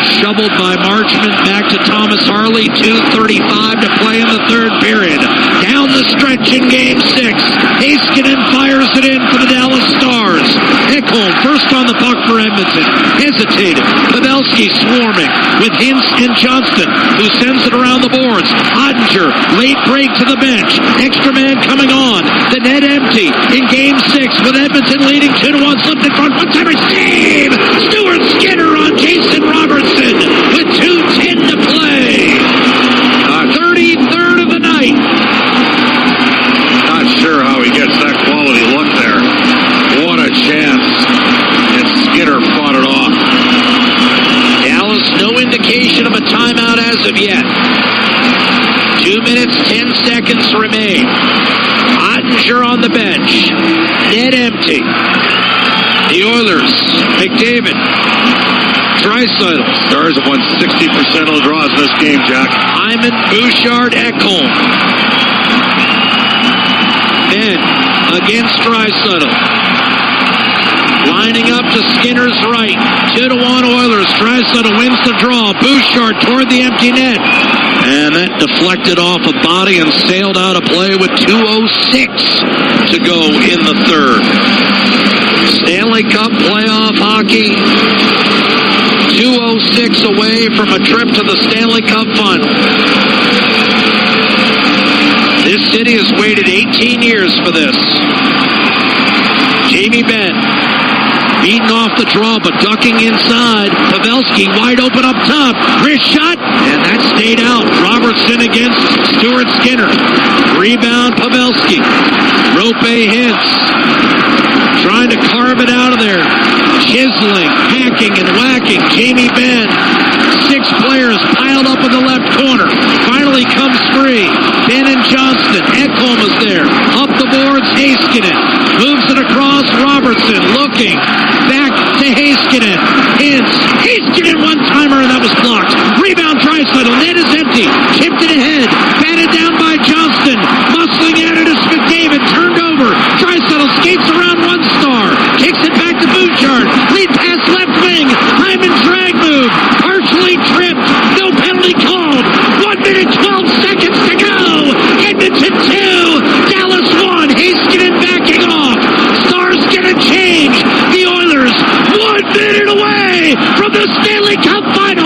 Shoveled by Marchment back to Thomas Harley. 2:35 to play in the third period. Down the stretch in Game 6. Heiskanen fires it in for the Dallas Stars. Ekholm first on the puck for Edmonton. Hesitated. Pavelski swarming with Hintz and Johnston, who sends it around the boards. Ottinger, late break to the bench. Extra man coming on. The net empty in Game 6 with Edmonton leading 2-1. Slipped in front. One-timer save! Stuart Skinner on Jason Robertson with 2:10 to play. 33rd of the night. Not sure how he gets that quality look there. What a chance. And Skinner fought it off. Dallas, no indication of a timeout as of yet. 2 minutes, 10 seconds remain. Ottinger on the bench. Net empty. The Oilers, McDavid, Draisaitl. Stars have won 60% of the draws in this game, Jack. Hyman, Bouchard, Ekholm. Then, against Draisaitl. Lining up to Skinner's right. 2-1 Oilers. Draisaitl wins the draw. Bouchard toward the empty net. And that deflected off a body and sailed out of play with 2:06 to go in the third. Stanley Cup playoff hockey. 2:06 away from a trip to the Stanley Cup Final. This city has waited 18 years for this. Jamie Benn beaten off the draw, but ducking inside. Pavelski wide open up top. Wrist shot, and that stayed out. Robertson against Stuart Skinner. Rebound, Pavelski. Rope Hintz trying to carve it out of there. Chiseling, hacking, and whacking. Jamie Benn. 6 players piled up in the left corner. Finally comes free. Benn and Johnston. Ekholm is there. Up the boards, Heiskanen. Moves it across. Robertson looking. Back to Heiskanen. Hintz. Heiskanen one-timer, and that was blocked. Rebound, Draisaitl. Net is empty. Tipped it ahead. Batted down by Johnston. Muscling at it is McDavid. Turned over. Draisaitl skates around one star. Kicks it back to Bouchard. Lead pass left wing. Hyman drag move. change. The Oilers 1 minute away from the Stanley Cup Final.